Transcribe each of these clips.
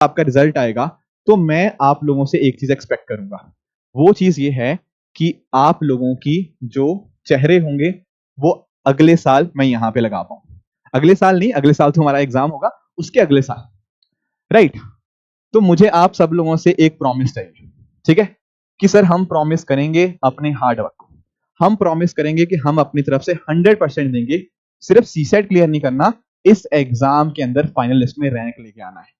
आपका रिजल्ट आएगा तो मैं आप लोगों से एक चीज एक्सपेक्ट करूंगा। वो चीज ये है कि आप लोगों की जो चेहरे होंगे वो अगले साल मैं यहां पे लगा पाऊं। अगले साल नहीं, अगले साल तो हमारा एग्जाम होगा, उसके अगले साल, राइट। तो मुझे आप सब लोगों से एक प्रॉमिस चाहिए, ठीक है, कि सर हम प्रॉमिस करेंगे अपने हार्ड वर्क को, हम प्रॉमिस करेंगे कि हम अपनी तरफ से 100% देंगे। सिर्फ सीसेट क्लियर नहीं करना, इस एग्जाम के अंदर फाइनल लिस्ट में रैंक लेके आना है।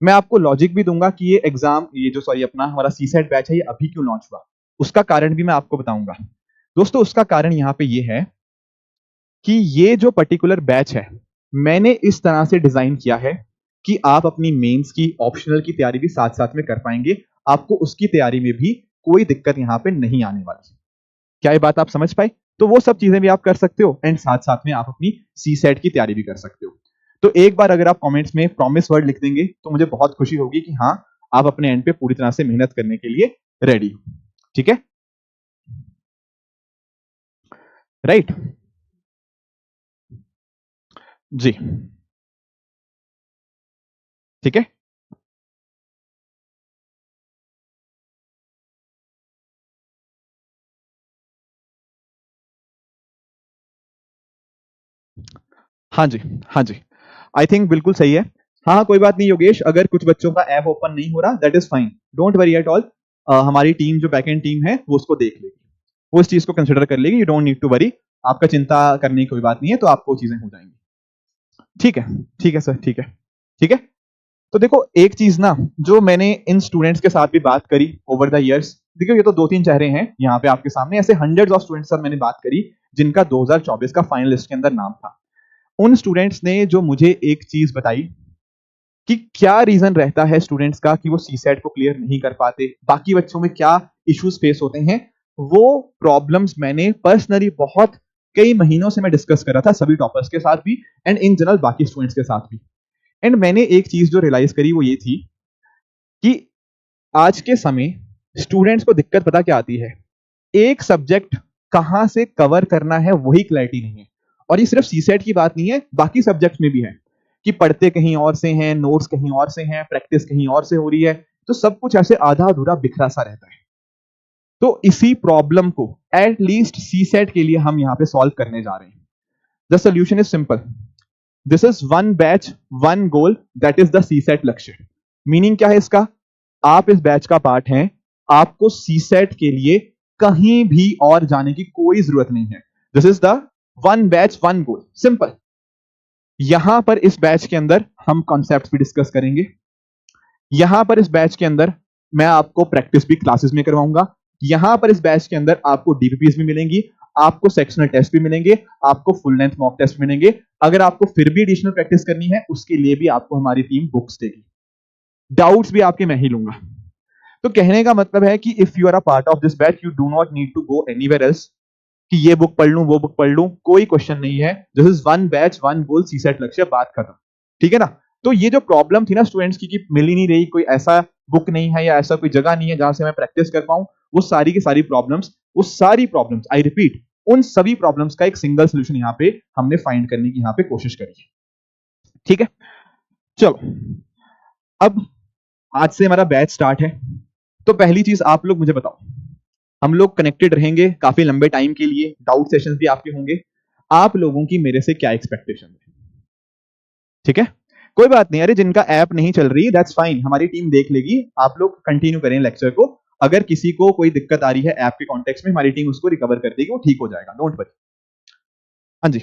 मैं आपको लॉजिक भी दूंगा कि ये एग्जाम, ये जो सॉरी अपना हमारा सीसेट बैच है, ये अभी क्यों लॉन्च हुआ, उसका कारण भी मैं आपको बताऊंगा। दोस्तों उसका कारण यहां पे ये है कि ये जो पर्टिकुलर बैच है मैंने इस तरह से डिजाइन किया है कि आप अपनी मेंस की, ऑप्शनल की तैयारी भी साथ साथ में कर पाएंगे। आपको उसकी तैयारी में भी कोई दिक्कत यहां पे नहीं आने वाली। क्या ये बात आप समझ पाए? तो वो सब चीजें भी आप कर सकते हो एंड साथ साथ में आप अपनी सी सेट की तैयारी भी कर सकते हो। तो एक बार अगर आप कमेंट्स में प्रॉमिस वर्ड लिख देंगे तो मुझे बहुत खुशी होगी कि हाँ, आप अपने एंड पे पूरी तरह से मेहनत करने के लिए रेडी हो। ठीक है, राइट जी, ठीक है। हाँ जी, हाँ जी, आई थिंक बिल्कुल सही है। हाँ हाँ, कोई बात नहीं योगेश, अगर कुछ बच्चों का ऐप ओपन नहीं हो रहा that is fine, don't worry at all. हमारी टीम जो बैकएंड टीम है वो उसको देख लेगी, वो इस चीज को कंसिडर कर लेगी, you don't need to worry. आपका चिंता करने की कोई बात नहीं है, तो आपको चीजें हो जाएंगी। ठीक है, ठीक है सर, ठीक है, ठीक है। तो देखो एक चीज ना, जो मैंने इन स्टूडेंट्स के साथ भी बात करी ओवर द इयर्स, देखो ये तो दो तीन चेहरे हैं यहाँ पे आपके सामने, ऐसे हंड्रेड्स ऑफ स्टूडेंट्स के साथ मैंने बात करी जिनका 2024 का फाइनल लिस्ट के अंदर नाम था। उन स्टूडेंट्स ने जो मुझे एक चीज बताई कि क्या रीजन रहता है स्टूडेंट्स का कि वो सी सेट को क्लियर नहीं कर पाते, बाकी बच्चों में क्या इश्यूज फेस होते हैं, वो प्रॉब्लम्स मैंने पर्सनली बहुत कई महीनों से मैं डिस्कस कर रहा था सभी टॉपर्स के साथ भी एंड इन जनरल बाकी स्टूडेंट्स के साथ भी। एंड मैंने एक चीज जो रियलाइज करी वो ये थी कि आज के समय स्टूडेंट्स को दिक्कत पता क्या आती है, एक सब्जेक्ट कहां से कवर करना है वही क्लैरिटी नहीं है। और ये सिर्फ सीसेट की बात नहीं है, बाकी सब्जेक्ट्स में भी है कि पढ़ते कहीं और से हैं, नोट्स कहीं और से हैं, प्रैक्टिस कहीं और से हो रही है, तो सब कुछ ऐसे आधा अधूरा बिखरा सा रहता है। तो इसी प्रॉब्लम को एट लीस्ट सीसेट के लिए हम यहां पे सॉल्व करने जा रहे हैं। The solution is simple, this is one batch one goal, that is the CSAT लक्ष्य। मीनिंग क्या है इसका, आप इस बैच का पार्ट हैं, आपको सीसेट के लिए कहीं भी और जाने की कोई जरूरत नहीं है। This is the one batch one goal, simple. यहां पर इस बैच के अंदर हम कॉन्सेप्ट भी डिस्कस करेंगे, यहां पर इस बैच के अंदर मैं आपको प्रैक्टिस भी क्लासेस में करवाऊंगा, यहां पर इस बैच के अंदर आपको डीपीपीएस भी मिलेंगी, आपको सेक्शनल टेस्ट भी मिलेंगे, आपको फुल लेंथ मॉक टेस्ट मिलेंगे। अगर आपको फिर भी एडिशनल प्रैक्टिस करनी है उसके लिए भी आपको हमारी टीम बुक्स देगी, डाउट्स भी आपके मैं ही लूंगा। तो कहने का मतलब है कि if you are a part of this batch you do not need to go anywhere else कि ये बुक पढ़ लूं वो बुक पढ़ लूं, कोई क्वेश्चन नहीं है। This is one batch one goal, CSAT लक्ष्य, बात खत्म। ठीक है ना? तो ये जो प्रॉब्लम थी ना स्टूडेंट्स की कि मिल ही नहीं रही, कोई ऐसा बुक नहीं है या ऐसा कोई जगह नहीं है जहां से मैं प्रैक्टिस कर पाऊं, वो सारी की सारी प्रॉब्लम्स, वो सारी प्रॉब्लम्स आई रिपीट, उन सभी प्रॉब्लम्स का एक सिंगल सोल्यूशन यहाँ पे हमने फाइंड करने की यहाँ पे कोशिश करी है। ठीक है, चलो अब आज से हमारा बैच स्टार्ट है। तो पहली चीज आप लोग मुझे बताओ, हम लोग कनेक्टेड रहेंगे काफी लंबे टाइम के लिए, डाउट सेशंस भी आपके होंगे, आप लोगों की मेरे से क्या एक्सपेक्टेशन है? ठीक है, कोई बात नहीं, अरे जिनका ऐप नहीं चल रही दैट्स फाइन, हमारी टीम देख लेगी, आप लोग कंटिन्यू करें लेक्चर को। अगर किसी को कोई दिक्कत आ रही है ऐप के कॉन्टेक्स्ट में, हमारी टीम उसको रिकवर कर देगी, वो ठीक हो जाएगा, डोंट वरी। हाँ जी,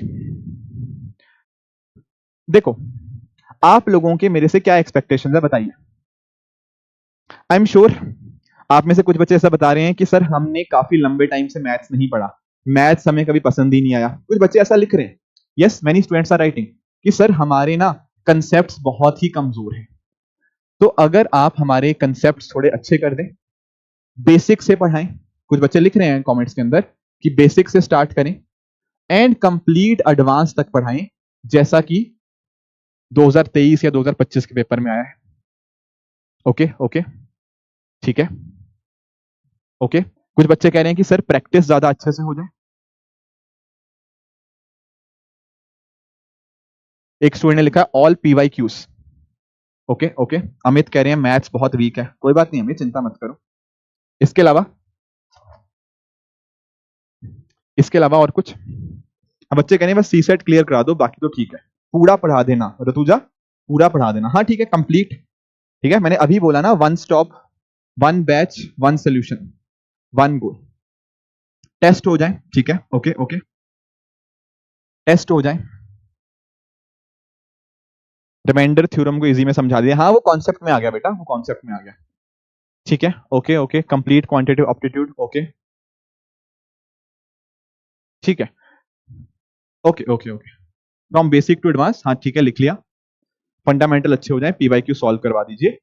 देखो आप लोगों के मेरे से क्या एक्सपेक्टेशन है बताइए। आई एम श्योर आप में से कुछ बच्चे ऐसा बता रहे हैं कि सर हमने काफी लंबे टाइम से मैथ्स नहीं पढ़ा, मैथ्स हमें कभी पसंद ही नहीं आया। कुछ बच्चे ऐसा लिख रहे हैं, yes many students are writing कि सर हमारे ना कंसेप्ट्स बहुत ही कमजोर हैं। तो अगर आप हमारे कंसेप्ट्स थोड़े अच्छे कर दें, बेसिक से पढ़ाएं, कुछ बच्चे लिख रहे हैं कमेंट्स के अंदर कि बेसिक से स्टार्ट करें एंड कंप्लीट एडवांस तक पढ़ाएं, जैसा कि 2023 या 2025 के पेपर में आया है। ओके ओके, ठीक है, ओके। कुछ बच्चे कह रहे हैं कि सर प्रैक्टिस ज्यादा अच्छे से हो जाए। एक स्टूडेंट ने लिखा all PYQs, okay okay, Amit कह रहे हैं मैथ्स बहुत वीक है, कोई बात नहीं अमित, चिंता मत करो। इसके अलावा और कुछ? अब बच्चे कह रहे हैं बस सी सेट क्लियर करा दो, बाकी तो ठीक है, पूरा पढ़ा देना ऋतुजा, पूरा पढ़ा देना। हाँ ठीक है, कंप्लीट, ठीक है, मैंने अभी बोला ना, one stop, one batch, one solution, one goal. Test हो जाए, ठीक है, ओके ओके, टेस्ट हो जाए। रिमाइंडर थ्योरम को इजी में समझा दिया, हाँ वो कॉन्सेप्ट में आ गया बेटा, वो कॉन्सेप्ट में आ गया, ठीक है, okay okay, complete quantitative aptitude, okay ठीक है, okay okay okay, from basic to advance, हाँ ठीक है, लिख लिया। फंडामेंटल अच्छे हो जाए, पीवाईक्यू सॉल्व करवा दीजिए।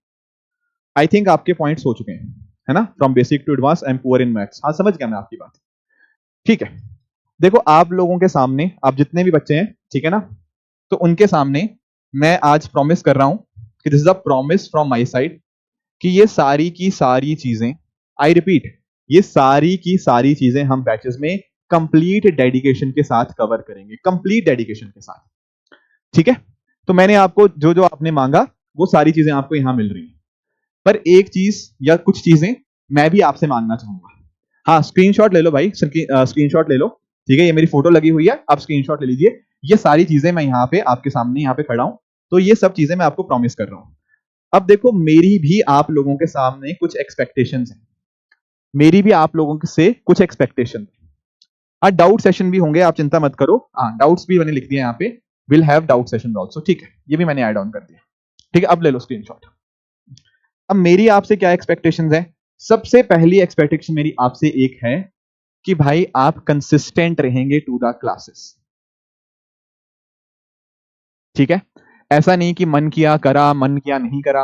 आई थिंक आपके पॉइंट्स हो चुके हैं, है ना, from basic to advance, I am poor in maths, हाँ समझ गया मैं आपकी बात, ठीक है। देखो आप लोगों के सामने, आप जितने भी बच्चे हैं, ठीक है ना, तो उनके सामने मैं आज प्रॉमिस कर रहा हूं कि this is a promise from my side कि ये सारी की सारी चीजें, आई रिपीट, ये सारी की सारी चीजें हम बैचेस में कंप्लीट डेडिकेशन के साथ कवर करेंगे, कंप्लीट डेडिकेशन के साथ, ठीक है। तो मैंने आपको जो जो आपने मांगा वो सारी चीजें आपको यहां मिल रही हैं, पर एक चीज या कुछ चीजें मैं भी आपसे मांगना चाहूंगा। हाँ स्क्रीनशॉट ले लो भाई, स्क्रीनशॉट ले लो, ठीक है, ये मेरी फोटो लगी हुई है, आप स्क्रीनशॉट ले लीजिए। ये सारी चीजें मैं यहाँ पे आपके सामने यहाँ पे खड़ा हूं, तो ये सब चीजें मैं आपको प्रॉमिस कर रहा हूं। अब देखो मेरी भी आप लोगों के सामने कुछ एक्सपेक्टेशंस हैं, मेरी भी आप लोगों से कुछ एक्सपेक्टेशन। हाँ डाउट सेशन भी होंगे, आप चिंता मत करो, हाँ डाउट्स भी मैंने लिख दिया यहाँ पे, will have doubt session also, ठीक है, ये भी मैंने ऐड ऑन कर दिया, ठीक है। अब ले लो स्क्रीनशॉट। अब मेरी आपसे क्या एक्सपेक्टेशंस है? सबसे पहली एक्सपेक्टेशन मेरी आपसे एक है कि भाई आप कंसिस्टेंट रहेंगे टू द क्लासेस, ठीक है। ऐसा नहीं कि मन किया करा, मन किया नहीं करा,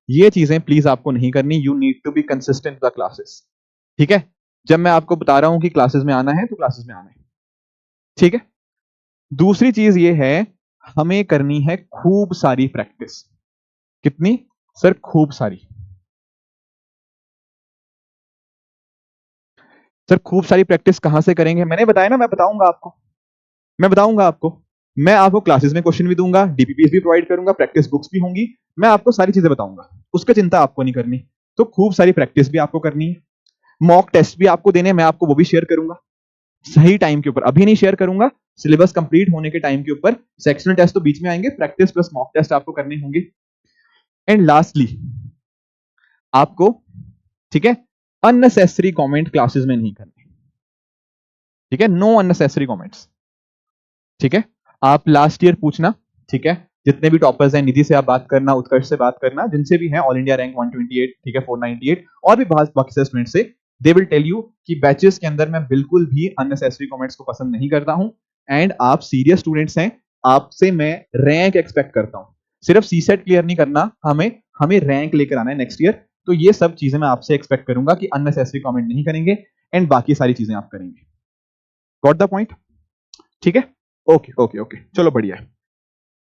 ये चीजें प्लीज आपको नहीं करनी, you need to be consistent the classes, ठीक है। जब मैं आपको बता रहा हूं कि क्लासेस में आना है तो क्लासेस में आना है, ठीक है। दूसरी चीज ये है, हमें करनी है खूब सारी प्रैक्टिस। कितनी सर? खूब सारी। सर खूब सारी प्रैक्टिस कहां से करेंगे? मैंने बताया ना, मैं बताऊंगा आपको, मैं बताऊंगा आपको, मैं आपको क्लासेस में क्वेश्चन भी दूंगा, डीपीपीएस भी प्रोवाइड करूंगा, प्रैक्टिस बुक्स भी होंगी, मैं आपको सारी चीजें बताऊंगा, उसकी चिंता आपको नहीं करनी। तो खूब सारी प्रैक्टिस भी आपको करनी है, मॉक टेस्ट भी आपको देने हैं, मैं आपको वो भी शेयर करूंगा सही टाइम के ऊपर, अभी नहीं शेयर करूंगा, सिलेबस कंप्लीट होने के टाइम के ऊपर। सेक्शनल टेस्ट तो बीच में आएंगे, प्रैक्टिस प्लस मॉक टेस्ट आपको करने होंगे। एंड लास्टली आपको, ठीक है, अननेसेसरी कमेंट क्लासेस में नहीं करने, ठीक है, नो अननेसेसरी कमेंट्स, ठीक है। आप लास्ट ईयर पूछना, ठीक है, जितने भी टॉपर्स हैं, निधि से आप बात करना, उत्कर्ष से बात करना, जिनसे भी हैं, ऑल इंडिया रैंक 128, ठीक है, 498, और भी बाकी से स्टूडेंट से, दे विल टेल यू कि बैचेस के अंदर मैं बिल्कुल भी अननेसेसरी कमेंट्स को पसंद नहीं करता हूं। एंड आप सीरियस स्टूडेंट्स हैं, आपसे मैं रैंक एक्सपेक्ट करता हूं, सिर्फ सी सेट क्लियर नहीं करना, हमें हमें रैंक लेकर आना है नेक्स्ट ईयर। तो ये सब चीजें मैं आपसे एक्सपेक्ट करूंगा कि अननेसेसरी कमेंट नहीं करेंगे, एंड बाकी सारी चीजें आप करेंगे। Got the point? ठीक है, ओके ओके ओके, चलो बढ़िया है।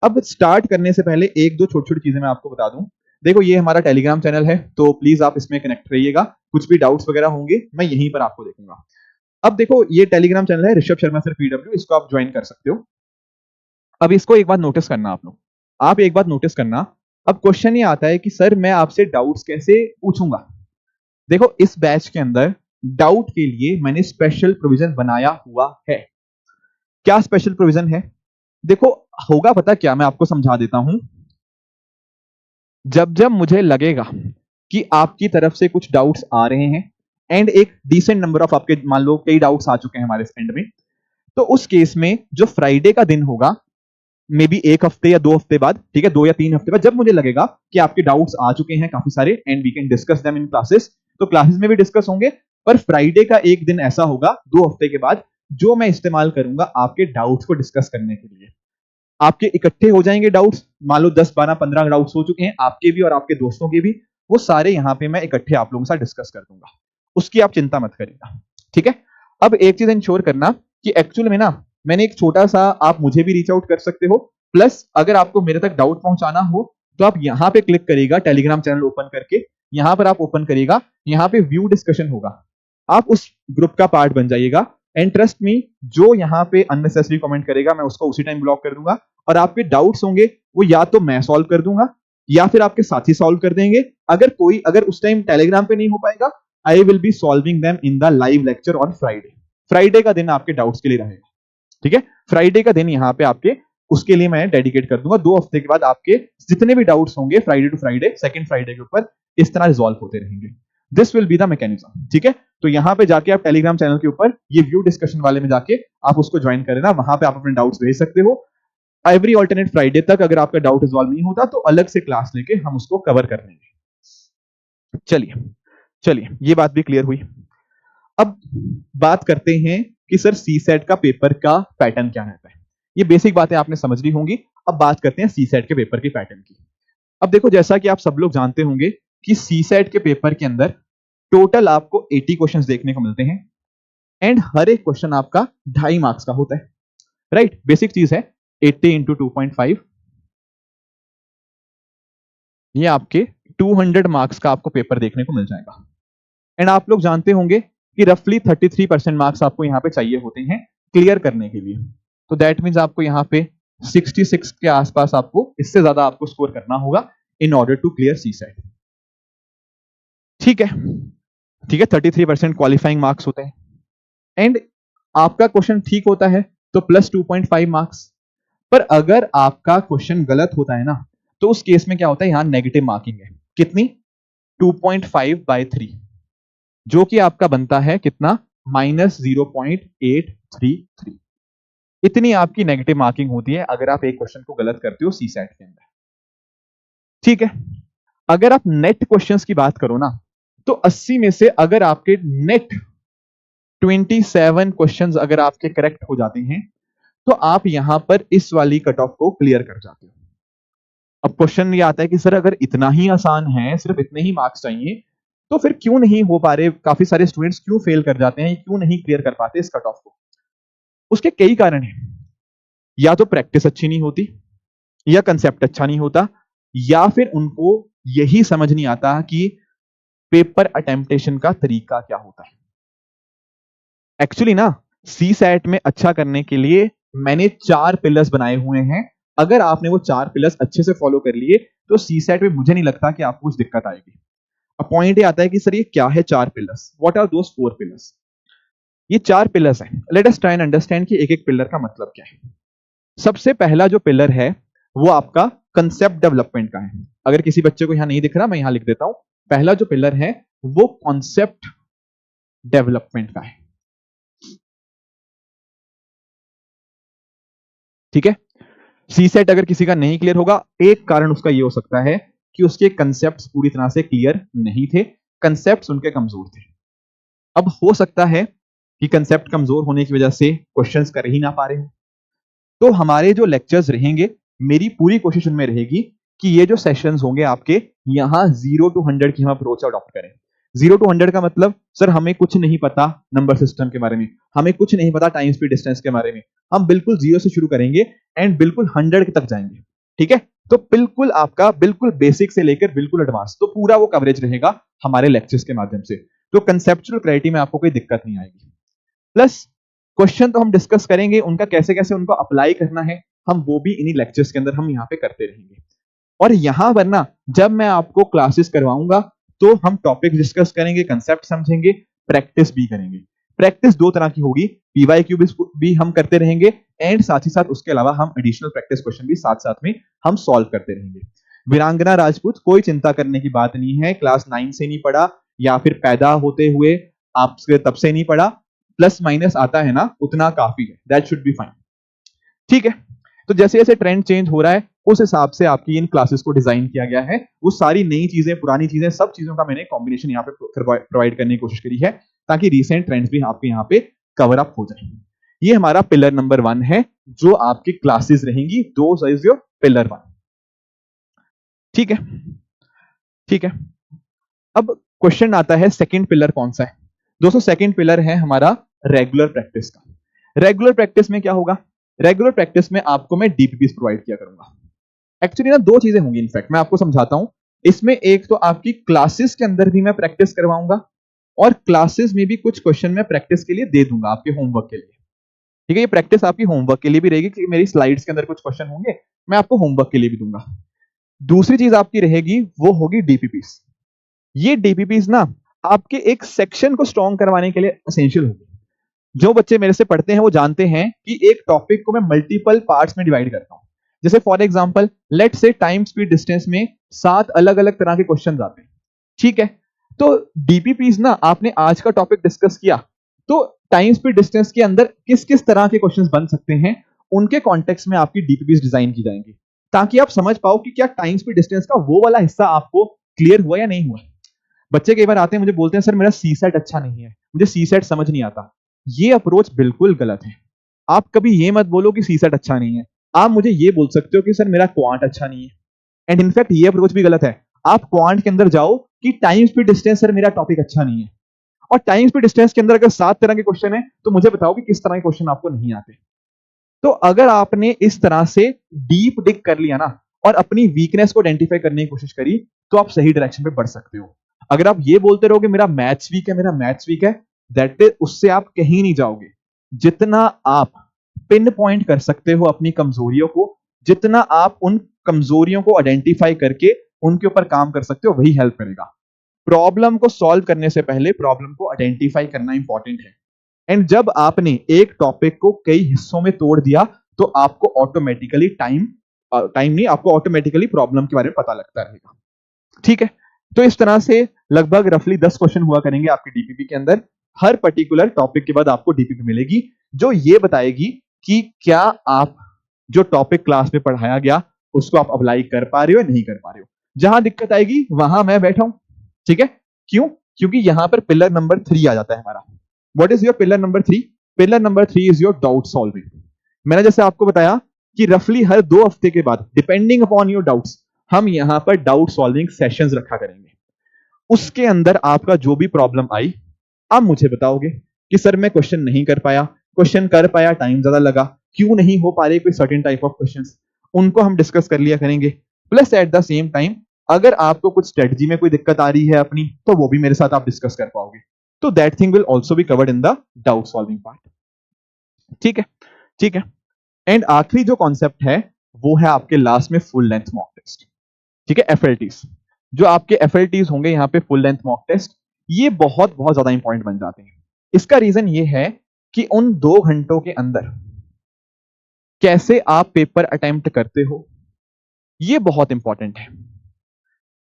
अब स्टार्ट करने से पहले एक दो छोटी छोटी चीजें मैं आपको बता दूं। देखो ये हमारा टेलीग्राम चैनल है, तो प्लीज आप इसमें कनेक्ट रहिएगा, कुछ भी डाउट्स वगैरह होंगे मैं यहीं पर आपको देखूंगा। अब देखो ये टेलीग्राम चैनल है ऋषभ शर्मा सर पीडब्ल्यू, इसको आप ज्वाइन कर सकते हो। अब इसको एक बात नोटिस करना आप लोग, आप एक बात नोटिस करना। अब क्वेश्चन ये आता है कि सर मैं आपसे डाउट्स कैसे पूछूंगा? देखो इस बैच के अंदर डाउट के लिए मैंने स्पेशल प्रोविजन बनाया हुआ है। क्या स्पेशल प्रोविजन है? देखो होगा पता क्या, मैं आपको समझा देता हूं। जब जब मुझे लगेगा कि आपकी तरफ से कुछ डाउट्स आ रहे हैं, एंड एक डिसेंट नंबर ऑफ आपके मान लो कई डाउट्स आ चुके हैं हमारे एंड में, तो उस केस में जो फ्राइडे का दिन होगा, मे बी एक हफ्ते या 2 हफ्ते बाद, ठीक है, 2 या 3 हफ्ते बाद, जब मुझे लगेगा कि आपके डाउट्स आ चुके हैं काफी सारे and we can discuss them in classes, तो क्लासेस में भी डिस्कस होंगे। पर फ्राइडे का एक दिन ऐसा होगा 2 हफ्ते के बाद, जो मैं इस्तेमाल करूंगा आपके डाउट्स को डिस्कस करने के लिए। आपके इकट्ठे हो जाएंगे डाउट्स, मान लो 10 12 15 डाउट्स हो चुके हैं आपके भी और आपके दोस्तों के भी, वो सारे यहां पे मैं इकट्ठे आप लोगों के साथ डिस्कस कर दूंगा, उसकी आप चिंता मत करिएगा, ठीक है। अब एक चीज इंश्योर करना कि एक्चुअल में ना मैंने एक छोटा सा, आप मुझे भी रीच आउट कर सकते हो, प्लस अगर आपको मेरे तक डाउट पहुंचाना हो तो आप यहां पे क्लिक करिएगा, टेलीग्राम चैनल ओपन करके यहां पर आप ओपन करिएगा, यहां पे व्यू डिस्कशन होगा, आप उस ग्रुप का पार्ट बन जाइएगा। एंड ट्रस्ट मी, जो यहां पे अननेसेसरी कमेंट करेगा मैं उसको उसी टाइम ब्लॉक कर दूंगा, और आपके डाउट्स होंगे वो या तो मैं सॉल्व कर दूंगा या फिर आपके साथी सॉल्व कर देंगे। अगर उस टाइम टेलीग्राम पे नहीं हो पाएगा, आई will be solving them in the live lecture on Friday. Friday का दिन आपके डाउट्स के लिए रहेगा, ठीक है। फ्राइडे का दिन यहाँ पे आपके उसके लिए मैं डेडिकेट कर दूंगा। 2 हफ्ते के बाद आपके जितने भी डाउट्स होंगे Friday to Friday, second Friday के ऊपर इस तरह रिजॉल्व होते रहेंगे। This will be the mechanism, ठीक है। तो यहाँ पे जाके आप टेलीग्राम चैनल के ऊपर ये व्यू डिस्कशन वाले में जाके आप उसको ज्वाइन करें ना, वहां पे आप अपने डाउट्स भेज सकते हो। एवरी ऑल्टरनेट फ्राइडे तक अगर आपका डाउट रिजॉल्व नहीं होता तो अलग से क्लास लेके हम उसको कवर कर लेंगे। चलिए ये बात भी क्लियर हुई। अब बात करते हैं कि सर सीसेट का पेपर का पैटर्न क्या रहता है। ये बेसिक बातें आपने समझ ली होंगी। अब बात करते हैं सीसेट के पेपर के पैटर्न की। अब देखो, जैसा कि आप सब लोग जानते होंगे कि सीसेट के पेपर के अंदर टोटल आपको 80 क्वेश्चंस देखने को मिलते हैं एंड हर एक क्वेश्चन आपका 2.5 मार्क्स का होता है, राइट। बेसिक चीज है 80 इंटू 2.5, ये आपके 200 मार्क्स का आपको पेपर देखने को मिल जाएगा। एंड आप लोग जानते होंगे कि रफली 33% मार्क्स आपको यहां पे चाहिए होते हैं क्लियर करने के लिए। तो दैट मीन्स आपको यहां पे 66 के आसपास, आपको इससे ज्यादा आपको स्कोर करना होगा in order to clear CSAT, ठीक है। 33% क्वालिफाइंग मार्क्स होते हैं एंड आपका क्वेश्चन ठीक होता है तो प्लस 2.5 मार्क्स। पर अगर आपका क्वेश्चन गलत होता है ना, तो उस केस में क्या होता है, यहां नेगेटिव मार्किंग है। कितनी? 2.5/3, जो कि आपका बनता है कितना, -0.833। इतनी आपकी नेगेटिव मार्किंग होती है अगर आप एक क्वेश्चन को गलत करते हो सीसेट के अंदर, ठीक है। अगर आप नेट क्वेश्चंस की बात करो ना, तो 80 में से अगर आपके नेट 27 क्वेश्चंस अगर आपके करेक्ट हो जाते हैं तो आप यहां पर इस वाली कट ऑफ को क्लियर कर जाते हो। अब क्वेश्चन ये आता है कि सर अगर इतना ही आसान है, सिर्फ इतने ही मार्क्स चाहिए, तो फिर क्यों नहीं हो पा रहे, काफी सारे स्टूडेंट्स क्यों फेल कर जाते हैं, क्यों नहीं क्लियर कर पाते इस कट ऑफ को? उसके कई कारण हैं। या तो प्रैक्टिस अच्छी नहीं होती, या कंसेप्ट अच्छा नहीं होता, या फिर उनको यही समझ नहीं आता कि पेपर अटेम्प्टेशन का तरीका क्या होता है। एक्चुअली ना, सीसैट में अच्छा करने के लिए मैंने 4 पिलर्स बनाए हुए हैं। अगर आपने वो 4 पिलर्स अच्छे से फॉलो कर लिए तो सीसैट में मुझे नहीं लगता कि आपको कुछ दिक्कत आएगी। अब पॉइंट ये आता है कि सर ये क्या है 4 pillars, what are those 4 pillars? ये 4 पिलर्स हैं। Let us try and understand कि एक एक पिलर का मतलब क्या है। सबसे पहला जो पिलर है वो आपका कंसेप्ट डेवलपमेंट का है। अगर किसी बच्चे को यहां नहीं दिख रहा, मैं यहां लिख देता हूं। पहला जो पिलर है वो कॉन्सेप्ट डेवलपमेंट का है, ठीक है। सीसेट अगर किसी का नहीं क्लियर होगा, एक कारण उसका ये हो सकता है कि उसके कंसेप्ट्स पूरी तरह से क्लियर नहीं थे, कंसेप्ट्स उनके कमजोर थे। अब हो सकता है कि कंसेप्ट कमजोर होने की वजह से क्वेश्चंस कर ही ना पा रहे हो। तो हमारे जो लेक्चर्स रहेंगे, मेरी पूरी कोशिश उनमें रहेगी कि ये जो सेशंस होंगे आपके, यहां 0 to 100 की हम अप्रोच अडॉप्ट करें। 0 to 100 का मतलब, सर हमें कुछ नहीं पता नंबर सिस्टम के बारे में, हमें कुछ नहीं पता टाइम स्पीड डिस्टेंस के बारे में, हम बिल्कुल 0 से शुरू करेंगे एंड बिल्कुल 100 तक जाएंगे, ठीक है। तो बिल्कुल आपका बिल्कुल बेसिक से लेकर बिल्कुल एडवांस, तो पूरा वो कवरेज रहेगा हमारे लेक्चर्स के माध्यम से। तो कंसेप्चुअल क्लैरिटी में आपको कोई दिक्कत नहीं आएगी। प्लस क्वेश्चन तो हम डिस्कस करेंगे, उनका कैसे कैसे उनको अप्लाई करना है, हम वो भी इन्हीं लेक्चर्स के अंदर हम यहाँ पे करते रहेंगे। और यहां पर ना, जब मैं आपको क्लासेस करवाऊंगा तो हम टॉपिक डिस्कस करेंगे, कंसेप्ट समझेंगे, प्रैक्टिस भी करेंगे। प्रैक्टिस 2 तरह की होगी, पीवाईक्यू भी हम करते रहेंगे एंड साथ ही साथ उसके अलावा हम एडिशनल प्रैक्टिस क्वेश्चन भी साथ साथ में हम सॉल्व करते रहेंगे। वीरांगना राजपूत, कोई चिंता करने की बात नहीं है, क्लास 9 से नहीं पढ़ा या फिर पैदा होते हुए आपसे तब से नहीं पढ़ा, प्लस माइनस आता है ना, उतना काफी है, दैट शुड बी फाइन, ठीक है। तो जैसे जैसे ट्रेंड चेंज हो रहा है उस हिसाब से आपकी इन क्लासेस को डिजाइन किया गया है। वो सारी नई चीजें, पुरानी चीजें, सब चीजों का मैंने कॉम्बिनेशन यहाँ पे प्रोवाइड करने की कोशिश करी है ताकि रिसेंट ट्रेंड्स भी आपके यहाँ पे कवर अप हो जाए। ये हमारा पिलर नंबर 1 है जो आपकी क्लासेस रहेंगी, दो इज योर पिलर 1, ठीक है, ठीक है। अब क्वेश्चन आता है सेकंड पिलर कौन सा है। दोस्तों सेकंड पिलर है हमारा रेगुलर प्रैक्टिस का। रेगुलर प्रैक्टिस में क्या होगा, रेगुलर प्रैक्टिस में आपको मैं डीपीपीस प्रोवाइड किया करूंगा। एक्चुअली ना 2 चीजें होंगी, इनफैक्ट मैं आपको समझाता हूं। इसमें एक तो आपकी क्लासेस के अंदर भी मैं प्रैक्टिस करवाऊंगा और क्लासेस में भी कुछ क्वेश्चन मैं प्रैक्टिस के लिए दे दूंगा आपके होमवर्क के लिए, ठीक है। ये प्रैक्टिस आपकी होमवर्क के लिए भी रहेगी कि मेरी स्लाइड्स के अंदर कुछ क्वेश्चन होंगे, मैं आपको होमवर्क के लिए भी दूंगा। दूसरी चीज आपकी रहेगी वो होगी डीपीपीस। ये डीपीपीस ना आपके एक सेक्शन को स्ट्रॉन्ग करवाने के लिए एसेंशियल होगी। जो बच्चे मेरे से पढ़ते हैं वो जानते हैं कि एक टॉपिक को मैं मल्टीपल पार्ट्स में डिवाइड करता हूं। जैसे फॉर एग्जांपल लेट से टाइम स्पीड डिस्टेंस में 7 अलग अलग तरह के क्वेश्चन आते हैं, ठीक है। तो डीपीपीस ना आपने आज का टॉपिक डिस्कस किया, तो टाइम स्पीड डिस्टेंस के अंदर किस किस तरह के क्वेश्चंस बन सकते हैं उनके कॉन्टेक्स्ट में आपकी डीपीपीस डिजाइन की जाएंगी, ताकि आप समझ पाओ कि क्या टाइम स्पीड डिस्टेंस का वो वाला हिस्सा आपको क्लियर हुआ या नहीं हुआ। बच्चे कई बार आते हैं मुझे बोलते हैं सर मेरा सी सेट अच्छा नहीं है, मुझे सी सेट समझ नहीं आता। ये अप्रोच बिल्कुल गलत है। आप कभी ये मत बोलो कि सी सेट अच्छा नहीं है, आप मुझे ये बोल सकते हो कि सर मेरा क्वांट अच्छा नहीं है। एंड इनफैक्ट ये अप्रोच भी गलत है। आप क्वांट के अंदर जाओ कि टाइम स्पीड डिस्टेंस सर मेरा टॉपिक अच्छा नहीं है, और टाइम स्पीड डिस्टेंस के अंदर अगर 7 तरह के क्वेश्चन है तो मुझे बताओ कि किस तरह के क्वेश्चन आपको नहीं आते। तो अगर आपने इस तरह से डीप डिग कर लिया ना और अपनी वीकनेस को आइडेंटिफाई करने की कोशिश करी, तो आप सही डायरेक्शन पे बढ़ सकते हो। अगर आप ये बोलते रहोगे मेरा मैथ्स वीक है, मेरा मैथ्स वीक है, दैट इज उससे आप कहीं नहीं जाओगे। जितना आप पिन पॉइंट कर सकते हो अपनी कमजोरियों को, जितना आप उन कमजोरियों को आइडेंटिफाई करके उनके ऊपर काम कर सकते हो, वही हेल्प करेगा। प्रॉब्लम को सॉल्व करने से पहले प्रॉब्लम को आइडेंटिफाई करना इंपॉर्टेंट है। एंड जब आपने एक टॉपिक को कई हिस्सों में तोड़ दिया तो आपको ऑटोमेटिकली टाइम नहीं, आपको ऑटोमेटिकली प्रॉब्लम के बारे में पता लगता रहेगा, ठीक है। तो इस तरह से लगभग रफली 10 क्वेश्चन हुआ करेंगे आपके डीपीपी के अंदर। हर पर्टिकुलर टॉपिक के बाद आपको डीपीपी मिलेगी जो ये बताएगी कि क्या आप जो टॉपिक क्लास में पढ़ाया गया उसको आप अप्लाई कर पा रहे हो या नहीं कर पा रहे हो। जहां दिक्कत आएगी वहां मैं बैठा हूं, ठीक है। क्यों? क्योंकि यहां पर पिलर नंबर 3 आ जाता है हमारा। What is your pillar number 3? Pillar number 3 is your doubt solving. मैंने जैसे आपको बताया कि रफली हर 2 हफ्ते के बाद डिपेंडिंग अपॉन योर डाउट्स हम यहां पर डाउट सॉल्विंग सेशंस रखा करेंगे। उसके अंदर आपका जो भी प्रॉब्लम आई आप मुझे बताओगे कि सर मैं क्वेश्चन नहीं कर पाया, क्वेश्चन कर पाया टाइम ज्यादा लगा, क्यों नहीं हो पा रहे कोई सर्टेन टाइप ऑफ क्वेश्चंस, उनको हम डिस्कस कर लिया करेंगे। Plus at the same time अगर आपको कुछ स्ट्रेटजी में कोई दिक्कत आ रही है अपनी, तो वो भी मेरे साथ आप डिस्कस कर पाओगे। तो that thing will also be covered in the doubt solving part, ठीक है, ठीक है। एंड आखिरी जो कॉन्सेप्ट है वो है आपके लास्ट में फुल लेंथ मॉक टेस्ट, ठीक है, एफएलटीज। जो आपके एफएलटीज होंगे यहाँ पे फुल लेंथ मॉक टेस्ट, ये बहुत बहुत ज्यादा इंपॉर्टेंट बन जाते हैं। इसका रीजन ये है कि उन 2 घंटों के अंदर कैसे आप पेपर अटेम्प्ट करते हो ये बहुत इंपॉर्टेंट है।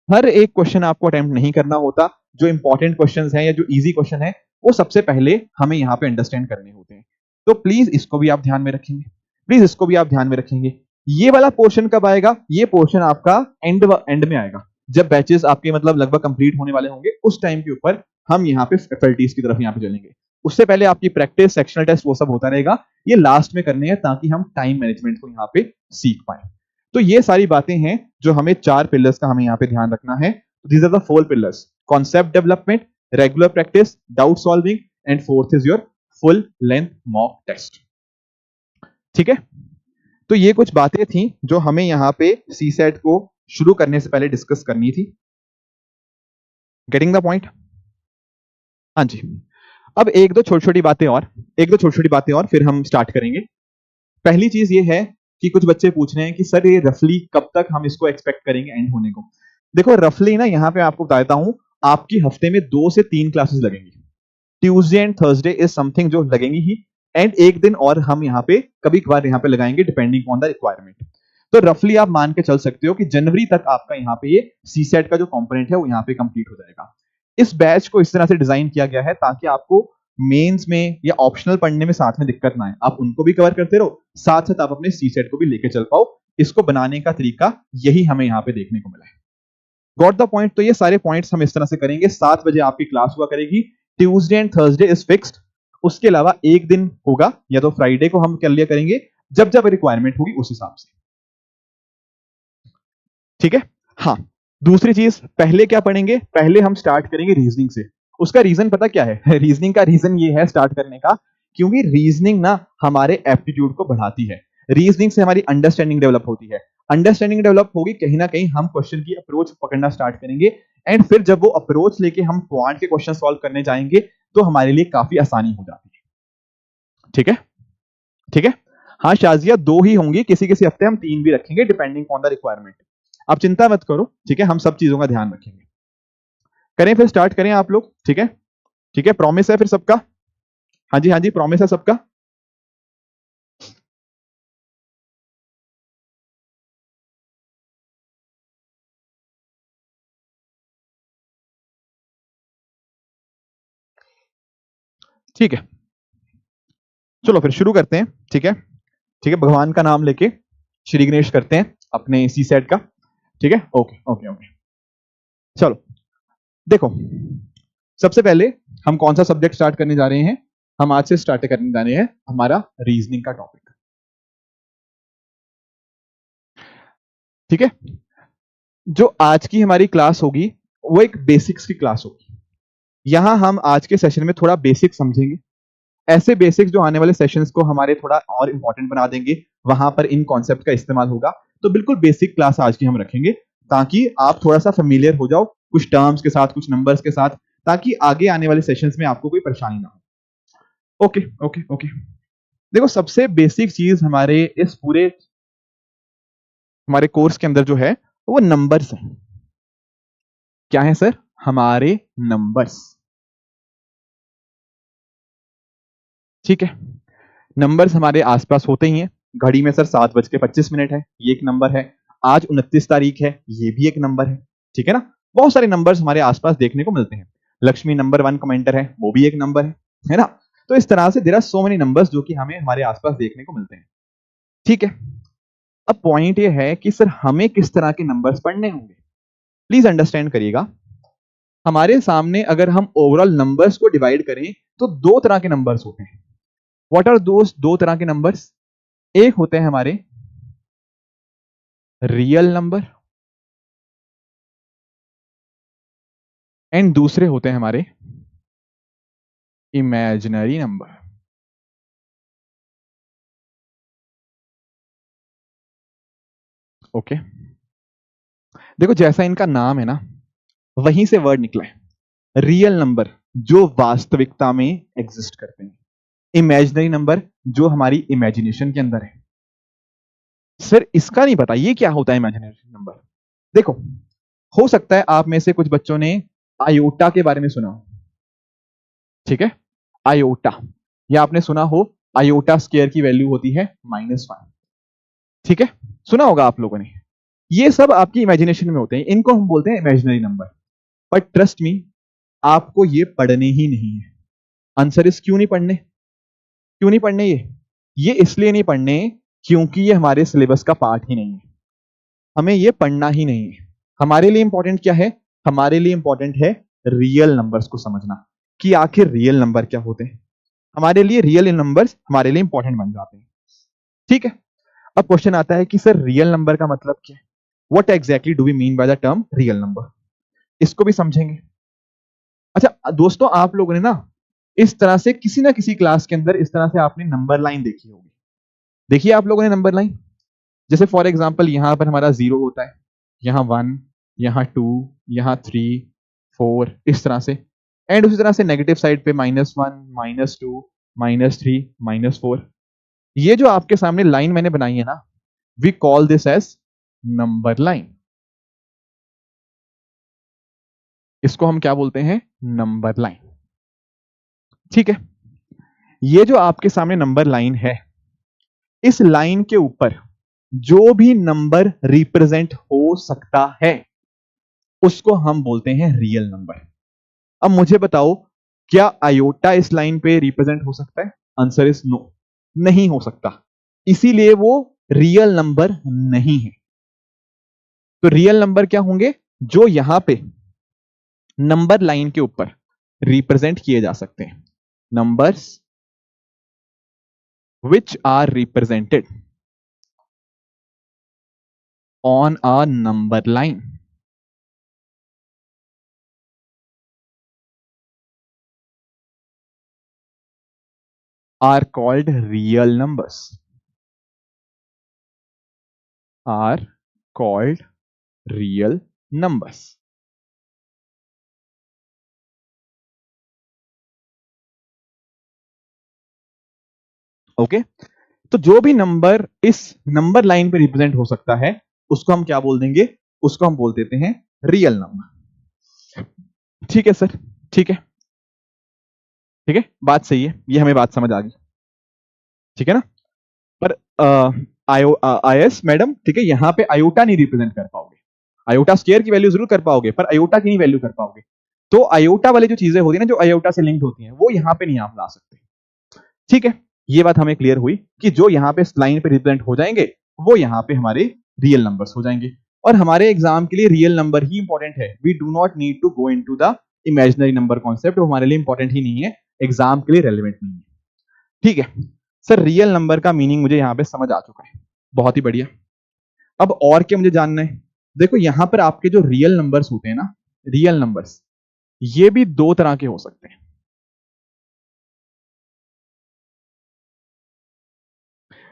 हर एक क्वेश्चन आपको अटेम्प्ट नहीं करना होता। जो इंपॉर्टेंट क्वेश्चंस हैं या जो इजी क्वेश्चन है वो सबसे पहले हमें यहाँ पे अंडरस्टैंड करने होते हैं। तो प्लीज इसको भी आप ध्यान में रखेंगे, प्लीज इसको भी आप ध्यान में रखेंगे। ये वाला पोर्शन कब आएगा? ये पोर्शन आपका एंड में आएगा, जब बैचेस आपके मतलब लगभग कंप्लीट होने वाले होंगे। उस टाइम के ऊपर हम यहाँ पे फैकल्टीज की तरफ यहाँ पे चलेंगे। उससे पहले आपकी प्रैक्टिस, सेक्शनल टेस्ट वो सब होता रहेगा, ये लास्ट में करने हैं ताकि हम टाइम मैनेजमेंट को यहाँ पे सीख पाए। तो ये सारी बातें हैं जो हमें 4 पिलर्स का हमें यहाँ पे ध्यान रखना है। These are the 4 pillars: concept development, regular practice, doubt solving, and fourth is your full length mock test, ठीक है। तो ये कुछ बातें थी जो हमें यहाँ पे सी सेट को शुरू करने से पहले डिस्कस करनी थी। Getting the point? हाँ जी। अब एक दो छोटी छोटी बातें और फिर हम स्टार्ट करेंगे। पहली चीज ये है कि कुछ बच्चे पूछ रहे हैं कि सर ये रफली कब तक हम इसको एक्सपेक्ट करेंगे एंड होने को। देखो रफली ना यहाँ पे आपको बताता हूं, आपकी हफ्ते में 2 से 3 क्लासेस लगेंगी। Tuesday and Thursday is something जो लगेंगी ही, एंड एक दिन और हम यहाँ पे कभी कभार यहाँ पे लगाएंगे डिपेंडिंग ऑन द रिक्वायरमेंट। तो रफली आप मान के चल सकते हो कि जनवरी तक आपका यहाँ पे ये सी सेट का जो कंपोनेंट है वो यहाँ पे कंप्लीट हो जाएगा। इस बैच को इस तरह से डिजाइन किया गया है ताकि आपको मेंस में या ऑप्शनल पढ़ने में साथ में दिक्कत ना आए, आप उनको भी कवर करते रहो, साथ साथ आप अपने सी सेट को भी लेके चल पाओ। इसको बनाने का तरीका यही हमें यहाँ पे देखने को मिला है। Got the point? तो ये सारे पॉइंट्स हम इस तरह से करेंगे। 7 बजे आपकी क्लास हुआ करेगी। Tuesday and Thursday is fixed. उसके अलावा एक दिन होगा या तो फ्राइडे को हम कर लिया करेंगे, जब जब रिक्वायरमेंट होगी उस हिसाब से, ठीक है। हाँ, दूसरी चीज, पहले क्या पढ़ेंगे? पहले हम स्टार्ट करेंगे रीजनिंग से। उसका रीजन पता क्या है? रीजनिंग का रीजन ये है स्टार्ट करने का, क्योंकि रीजनिंग ना हमारे एप्टीट्यूड को बढ़ाती है। रीजनिंग से हमारी अंडरस्टैंडिंग डेवलप होती है। अंडरस्टैंडिंग डेवलप होगी, कहीं ना कहीं हम क्वेश्चन की अप्रोच पकड़ना स्टार्ट करेंगे, एंड फिर जब वो अप्रोच लेके हम क्वांट के क्वेश्चन सॉल्व करने जाएंगे तो हमारे लिए काफी आसानी हो जाती है, ठीक है, ठीक है। हाँ शाजिया, 2 ही होंगी, किसी किसी हफ्ते हम 3 भी रखेंगे डिपेंडिंग ऑन द रिक्वायरमेंट। आप चिंता मत करो, ठीक है, हम सब चीजों का ध्यान रखेंगे। करें फिर, स्टार्ट करें आप लोग, ठीक है, ठीक है, प्रॉमिस है फिर सबका? हाँ जी, हाँ जी, प्रॉमिस है सबका? ठीक है, चलो फिर शुरू करते हैं, ठीक है, ठीक है, भगवान का नाम लेके श्री गणेश करते हैं अपने सी सेट का, ठीक है, ओके ओके ओके। चलो देखो, सबसे पहले हम कौन सा सब्जेक्ट स्टार्ट करने जा रहे हैं? हम आज से स्टार्ट करने जा रहे हैं हमारा रीजनिंग का टॉपिक, ठीक है। जो आज की हमारी क्लास होगी वो एक बेसिक्स की क्लास होगी। यहां हम आज के सेशन में थोड़ा बेसिक समझेंगे, ऐसे बेसिक्स जो आने वाले सेशंस को हमारे थोड़ा और इंपॉर्टेंट बना देंगे, वहां पर इन कॉन्सेप्ट का इस्तेमाल होगा। तो बिल्कुल बेसिक क्लास आज की हम रखेंगे ताकि आप थोड़ा सा फेमिलियर हो जाओ कुछ टर्म्स के साथ, कुछ नंबर्स के साथ, ताकि आगे आने वाले सेशंस में आपको कोई परेशानी ना हो। Okay okay okay. देखो, सबसे बेसिक चीज हमारे इस पूरे हमारे कोर्स के अंदर जो है वो नंबर्स है। क्या है सर? हमारे नंबर्स, ठीक है। नंबर्स हमारे आसपास होते ही हैं। घड़ी में सर 7:25 है, ये एक नंबर है। आज 29 तारीख है, ये भी एक नंबर है, ठीक है ना। बहुत सारे नंबर्स हमारे आसपास देखने को मिलते हैं। लक्ष्मी नंबर 1 कमेंटर है, वो भी एक नंबर है ना। तो इस तरह से there are so many numbers जो कि हमें हमारे आसपास देखने को मिलते हैं, ठीक है। अब पॉइंट ये है कि सर हमें किस तरह के नंबर्स पढ़ने होंगे, प्लीज अंडरस्टैंड करिएगा। हमारे सामने अगर हम ओवरऑल नंबर्स को डिवाइड करें तो दो तरह के नंबर्स होते हैं। व्हाट आर दोस दो तरह के नंबर्स? एक होते हैं हमारे रियल नंबर एंड दूसरे होते हैं हमारे इमेजिनरी नंबर। ओके, देखो जैसा इनका नाम है ना, वहीं से वर्ड निकला है। रियल नंबर जो वास्तविकता में एग्जिस्ट करते हैं, इमेजिनरी नंबर जो हमारी इमेजिनेशन के अंदर है। सर इसका नहीं पता ये क्या होता है इमेजिनरी नंबर? देखो, हो सकता है आप में से कुछ बच्चों ने आयोटा के बारे में सुना हो, ठीक है, आयोटा, या आपने सुना हो आयोटा स्क्वायर की वैल्यू होती है -1, ठीक है, सुना होगा आप लोगों ने। ये सब आपकी इमेजिनेशन में होते हैं, इनको हम बोलते हैं imaginary number. But trust me, आपको ये पढ़ने ही नहीं है। आंसर इस क्यों नहीं पढ़ने? क्यों नहीं पढ़ने ये इसलिए नहीं पढ़ने क्योंकि ये हमारे सिलेबस का पार्ट ही नहीं है। हमें ये पढ़ना ही नहीं है। हमारे लिए इंपॉर्टेंट क्या है? हमारे लिए इंपॉर्टेंट है रियल नंबर्स को समझना, कि आखिर रियल नंबर क्या होते हैं। हमारे लिए रियल नंबर्स हमारे लिए इंपॉर्टेंट बन जाते हैं, ठीक है। अब क्वेश्चन आता है कि सर रियल नंबर का मतलब क्या है? What exactly do we mean by the term real number? इसको भी समझेंगे। अच्छा दोस्तों, आप लोगों ने ना इस तरह से किसी ना किसी क्लास के अंदर इस तरह से आपने नंबर लाइन देखी होगी। देखिए आप लोगों ने नंबर लाइन, जैसे फॉर एग्जांपल यहां पर हमारा 0 होता है, यहाँ 1, यहाँ 2, यहाँ 3, 4, इस तरह से। एंड उसी तरह से नेगेटिव साइड पे -1, -2, -3, -4। ये जो आपके सामने लाइन मैंने बनाई है ना, we call this as number line. इसको हम क्या बोलते हैं? नंबर लाइन, ठीक है। ये जो आपके सामने नंबर लाइन है, इस लाइन के ऊपर जो भी नंबर रिप्रेजेंट हो सकता है उसको हम बोलते हैं रियल नंबर। अब मुझे बताओ, क्या आयोटा इस लाइन पे रिप्रेजेंट हो सकता है? आंसर इज नो, नहीं हो सकता। इसीलिए वो रियल नंबर नहीं है। तो रियल नंबर क्या होंगे? जो यहां पे नंबर लाइन के ऊपर रिप्रेजेंट किए जा सकते हैं, numbers which are represented on a number line are called real numbers, are called real numbers। Okay, तो जो भी नंबर इस नंबर लाइन पे रिप्रेजेंट हो सकता है उसको हम क्या बोल देंगे? उसको हम बोल देते हैं रियल नंबर। ठीक है सर, ठीक है, ठीक है, बात सही है, ये हमें बात समझ आ गई, ठीक है ना। पर आईएस मैडम, ठीक है, यहां पे आयोटा नहीं रिप्रेजेंट कर पाओगे, आयोटा स्क्वायर की वैल्यू जरूर कर पाओगे पर आयोटा की नहीं वैल्यू कर पाओगे। तो आयोटा वाली जो चीजें होती है ना, जो आयोटा से लिंक्ड होती हैं, वो यहां पे नहीं आप ला सकते। ठीक है, ये बात हमें क्लियर हुई कि जो यहां पे लाइन पे रिप्रेजेंट हो जाएंगे वो यहां पे हमारे रियल नंबर्स हो जाएंगे। और हमारे एग्जाम के लिए रियल नंबर ही इंपॉर्टेंट है, we do not need to go into the imaginary number concept, वो हमारे लिए इंपॉर्टेंट ही नहीं है, एग्जाम के लिए रेलिवेंट नहीं है। ठीक है सर, रियल नंबर का मीनिंग मुझे यहां पे समझ आ चुका है, बहुत ही बढ़िया। अब और क्या मुझे जानना है, देखो यहां पर आपके जो रियल नंबर्स होते हैं ना, रियल नंबर्स, ये भी दो तरह के हो सकते हैं।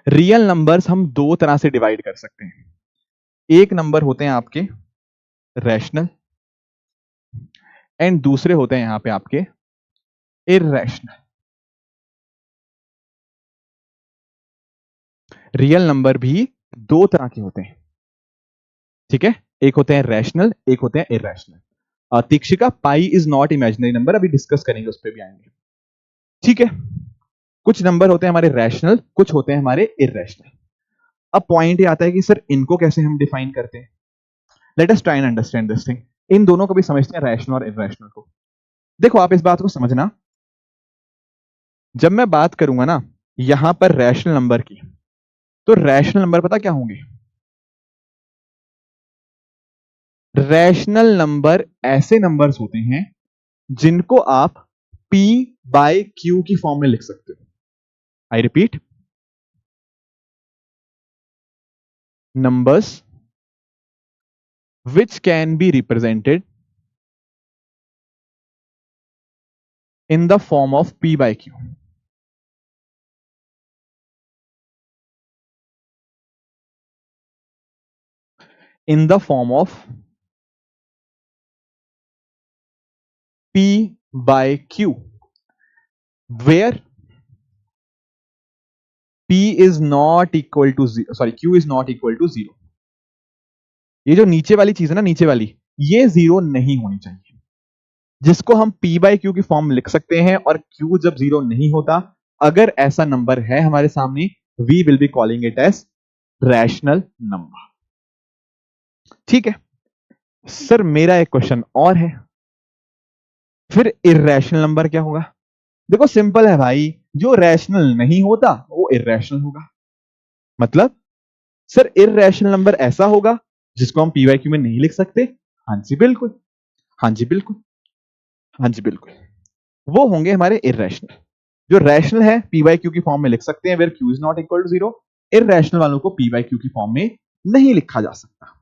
रियल नंबर्स हम दो तरह से डिवाइड कर सकते हैं। एक नंबर होते हैं आपके रैशनल एंड दूसरे होते हैं यहां पे आपके इररेशनल। रियल नंबर भी दो तरह के होते हैं, ठीक है, एक होते हैं रैशनल, एक होते हैं irrational. Tikshika, pi is not imaginary number, अभी डिस्कस करेंगे, उस पर भी आएंगे। ठीक है, कुछ नंबर होते हैं हमारे रैशनल, कुछ होते हैं हमारे इररेशनल। अब पॉइंट ये आता है कि सर इनको कैसे हम डिफाइन करते हैं। Let us try and understand this thing, इन दोनों को भी समझते हैं, रैशनल और इररेशनल को। देखो आप इस बात को समझना, जब मैं बात करूंगा ना यहां पर रैशनल नंबर की, तो रैशनल नंबर पता क्या होंगे, रैशनल नंबर ऐसे नंबर्स होते हैं जिनको आप P बाय Q की फॉर्म में लिख सकते हो। I repeat, numbers which can be represented in the form of P by Q. In the form of P by Q, where P is not equal to zero, sorry, Q is not equal to zero. ये जो नीचे वाली चीज है ना, नीचे वाली, ये जीरो नहीं होनी चाहिए, जिसको हम P by Q की फॉर्म में लिख सकते हैं, और Q जब जीरो नहीं होता, अगर ऐसा नंबर है हमारे सामने, we will be calling it as rational number। ठीक है सर, मेरा एक क्वेश्चन और है, फिर इर्रेशनल नंबर क्या होगा। देखो सिंपल है भाई, जो रैशनल नहीं होता वो इर्रेशनल होगा। मतलब सर इर्रेशनल नंबर ऐसा होगा जिसको हम पीवाईक्यू में नहीं लिख सकते। हाँ जी बिल्कुल, हाँ जी बिल्कुल, हाँ जी बिल्कुल, वो होंगे हमारे इर्रेशनल। जो रैशनल है पीवाईक्यू की फॉर्म में लिख सकते हैं, where q is not equal to zero. Irrational वालों को पीवाईक्यू की फॉर्म में नहीं लिखा जा सकता।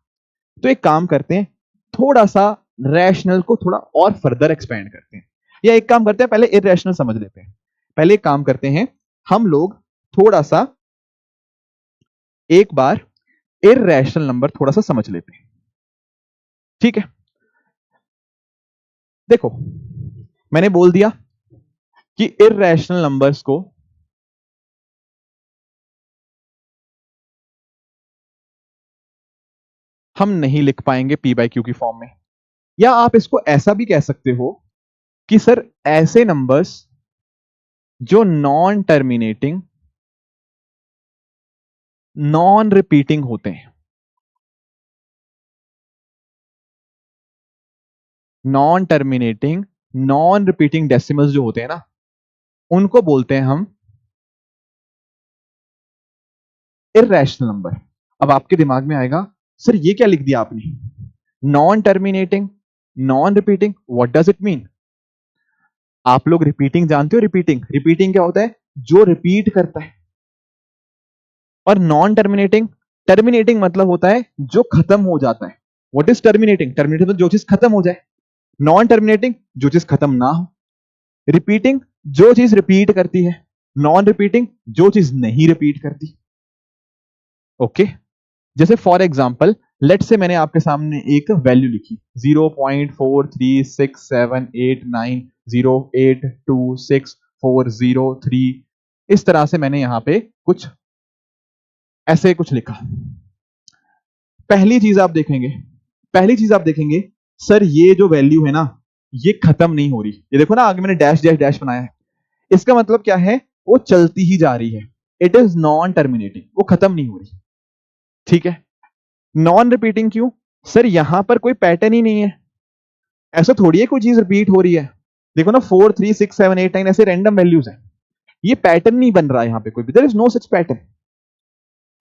तो एक काम करते हैं, थोड़ा सा रैशनल को थोड़ा और फर्दर एक्सपेंड करते हैं, या एक काम करते हैं, पहले इर्रेशनल समझ लेते हैं। पहले एक काम करते हैं, हम लोग थोड़ा सा एक बार इर्रेशनल नंबर थोड़ा सा समझ लेते हैं। ठीक है, देखो मैंने बोल दिया कि इर्रेशनल नंबर्स को हम नहीं लिख पाएंगे पी बाई क्यू की फॉर्म में, या आप इसको ऐसा भी कह सकते हो कि सर ऐसे नंबर्स जो नॉन टर्मिनेटिंग, नॉन रिपीटिंग होते हैं, non terminating non repeating decimals जो होते हैं ना, उनको बोलते हैं हम इर्रेशनल नंबर। अब आपके दिमाग में आएगा सर ये क्या लिख दिया आपने, non terminating non repeating, what does it mean. आप लोग रिपीटिंग जानते हो, रिपीटिंग, रिपीटिंग क्या होता है, जो रिपीट करता है। और नॉन टर्मिनेटिंग, टर्मिनेटिंग मतलब होता है जो खत्म हो जाता है। व्हाट इज टर्मिनेटिंग, टर्मिनेटिंग मतलब जो चीज खत्म हो जाए। नॉन टर्मिनेटिंग जो चीज खत्म ना हो। रिपीटिंग जो चीज रिपीट करती है। नॉन रिपीटिंग जो चीज नहीं रिपीट करती। ओके जैसे फॉर एग्जाम्पल, लेट से मैंने आपके सामने एक वैल्यू लिखी 0.4367890826403, इस तरह से मैंने यहां पे कुछ ऐसे कुछ लिखा। पहली चीज आप देखेंगे, पहली चीज आप देखेंगे सर ये जो वैल्यू है ना ये खत्म नहीं हो रही, ये देखो ना आगे मैंने डैश डैश डैश बनाया है, इसका मतलब क्या है, वो चलती ही जा रही है, इट इज नॉन टर्मिनेटिंग, वो खत्म नहीं हो रही। ठीक है, नॉन रिपीटिंग क्यों, सर यहां पर कोई पैटर्न ही नहीं है, ऐसा थोड़ी है कोई चीज रिपीट हो रही है, देखो ना 4 3 6 7 8 9 ऐसे रैंडम वैल्यूज है, ये पैटर्न नहीं बन रहा है यहां पे कोई भी, there is no such pattern.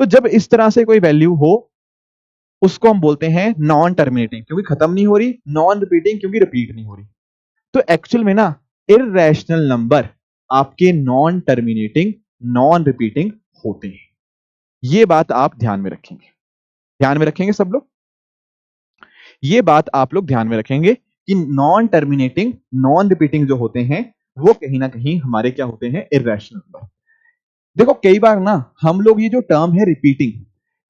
तो जब इस तरह से कोई वैल्यू हो उसको हम बोलते हैं नॉन टर्मिनेटिंग, क्योंकि खत्म नहीं हो रही, नॉन रिपीटिंग क्योंकि रिपीट नहीं हो रही। तो एक्चुअल में ना इररेशनल नंबर आपके नॉन टर्मिनेटिंग नॉन रिपीटिंग होते हैं, ये बात आप ध्यान में रखेंगे, ध्यान में रखेंगे सब लोग, ये बात आप लोग ध्यान में रखेंगे कि नॉन टर्मिनेटिंग नॉन रिपीटिंग जो होते हैं वो कहीं ना कहीं हमारे क्या होते हैं, इररेशनल नंबर। देखो कई बार ना हम लोग ये जो टर्म है रिपीटिंग,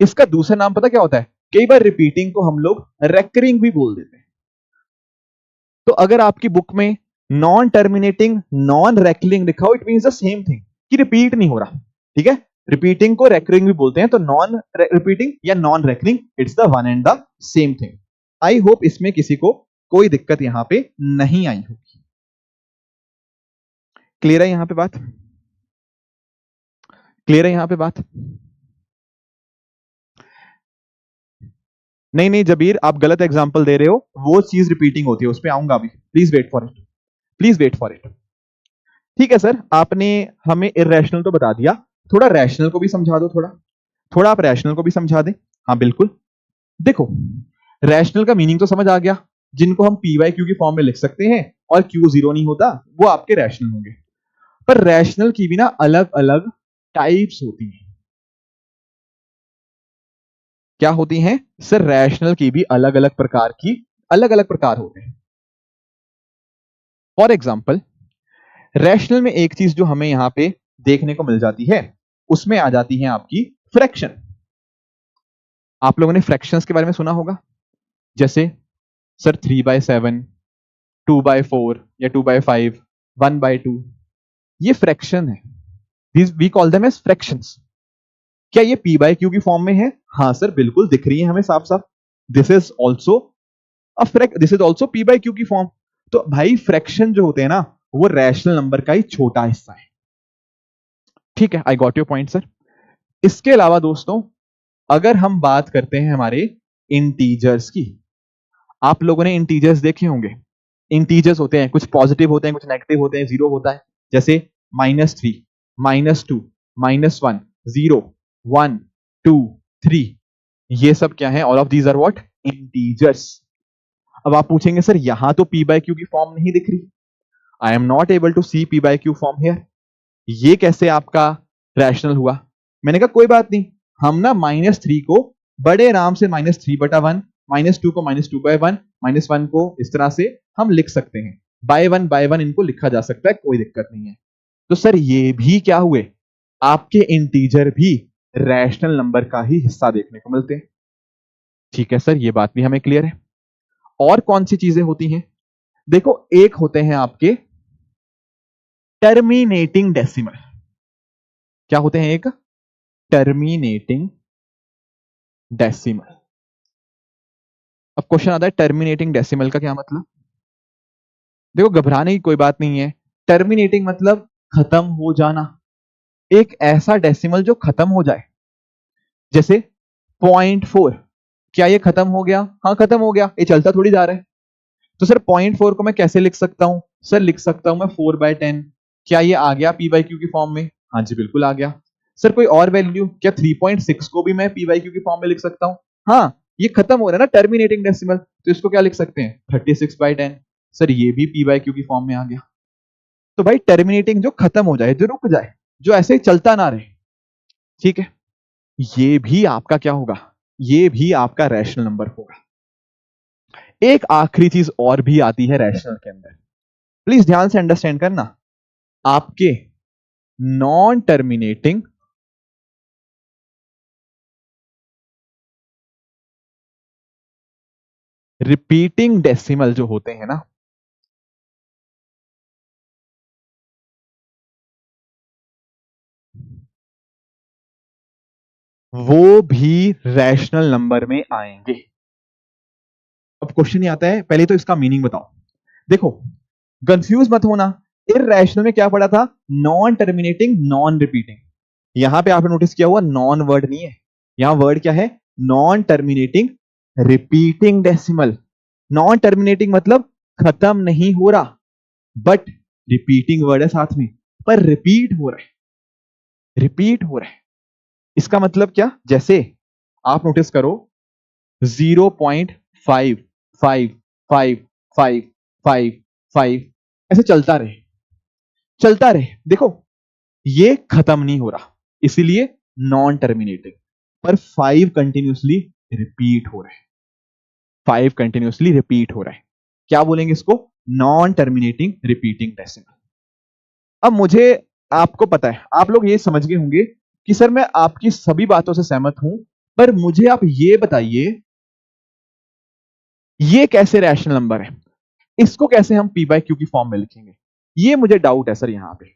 इसका दूसरा नाम पता क्या होता है, कई बार रिपीटिंग को हम लोग रेकरिंग भी बोल देते हैं। तो अगर आपकी बुक में नॉन टर्मिनेटिंग नॉन रेकरिंग लिखा हो, it means the same thing कि रिपीट नहीं हो रहा। ठीक है, रिपीटिंग को रेकरिंग भी बोलते हैं, तो नॉन रिपीटिंग या non recurring it's the one and the same thing. I hope इसमें किसी को कोई दिक्कत यहां पे नहीं आई होगी। क्लियर है यहां पे बात, क्लियर है यहां पे बात? नहीं नहीं जबीर आप गलत एग्जांपल दे रहे हो, वो चीज रिपीटिंग होती है, उस पर आऊंगा अभी, please wait for it, please wait for it. ठीक है सर, आपने हमें इरेशनल तो बता दिया, थोड़ा रैशनल को भी समझा दो, थोड़ा थोड़ा आप रैशनल को भी समझा दें। हाँ बिल्कुल, देखो रैशनल का मीनिंग तो समझ आ गया, जिनको हम पी वाई क्यू की फॉर्म में लिख सकते हैं और क्यू जीरो नहीं होता वो आपके रैशनल होंगे। पर रैशनल की भी ना अलग अलग टाइप्स होती हैं। क्या होती हैं सर, रैशनल की भी अलग अलग प्रकार की अलग अलग प्रकार होते हैं। फॉर एग्जाम्पल रैशनल में एक चीज जो हमें यहां पे देखने को मिल जाती है उसमें आ जाती है आपकी फ्रैक्शन। आप लोगों ने फ्रैक्शंस के बारे में सुना होगा, जैसे सर 3/7, 2/4 या 2/5, 1/2, ये फ्रैक्शन है, this we call them as fractions. क्या ये पी बाय क्यू की फॉर्म में है? हाँ सर बिल्कुल दिख रही है हमें साफ साफ, this is also this is also p by q की फॉर्म। तो भाई फ्रैक्शन जो होते हैं ना वो रैशनल नंबर का ही छोटा हिस्सा है। ठीक है, I got your point sir. इसके अलावा दोस्तों अगर हम बात करते हैं हमारे इंटीजर्स की, आप लोगों ने इंटीजर्स देखे होंगे, इंटीजर्स होते हैं, कुछ पॉजिटिव होते हैं कुछ नेगेटिव होते हैं, जीरो होता है, जैसे -3, -2, -1, 0, 1, 2, 3, ये सब क्या है, all of these are what, integers. अब आप पूछेंगे सर यहां तो पी बाय क्यू की फॉर्म नहीं दिख रही, I am not able to see p by q form here, ये कैसे आपका रैशनल हुआ? मैंने कहा कोई बात नहीं, हम ना -3 को बड़े आराम से -3/1, -2 को -2/1, -1 को इस तरह से हम लिख सकते हैं, बाय वन इनको लिखा जा सकता है, कोई दिक्कत नहीं है। तो सर ये भी क्या हुए, आपके इंटीजर भी रैशनल नंबर का ही हिस्सा देखने को मिलते हैं। ठीक है सर, ये बात भी हमें क्लियर है। और कौन सी चीजें होती हैं, देखो एक होते हैं आपके टर्मिनेटिंग डेसिमल। क्या होते हैं, एक टर्मिनेटिंग डेसिमल। अब क्वेश्चन आता है टर्मिनेटिंग डेसिमल का क्या मतलब? देखो घबराने की कोई बात नहीं है, टर्मिनेटिंग मतलब खत्म हो जाना, एक ऐसा डेसिमल जो खत्म हो जाए, जैसे 0.4, क्या ये खत्म हो गया? हाँ खत्म हो गया, ये चलता थोड़ी जा रहा है। तो सर 0.4 को मैं कैसे लिख सकता हूं? सर लिख सकता हूं मैं 4/10, क्या ये आ गया पी बाई क्यू की फॉर्म में? हाँ जी बिल्कुल आ गया। सर कोई और वैल्यू, क्या 3.6 को भी मैं पी बाई क्यू की फॉर्म में लिख सकता हूं? हाँ, ये खत्म हो रहा है ना टर्मिनेटिंग डेसिमल, तो इसको क्या लिख सकते हैं, 36/10। सर ये भी पी बाई क्यू की फॉर्म में आ गया। तो भाई टर्मिनेटिंग जो खत्म हो जाए, जो रुक जाए, जो ऐसे ही चलता ना रहे, ठीक है, ये भी आपका क्या होगा, ये भी आपका रैशनल नंबर होगा। एक आखिरी चीज और भी आती है रैशनल के अंदर, प्लीज ध्यान से अंडरस्टैंड करना, आपके नॉन टर्मिनेटिंग रिपीटिंग डेसिमल जो होते हैं ना, वो भी रैशनल नंबर में आएंगे। अब क्वेश्चन ये आता है, पहले तो इसका मीनिंग बताओ। देखो कंफ्यूज मत होना, इररेशनल में क्या पढ़ा था? Non terminating non repeating. यहां पे आपने नोटिस किया हुआ नॉन वर्ड नहीं है, यहां वर्ड क्या है? Non terminating repeating decimal. Non terminating मतलब खत्म नहीं हो रहा, बट रिपीटिंग वर्ड है साथ में, पर रिपीट हो रहा है, रिपीट हो रहा है। इसका मतलब क्या? जैसे आप नोटिस करो 0.555555 ऐसे चलता रहे, चलता रहे। देखो ये खत्म नहीं हो रहा, इसीलिए नॉन टर्मिनेटिंग, पर 5 कंटिन्यूसली रिपीट हो रहा है, 5 कंटिन्यूसली रिपीट हो रहा है। क्या बोलेंगे इसको? Non terminating repeating decimal. अब मुझे, आपको पता है, आप लोग ये समझ गए होंगे कि सर मैं आपकी सभी बातों से सहमत हूं, पर मुझे आप ये बताइए ये कैसे रैशनल नंबर है, इसको कैसे हम पी बाय क्यू की फॉर्म में लिखेंगे, ये मुझे डाउट है सर यहां पे,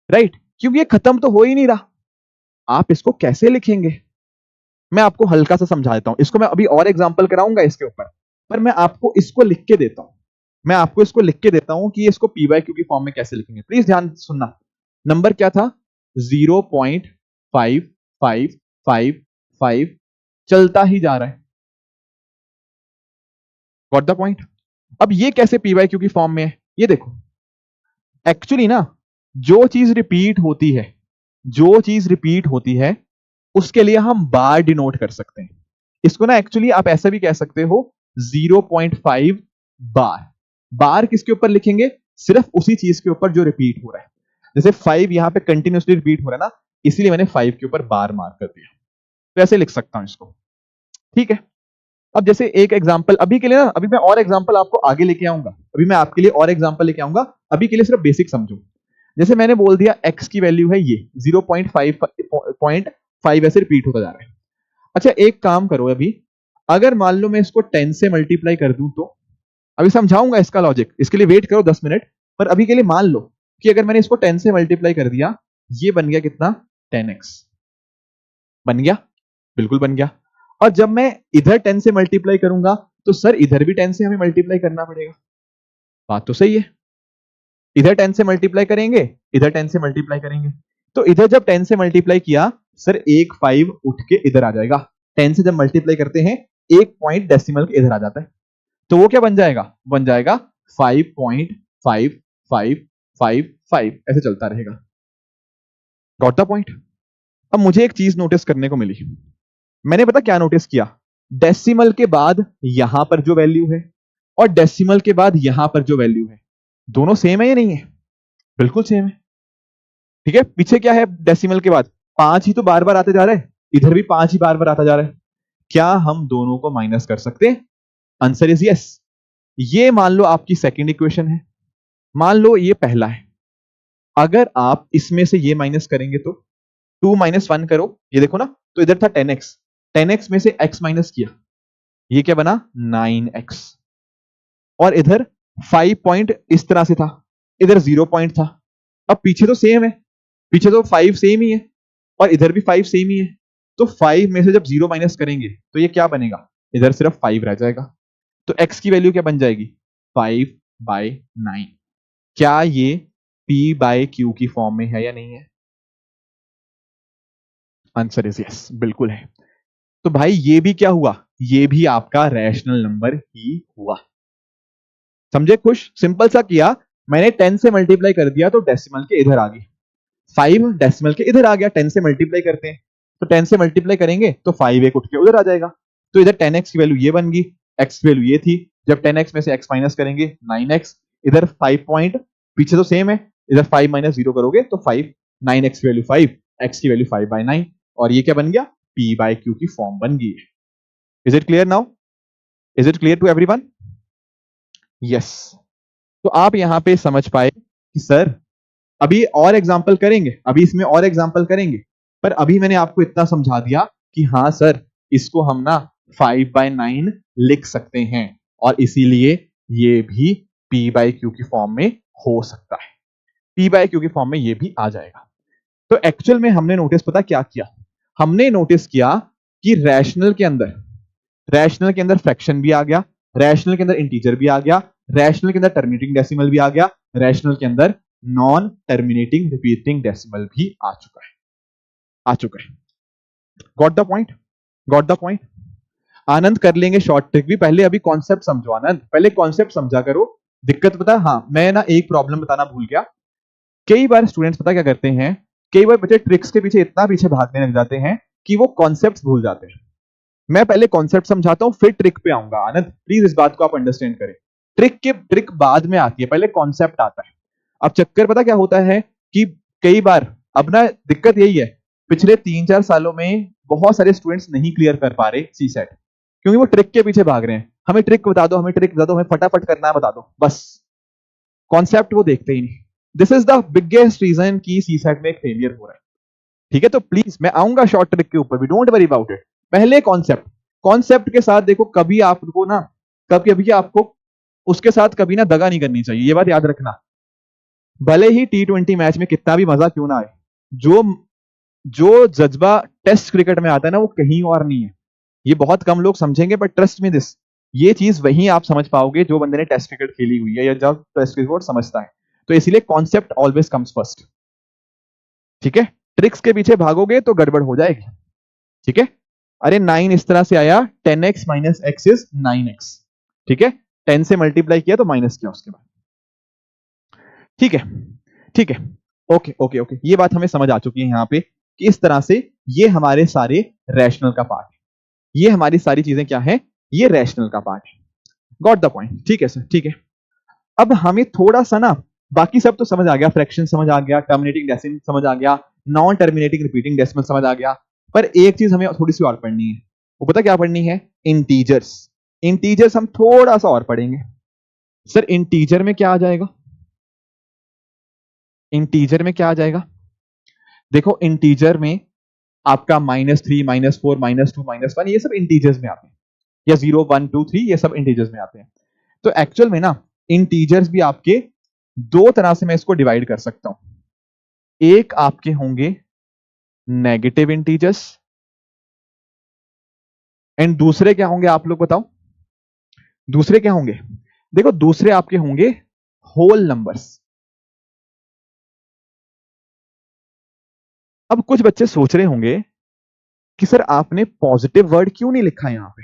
राइट? क्योंकि ये खत्म तो हो ही नहीं रहा, आप इसको कैसे लिखेंगे? मैं आपको हल्का सा समझा देता हूं इसको, मैं अभी और एग्जांपल कराऊंगा इसके ऊपर, पर मैं आपको इसको लिख के देता हूं, मैं आपको इसको लिख के देता हूं कि इसको पी बाय क्यू की फॉर्म में कैसे लिखेंगे। प्लीज ध्यान सुनना। नंबर क्या था? 0.5555 चलता ही जा रहा है। Got the point? अब ये कैसे पी बाय क्यू की फॉर्म में है? ये देखो, एक्चुअली ना जो चीज रिपीट होती है, जो चीज रिपीट होती है उसके लिए हम बार डिनोट कर सकते हैं। इसको ना एक्चुअली आप ऐसा भी कह सकते हो 0.5 बार। बार किसके ऊपर लिखेंगे? सिर्फ उसी चीज के ऊपर जो रिपीट हो रहा है। जैसे 5 यहां पे कंटिन्यूसली रिपीट हो रहा है ना, इसीलिए मैंने 5 के ऊपर बार मार्क कर दिया, तो ऐसे लिख सकता हूं इसको। ठीक है, अब जैसे एक एग्जांपल अभी के लिए ना, अभी मैं और एग्जांपल आपको आगे लेके आऊंगा, अभी मैं आपके लिए और एग्जांपल लेके आऊंगा, अभी के लिए सिर्फ बेसिक समझो। जैसे मैंने बोल दिया x की वैल्यू है ये 0.5 ऐसे रिपीट होता जा रहा है। अच्छा एक काम करो, अभी अगर मान लो मैं इसको 10 से मल्टीप्लाई कर दूं तो, अभी समझाऊंगा इसका लॉजिक, इसके लिए वेट करो 10 मिनट, पर अभी के लिए मान लो कि अगर मैंने इसको 10 से मल्टीप्लाई कर दिया, ये बन गया कितना? 10x बन गया, बिल्कुल बन गया। और जब मैं इधर 10 से मल्टीप्लाई करूंगा तो सर इधर भी 10 से हमें मल्टीप्लाई करना पड़ेगा, बात तो सही है। इधर 10 से मल्टीप्लाई करेंगे, इधर 10 से मल्टीप्लाई करेंगे, तो इधर जब 10 से मल्टीप्लाई किया सर एक 5 उठ के इधर आ जाएगा। 10 से जब मल्टीप्लाई करते हैं एक पॉइंट डेसिमल के इधर आ जाता है, तो वो क्या बन जाएगा? बन जाएगा 5.5555 ऐसे चलता रहेगा। Got the point? अब मुझे एक चीज नोटिस करने को मिली, मैंने पता क्या नोटिस किया? डेसिमल के बाद यहां पर जो वैल्यू है और डेसिमल के बाद यहां पर जो वैल्यू है, दोनों सेम है या नहीं है? बिल्कुल सेम है। ठीक है, पीछे क्या है? डेसिमल के बाद 5 ही तो बार बार आते जा रहे हैं, इधर भी 5 ही बार बार आता जा रहा है। क्या हम दोनों को माइनस कर सकते हैं? Answer is yes. ये मान लो आपकी सेकंड इक्वेशन है, मान लो ये पहला है। अगर आप इसमें से ये माइनस करेंगे तो 2 - 1 करो, ये देखो ना, तो इधर था 10x, 10x में से x माइनस किया, ये क्या बना? 9x। और इधर 5 पॉइंट इस तरह से था, इधर 0 पॉइंट था। अब पीछे तो सेम है, पीछे तो 5 सेम ही है और इधर भी 5 सेम ही है, तो 5 में से जब 0 माइनस करेंगे तो ये क्या बनेगा? इधर सिर्फ 5 रह जाएगा, तो x की वैल्यू क्या बन जाएगी? 5/9। क्या ये p बाय q की फॉर्म में है या नहीं है? आंसर इज यस, बिल्कुल है। तो भाई ये भी क्या हुआ? ये भी आपका रैशनल नंबर ही हुआ। समझे? खुश? सिंपल सा किया मैंने, 10 से मल्टीप्लाई कर दिया तो डेसिमल के इधर आ गई, 5 डेसिमल के इधर आ गया, 10 से मल्टीप्लाई करते हैं तो 10 से मल्टीप्लाई करेंगे तो 5 एक उठ के उधर आ जाएगा, तो इधर 10x की वैल्यू ये बन गई, x की वैल्यू ये थी, जब 10x में से x माइनस करेंगे 9x, इधर 5 पॉइंट पीछे तो सेम है, इधर 5 - 0 करोगे तो 5, 9x की वैल्यू 5, x की वैल्यू 5/9, और ये क्या बन गया? p बाय q की फॉर्म बन गई है। Is it clear now? Is it clear to everyone? Yes. तो आप यहां पे समझ पाए कि सर अभी और एग्जाम्पल करेंगे, अभी इसमें और एग्जाम्पल करेंगे, पर अभी मैंने आपको इतना समझा दिया कि हाँ सर इसको हम ना 5/9 लिख सकते हैं, और इसीलिए ये भी p बाय क्यू की फॉर्म में हो सकता है, p बाय क्यू की फॉर्म में ये भी आ जाएगा। तो एक्चुअल में हमने नोटिस पता क्या किया? हमने नोटिस किया कि रैशनल के अंदर फ्रैक्शन भी आ गया, रैशनल के अंदर इंटीजर भी आ गया, रैशनल के अंदर टर्मिनेटिंग डेसिमल भी आ गया, रैशनल के अंदर नॉन टर्मिनेटिंग रिपीटिंग डेसिमल भी आ चुका है। Got the point? Got the point? आनंद कर लेंगे शॉर्ट ट्रिक भी, पहले अभी कॉन्सेप्ट समझो आनंद, पहले कॉन्सेप्ट समझा करो। दिक्कत पता है, हाँ मैं ना एक प्रॉब्लम बताना भूल गया। कई बार स्टूडेंट्स पता क्या करते हैं, कई बार बच्चे ट्रिक्स के पीछे इतना पीछे भागने लग जाते हैं कि वो कॉन्सेप्ट्स भूल जाते हैं। मैं पहले कॉन्सेप्ट समझाता हूं, फिर ट्रिक पे आऊंगा। आनंद प्लीज इस बात को आप अंडरस्टैंड करें। ट्रिक बाद में आती है, पहले कॉन्सेप्ट आता है। अब चक्कर पता क्या होता है कि कई बार अब ना दिक्कत यही है, पिछले 3-4 सालों में बहुत सारे स्टूडेंट्स नहीं क्लियर कर पा रहे सी सेट, क्योंकि वो ट्रिक के पीछे भाग रहे हैं। हमें ट्रिक बता दो, हमें ट्रिक बता दो, हमें फटाफट करना है बता दो, बस कॉन्सेप्ट वो देखते ही नहीं। This is the biggest reason की सी सेट में एक फेलियर हो रहा है। ठीक है, तो प्लीज मैं आऊंगा शॉर्ट ट्रिक के ऊपर भी, डोंट वरी अबाउट इट। पहले कॉन्सेप्ट के साथ देखो, कभी आपको ना कभी आपको उसके साथ कभी ना दगा नहीं करनी चाहिए, ये बात याद रखना। भले ही T20 मैच में कितना भी मजा क्यों ना आए, जो जो जज्बा टेस्ट क्रिकेट में आता है ना, वो कहीं और नहीं है। ये बहुत कम लोग समझेंगे, बट ट्रस्ट मी दिस, ये चीज वही आप समझ पाओगे जो बंदे ने टेस्ट क्रिकेट खेली हुई है या जब टेस्ट क्रिकेट समझता है। तो इसीलिए कॉन्सेप्ट ऑलवेज कम्स फर्स्ट। ठीक है, ट्रिक्स के पीछे भागोगे तो गड़बड़ हो जाएगी। ठीक है, अरे 9 इस तरह से आया, 10x minus x is 9x। ठीक है, 10 से मल्टीप्लाई किया तो माइनस किया उसके बाद। ठीक है, ठीक है, ओके ओके ओके, ये बात हमें समझ आ चुकी है यहाँ पे कि इस तरह से ये हमारे सारे रैशनल का पार्ट है, ये हमारी सारी चीजें क्या है, ये रैशनल का पार्ट है। Got the point? ठीक है सर, ठीक है। अब हमें थोड़ा सा ना, बाकी सब तो समझ आ गया, फ्रैक्शन समझ आ गया, टर्मिनेटिंग डेसिमल समझ आ गया, नॉन टर्मिनेटिंग रिपीटिंग डेसिमल समझ आ गया, पर एक चीज हमें थोड़ी सी और पढ़नी है। वो पता क्या पढ़नी है? इंटीजर्स। इंटीजर्स हम थोड़ा सा और पढ़ेंगे। सर इंटीजर में क्या आ जाएगा? इंटीजर में क्या आ जाएगा? देखो इंटीजर में आपका -3, -4, -2, -1 ये सब इंटीजर्स में आते हैं, या 0, 1, 2, 3 ये सब इंटीजर्स में आते हैं। तो एक्चुअल में ना इंटीजर्स भी आपके दो तरह से मैं इसको डिवाइड कर सकता हूं। एक आपके होंगे नेगेटिव इंटीजर्स, एंड दूसरे क्या होंगे आप लोग बताओ? दूसरे क्या होंगे? देखो दूसरे आपके होंगे होल नंबर्स। अब कुछ बच्चे सोच रहे होंगे कि सर आपने पॉजिटिव वर्ड क्यों नहीं लिखा यहां पे।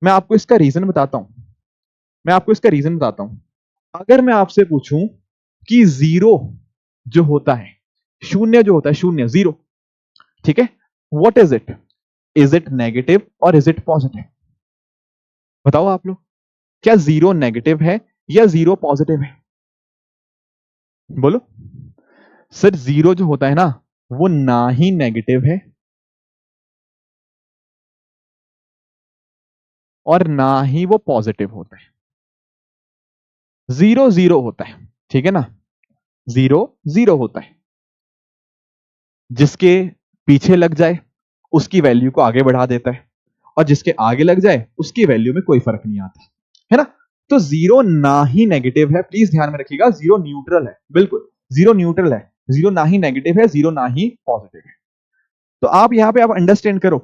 मैं आपको इसका रीजन बताता हूं, अगर मैं आपसे पूछूं कि जीरो जो होता है, शून्य जो होता है, शून्य जीरो, ठीक है, व्हाट इज इट नेगेटिव और इज इट पॉजिटिव? बताओ आप लोग, क्या जीरो नेगेटिव है या जीरो पॉजिटिव है? बोलो। सर जीरो जो होता है ना, वो ना ही नेगेटिव है और ना ही वो पॉजिटिव होता है। जीरो जीरो होता है, ठीक है ना, जीरो जीरो होता है। जिसके पीछे लग जाए उसकी वैल्यू को आगे बढ़ा देता है, और जिसके आगे लग जाए उसकी वैल्यू में कोई फर्क नहीं आता, है ना। तो जीरो ना ही नेगेटिव है, प्लीज ध्यान में रखिएगा, जीरो न्यूट्रल है, बिल्कुल जीरो न्यूट्रल है, जीरो ना ही नेगेटिव है, जीरो ना ही पॉजिटिव है। तो आप यहां पे आप अंडरस्टैंड करो,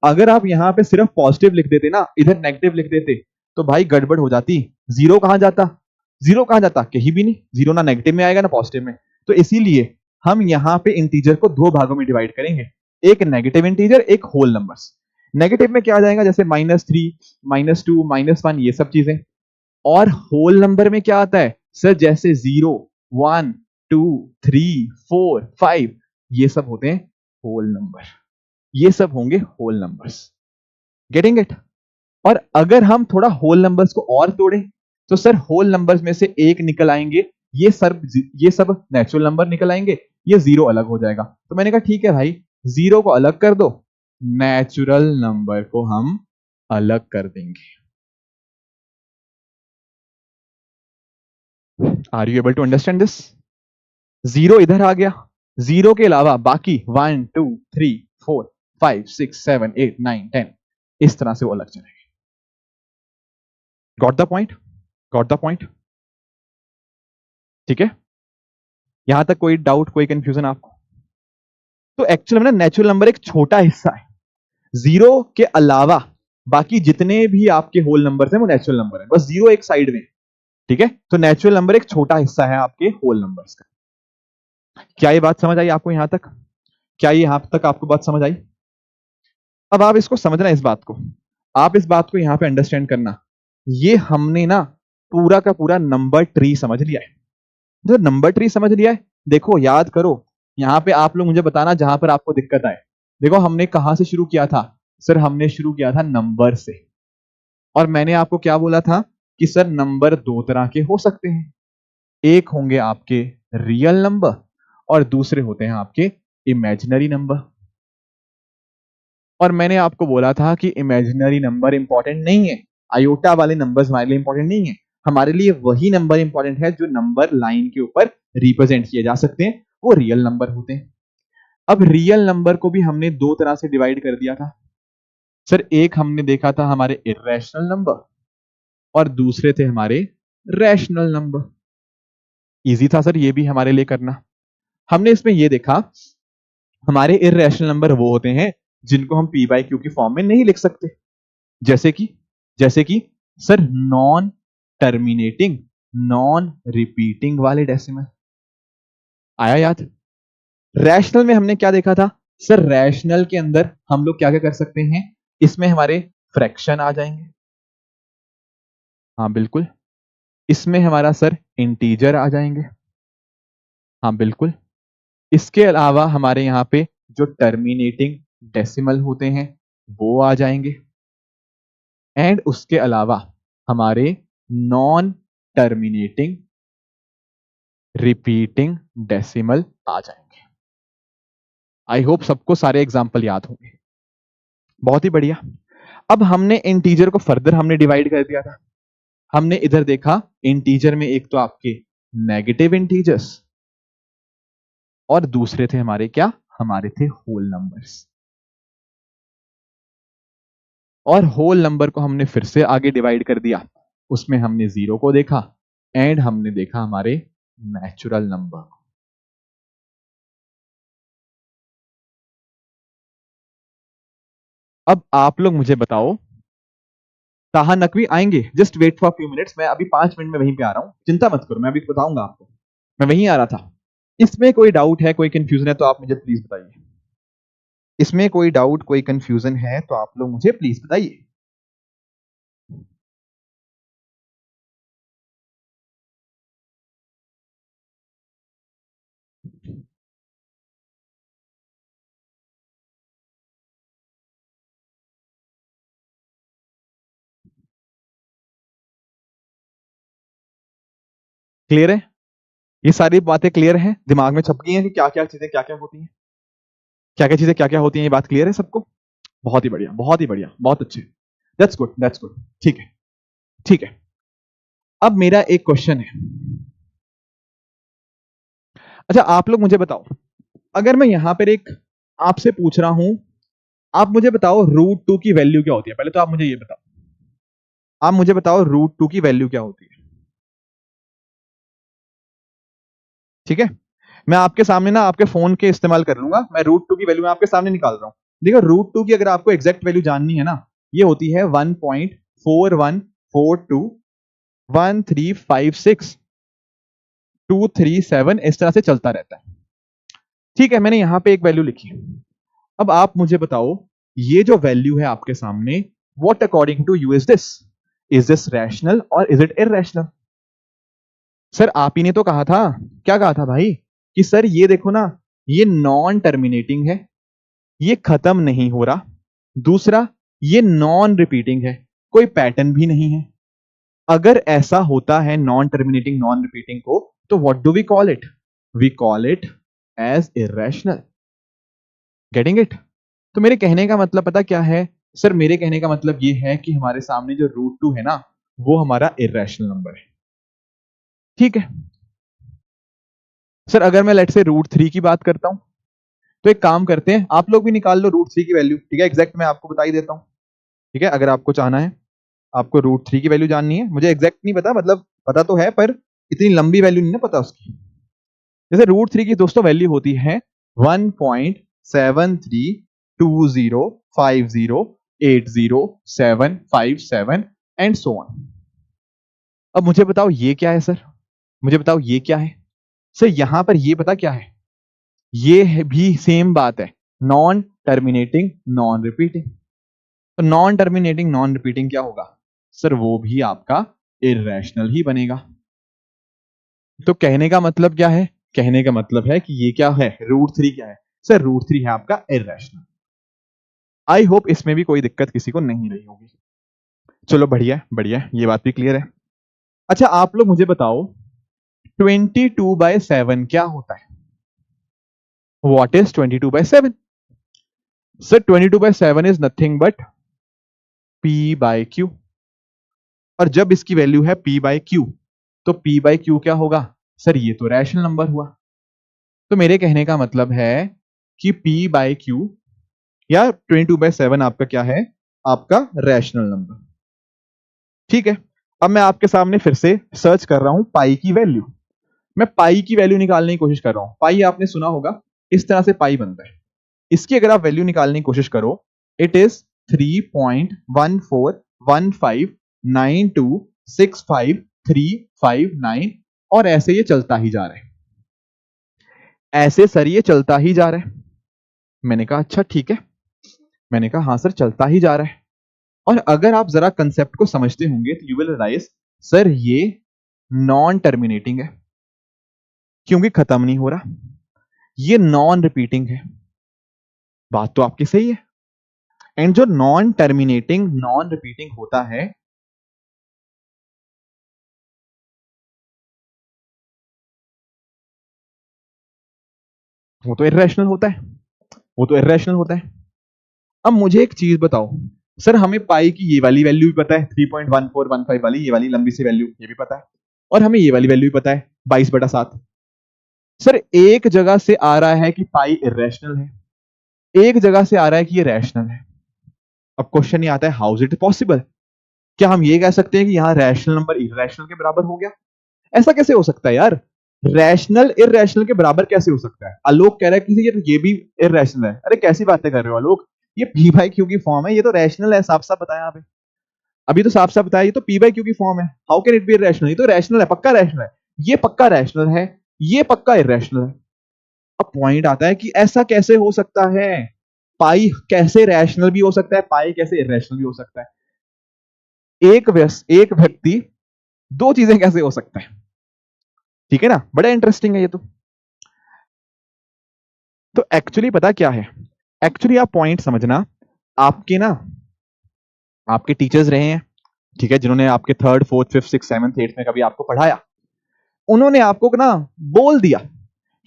अगर आप यहां पे सिर्फ पॉजिटिव लिख देते ना, इधर नेगेटिव लिख देते, तो भाई गड़बड़ हो जाती। जीरो कहां जाता? जीरो कहां जाता? कहीं भी नहीं। जीरो ना नेगेटिव में आएगा ना पॉजिटिव में। तो इसीलिए हम यहां पे इंटीजर को दो भागों में डिवाइड करेंगे, एक नेगेटिव इंटीजर, एक होल नंबर्स। नेगेटिव में क्या आ जाएगा, जैसे -3, -2, -1 ये सब चीजें। और होल नंबर में क्या आता है सर, जैसे 0, 1, 2, 3, 4, 5 ये सब होते हैं होल नंबर, ये सब होंगे होल नंबर्स। Getting it? और अगर हम थोड़ा होल नंबर्स को और तोड़ें, तो सर होल नंबर्स में से एक निकल आएंगे, ये सब नेचुरल नंबर निकल आएंगे, ये जीरो अलग हो जाएगा। तो मैंने कहा ठीक है भाई, जीरो को अलग कर दो, नेचुरल नंबर को हम अलग कर देंगे। Are you able to understand this? Zero इधर आ गया, जीरो के अलावा बाकी 1, 2, 3, 4, 5, 6, 7, 8, 9, 10 इस तरह से वो अलग चलेंगे। Got the point? Got the point? ठीक है, यहां तक कोई डाउट, कोई कंफ्यूजन आपको? तो एक्चुअल में ना नेचुरल नंबर एक छोटा हिस्सा है, जीरो के अलावा बाकी जितने भी आपके होल नंबर्स हैं वो नेचुरल नंबर है, बस जीरो एक साइड में, ठीक है। तो नेचुरल नंबर एक छोटा हिस्सा है आपके होल नंबर्स का। क्या ये बात समझ आई आपको यहां तक? क्या ये यहां तक आपको बात समझ आई? अब आप इसको समझना, इस बात को आप इस बात को यहां पे अंडरस्टैंड करना, ये हमने ना पूरा का पूरा नंबर ट्री समझ लिया है। जो नंबर ट्री समझ लिया है, देखो याद करो, यहां पे आप लोग मुझे बताना जहां पर आपको दिक्कत आए। देखो हमने कहां से शुरू किया था? सर हमने शुरू किया था नंबर से, और मैंने आपको क्या बोला था कि सर नंबर दो तरह के हो सकते हैं, एक होंगे आपके रियल नंबर और दूसरे होते हैं आपके इमेजिनरी नंबर। और मैंने आपको बोला था कि इमेजिनरी नंबर इंपॉर्टेंट नहीं है, आयोटा वाले नंबर्स हमारे लिए इंपॉर्टेंट नहीं है, हमारे लिए वही नंबर इंपॉर्टेंट है जो नंबर लाइन के ऊपर रिप्रेजेंट किए जा सकते हैं, वो रियल नंबर होते हैं। अब रियल नंबर को भी हमने दो तरह से डिवाइड कर दिया था सर, एक हमने देखा था हमारे इर्रेशनल नंबर और दूसरे थे हमारे रैशनल नंबर। इजी था सर ये भी हमारे लिए करना। हमने इसमें ये देखा, हमारे इर्रेशनल नंबर वो होते हैं जिनको हम पी बाई क्यू की फॉर्म में नहीं लिख सकते, जैसे कि sir non terminating, non repeating वाले डेसिमल। आया याद? रैशनल में हमने क्या देखा था सर? रैशनल के अंदर हम लोग क्या क्या कर सकते हैं, इसमें हमारे फ्रैक्शन आ जाएंगे, हाँ बिल्कुल। इसमें हमारा सर इंटीजर आ जाएंगे, हाँ बिल्कुल। इसके अलावा हमारे यहां पे जो टर्मिनेटिंग डेसिमल होते हैं वो आ जाएंगे, एंड उसके अलावा हमारे नॉन टर्मिनेटिंग रिपीटिंग डेसिमल आ जाएंगे। आई होप सबको सारे एग्जाम्पल याद होंगे। बहुत ही बढ़िया। अब हमने इंटीजर को फर्दर हमने डिवाइड कर दिया था। हमने इधर देखा इंटीजर में एक तो आपके नेगेटिव इंटीजर्स और दूसरे थे हमारे क्या, हमारे थे होल नंबर्स। और होल नंबर को हमने फिर से आगे डिवाइड कर दिया, उसमें हमने जीरो को देखा एंड हमने देखा हमारे नेचुरल नंबर। अब आप लोग मुझे बताओ, ताहा नकवी आएंगे, just wait for few minutes, मैं अभी 5 मिनट में वहीं पे आ रहा हूं, चिंता मत करो, मैं अभी बताऊंगा आपको, मैं वहीं आ रहा था। इसमें कोई डाउट है, कोई कंफ्यूजन है तो आप मुझे प्लीज बताइए। इसमें कोई डाउट कोई कंफ्यूजन है तो आप लोग मुझे प्लीज बताइए। क्लियर है? ये सारी बातें क्लियर हैं, दिमाग में छप गई हैं कि क्या क्या चीजें क्या क्या होती हैं, क्या क्या चीजें क्या क्या होती हैं, ये बात क्लियर है सबको? बहुत ही बढ़िया, बहुत ही बढ़िया, बहुत अच्छे। That's good, that's good. ठीक है, ठीक है। अब मेरा एक क्वेश्चन है, अच्छा आप लोग मुझे बताओ, अगर मैं यहां पर एक आपसे पूछ रहा हूं, आप मुझे बताओ √2 की वैल्यू क्या होती है? पहले तो आप मुझे ये बताओ, आप मुझे बताओ √2 की वैल्यू क्या होती है? ठीक है, मैं आपके सामने ना आपके फोन के इस्तेमाल कर लूंगा, मैं √2 की वैल्यू मैं आपके सामने निकाल रहा हूं। देखो √2 की अगर आपको एग्जैक्ट वैल्यू जाननी है ना, ये होती है 1.41421356 इस तरह से चलता रहता है। ठीक है, मैंने यहां पे एक वैल्यू लिखी है। अब आप मुझे बताओ, ये जो वैल्यू है आपके सामने, what according to you is this rational और इज इट इररेशनल? सर आप ही ने तो कहा था, क्या कहा था भाई, कि सर ये देखो ना, ये नॉन टर्मिनेटिंग है, ये खत्म नहीं हो रहा, दूसरा ये नॉन रिपीटिंग है, कोई पैटर्न भी नहीं है। अगर ऐसा होता है नॉन टर्मिनेटिंग नॉन रिपीटिंग को, तो what do we call it? We call it as irrational. Getting it? तो मेरे कहने का मतलब पता क्या है सर? मेरे कहने का मतलब ये है कि हमारे सामने जो √2 है ना, वो हमारा इररेशनल नंबर है। ठीक है सर, अगर मैं लेट से √3 की बात करता हूं, तो एक काम करते हैं, आप लोग भी निकाल लो √3 की वैल्यू, ठीक है, एग्जैक्ट मैं आपको बता ही देता हूं। ठीक है, अगर आपको चाहना है, आपको √3 की वैल्यू जाननी है, मुझे एग्जैक्ट नहीं पता, मतलब पता तो है पर इतनी लंबी वैल्यू नहीं ना पता उसकी। जैसे √3 की दोस्तों वैल्यू होती है 1.732050 80757 एंड सो ऑन। अब मुझे बताओ ये क्या है सर, मुझे बताओ ये क्या है सर। यहां पर ये पता क्या है, ये है भी सेम बात है, नॉन टर्मिनेटिंग नॉन रिपीटिंग। तो नॉन टर्मिनेटिंग नॉन रिपीटिंग क्या होगा सर, वो भी आपका इर्रेशनल ही बनेगा। तो कहने का मतलब क्या है, कहने का मतलब है कि ये क्या है, √3 क्या है सर, √3 है आपका इर्रेशनल। आई होप इसमें भी कोई दिक्कत किसी को नहीं रही होगी। चलो बढ़िया बढ़िया, ये बात भी क्लियर है। अच्छा आप लोग मुझे बताओ 22/7 क्या होता है, what is 22/7 sir. 22/7 is nothing but P/Q, और जब इसकी वैल्यू है P/Q तो P/Q क्या होगा सर, ये तो रैशनल नंबर हुआ। तो मेरे कहने का मतलब है कि P/Q या 22/7 आपका क्या है, आपका रैशनल नंबर। ठीक है, अब मैं आपके सामने फिर से सर्च कर रहा हूं पाई की वैल्यू। मैं पाई की वैल्यू निकालने की कोशिश कर रहा हूं। पाई आपने सुना होगा, इस तरह से पाई बनता है। इसकी अगर आप वैल्यू निकालने की कोशिश करो, इट इज 3.1415926535 और ऐसे ये चलता ही जा रहा है, ऐसे सर ये चलता ही जा रहा है। मैंने कहा अच्छा ठीक है, मैंने कहा हाँ सर चलता ही जा रहा है। और अगर आप जरा कंसेप्ट को समझते होंगे तो यू विल रियलाइज सर ये नॉन टर्मिनेटिंग है क्योंकि खत्म नहीं हो रहा, ये नॉन रिपीटिंग है, बात तो आपकी सही है। एंड जो नॉन टर्मिनेटिंग नॉन रिपीटिंग होता है, वो तो इर्रेशनल होता है, वो तो इर्रेशनल होता है। अब मुझे एक चीज बताओ सर, हमें पाई की ये वाली वैल्यू भी पता है 3.1415 वाली, ये वाली लंबी सी वैल्यू ये भी पता है, और हमें ये वाली वैल्यू भी पता है 22/7। सर एक जगह से आ रहा है कि पाई इर्रेशनल है, एक जगह से आ रहा है कि ये रैशनल है। अब क्वेश्चन ये आता है हाउ इज इट पॉसिबल, क्या हम ये कह सकते हैं कि यहां रैशनल नंबर इर्रेशनल के बराबर हो गया? ऐसा कैसे हो सकता है यार, रैशनल इर्रेशनल के बराबर कैसे हो सकता है? आलोक कह रहा है कि ये भी इर्रेशनल है। अरे कैसी बातें कर रहे हो आलोक, ये P/Q की फॉर्म है, ये तो रैशनल है, साफ साफ बताया आपने, अभी तो साफ साफ बताया ये तो P/Q की फॉर्म है। How can it be irrational, ये तो रैशनल है, पक्का रैशनल है, ये पक्का रैशनल है, ये पक्का इर्रेशनल है। अब पॉइंट आता है कि ऐसा कैसे हो सकता है, पाई कैसे रैशनल भी हो सकता है, पाई कैसे इर्रेशनल भी हो सकता है, एक व्यक्ति दो चीजें कैसे हो सकता है? ठीक है ना, बड़ा इंटरेस्टिंग है ये तो एक्चुअली पता क्या है, एक्चुअली आप पॉइंट समझना, आपके ना आपके टीचर्स रहे हैं, ठीक है, जिन्होंने आपके 3rd 4th 5th 6th 7th 8th में कभी आपको पढ़ाया, उन्होंने आपको ना बोल दिया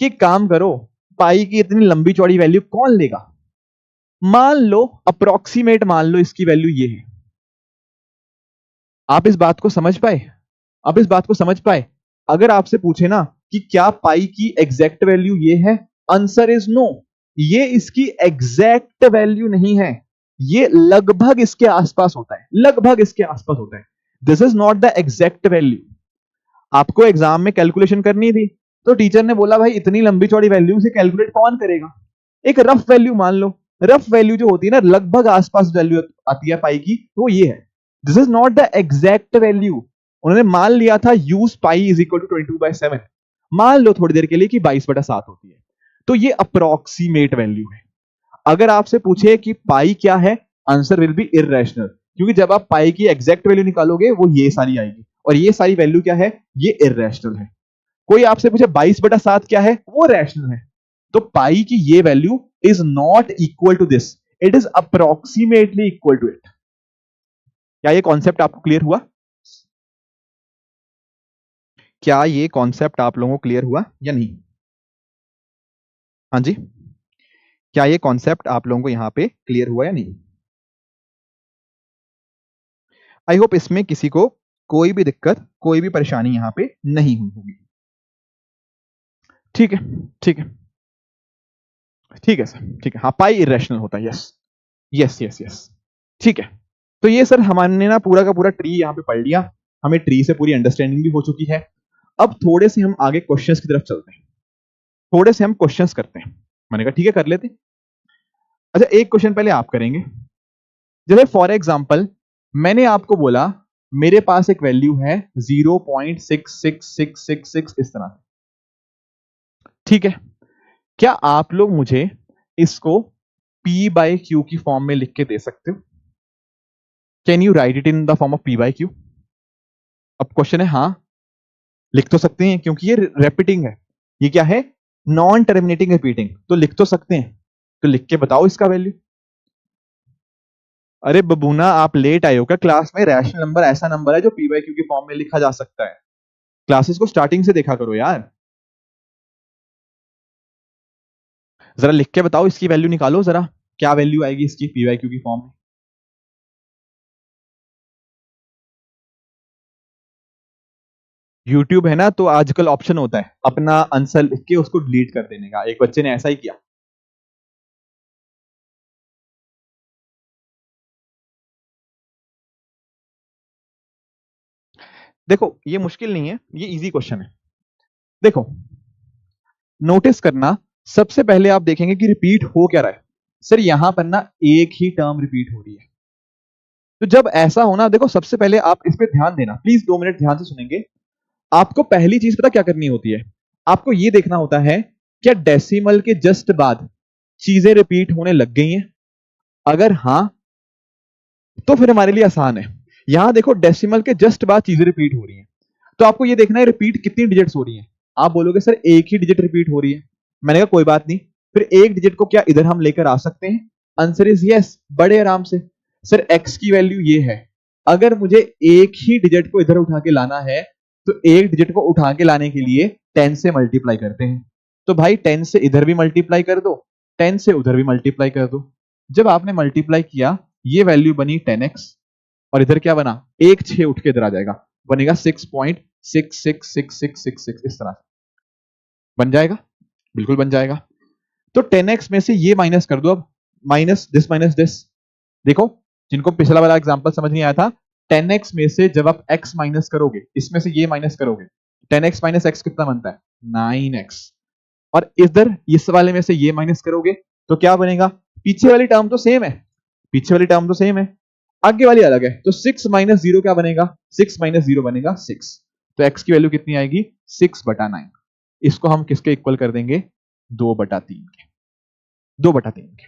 कि काम करो, पाई की इतनी लंबी चौड़ी वैल्यू कौन लेगा, मान लो अप्रोक्सीमेट मान लो इसकी वैल्यू ये है। आप इस बात को समझ पाए, आप इस बात को समझ पाए? अगर आपसे पूछे ना कि क्या पाई की एग्जैक्ट वैल्यू ये है, आंसर इज नो, ये इसकी एग्जैक्ट वैल्यू नहीं है, ये लगभग इसके आसपास होता है, लगभग इसके आसपास होता है। This is not the exact value. आपको एग्जाम में कैलकुलेशन करनी थी तो टीचर ने बोला भाई इतनी लंबी चौड़ी वैल्यू से कैलकुलेट कौन करेगा, एक रफ वैल्यू मान लो, रफ वैल्यू जो होती है ना, लगभग आसपास वैल्यू आती है पाई की, तो ये है। This is not the exact value. उन्होंने मान लिया था use pi is equal to 22/7, मान लो थोड़ी देर के लिए कि 22/7 होती है, तो ये अप्रोक्सीमेट वैल्यू है। अगर आपसे पूछे कि पाई क्या है, आंसर विल बी इर्रेशनल, क्योंकि जब आप पाई की एग्जैक्ट वैल्यू निकालोगे वो ये सारी आएगी, और ये सारी वैल्यू क्या है, ये इर्रेशनल है। कोई आपसे पूछे 22/7 क्या है, वो रैशनल है। तो पाई की ये value is not equal to this, it is approximately equal to it. क्या ये कॉन्सेप्ट आपको क्लियर हुआ? क्या ये कॉन्सेप्ट आप लोगों को क्लियर हुआ या नहीं? हाँ जी, क्या ये कॉन्सेप्ट आप लोगों को यहां पे क्लियर हुआ या नहीं? आई होप इसमें किसी को कोई भी दिक्कत कोई भी परेशानी यहां पे नहीं हुई होगी। ठीक है, ठीक है, ठीक है सर, ठीक है, हाँ पाई इरेशनल होता है, यस यस यस यस, ठीक है। तो ये सर हमने ना पूरा का पूरा ट्री यहां पे पढ़ लिया, हमें ट्री से पूरी अंडरस्टैंडिंग भी हो चुकी है। अब थोड़े से हम आगे क्वेश्चंस की तरफ चलते हैं, थोड़े से हम क्वेश्चंस करते हैं। मैंने कहा ठीक है कर लेते हैं। अच्छा एक क्वेश्चन पहले आप करेंगे, जैसे फॉर एग्जाम्पल मैंने आपको बोला मेरे पास एक वैल्यू है 0.6666 इस तरह, ठीक है। क्या आप लोग मुझे इसको P बाय Q की फॉर्म में लिख के दे सकते हो? Can you write it in the form of P by Q? अब क्वेश्चन है हाँ, लिख तो सकते हैं क्योंकि ये रिपीटिंग है, ये क्या है, नॉन टर्मिनेटिंग रिपीटिंग, तो लिख तो सकते हैं। तो लिख के बताओ इसका वैल्यू। अरे बबूना आप लेट आए हो क्या? क्लास में रैशनल नंबर ऐसा नंबर है जो P बाय Q की फॉर्म में लिखा जा सकता है। क्लासेस को स्टार्टिंग से देखा करो यार। जरा लिख के बताओ, इसकी वैल्यू निकालो जरा, क्या वैल्यू आएगी इसकी P बाय Q की फॉर्म में। यूट्यूब है ना, तो आजकल ऑप्शन होता है अपना आंसर लिख के उसको डिलीट कर देने का। एक बच्चे ने ऐसा ही किया। देखो ये मुश्किल नहीं है, ये इजी क्वेश्चन है। देखो नोटिस करना, सबसे पहले आप देखेंगे कि रिपीट हो क्या रहा है। सर यहां पर ना एक ही टर्म रिपीट हो रही है। तो जब ऐसा होना, देखो सबसे पहले आप इस पे ध्यान देना, प्लीज 2 मिनट ध्यान से सुनेंगे। आपको पहली चीज पता क्या करनी होती है, आपको ये देखना होता है क्या डेसिमल के जस्ट बाद चीजें रिपीट होने लग गई हैं। अगर हां तो फिर हमारे लिए आसान है। यहां देखो डेसिमल के जस्ट बाद चीजें रिपीट हो रही हैं, तो आपको ये देखना है रिपीट कितनी डिजिट्स हो रही हैं। आप बोलोगे सर एक ही डिजिट रिपीट हो रही है, मैंने कहा कोई बात नहीं, फिर एक डिजिट को क्या इधर हम लेकर आ सकते हैं? आंसर इज यस, बड़े आराम से। सर एक्स की वैल्यू ये है, अगर मुझे एक ही डिजिट को इधर उठा के लाना है तो एक डिजिट को उठा के लाने के लिए 10 से मल्टीप्लाई करते हैं। तो भाई 10 से इधर भी मल्टीप्लाई कर दो, 10 से उधर भी मल्टीप्लाई कर दो। जब आपने मल्टीप्लाई किया ये वैल्यू बनी 10x, और इधर क्या बना, एक 6 उठ के इधर आ जाएगा, बनेगा 6.666666 इस तरह बन जाएगा, बिल्कुल बन जाएगा। तो 10x में से ये माइनस कर दो, अब माइनस दिस। देखो जिनको पिछला वाला एग्जांपल समझ नहीं आया था, 10x में से जब आप x माइनस करोगे, इसमें से ये माइनस करोगे, 10x माइनस x कितना बनता है? 9x। और इधर इस वाले में से ये माइनस करोगे तो क्या बनेगा? पीछे वाली टर्म तो सेम है, पीछे वाली टर्म तो सेम है, आगे वाली अलग है, तो 6 माइनस 0 क्या बनेगा? 6 माइनस 0 बनेगा 6। तो x की वैल्यू कितनी आएगी? 6/9। इसको हम किसके इक्वल कर देंगे? 2/3 के, 2/3 के।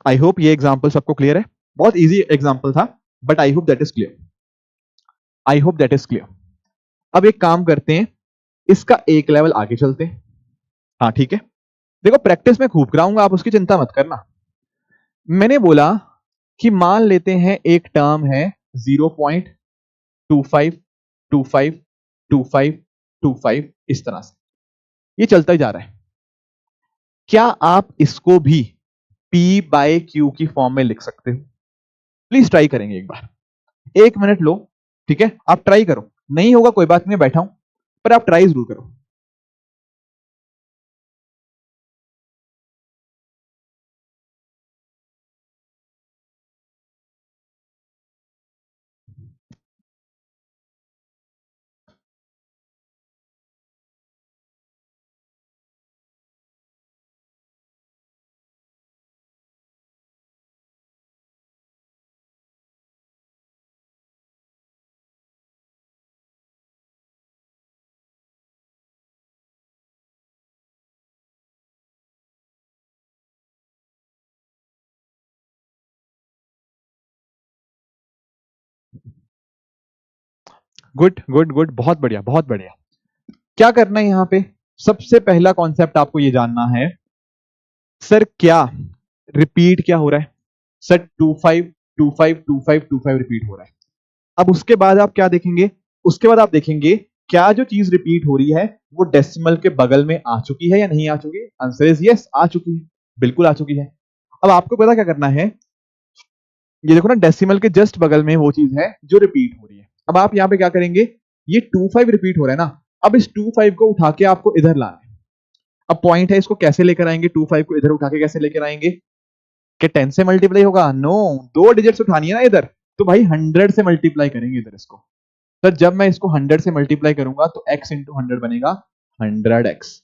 आई होप ये एग्जाम्पल सबको क्लियर है, बहुत इजी एग्जाम्पल था, but I hope that is clear, I hope that is clear. अब एक काम करते हैं, इसका एक लेवल आगे चलते हैं। हाँ ठीक है, देखो प्रैक्टिस में खूब कराऊंगा, आप उसकी चिंता मत करना। मैंने बोला कि मान लेते हैं एक टर्म है 0.252525 इस तरह से, ये चलता ही जा रहा है। क्या आप इसको भी P बाय Q की फॉर्म में लिख सकते हो? प्लीज ट्राई करेंगे एक बार, 1 मिनट लो, ठीक है, आप ट्राई करो, नहीं होगा कोई बात नहीं, बैठा हूं, पर आप ट्राई जरूर करो। गुड गुड गुड, बहुत बढ़िया बहुत बढ़िया। क्या करना है यहां पे, सबसे पहला कॉन्सेप्ट आपको ये जानना है, सर क्या रिपीट क्या हो रहा है? सर 25252525 रिपीट हो रहा है। अब उसके बाद आप क्या देखेंगे, उसके बाद आप देखेंगे क्या जो चीज रिपीट हो रही है वो डेसिमल के बगल में आ चुकी है या नहीं आ चुकी है? आंसर इज यस, आ चुकी है, बिल्कुल आ चुकी है। अब आपको पता क्या करना है, ये देखो ना डेसिमल के जस्ट बगल में वो चीज है जो रिपीट हो रही है। अब आप यहाँ पे क्या करेंगे, ये 25 रिपीट हो रहा है ना, अब इस 25 को उठा के आपको इधर लाना है। अब पॉइंट है, इसको कैसे लेकर आएंगे, 25 को इधर उठा के कैसे लेकर आएंगे? कि 10 से मल्टीप्लाई होगा? नो, दो डिजिट्स उठानी है ना इधर, तो भाई 100 से मल्टीप्लाई करेंगे इधर इसको। सर जब मैं इसको 100 से मल्टीप्लाई करूंगा तो x इंटू 100 बनेगा 100x,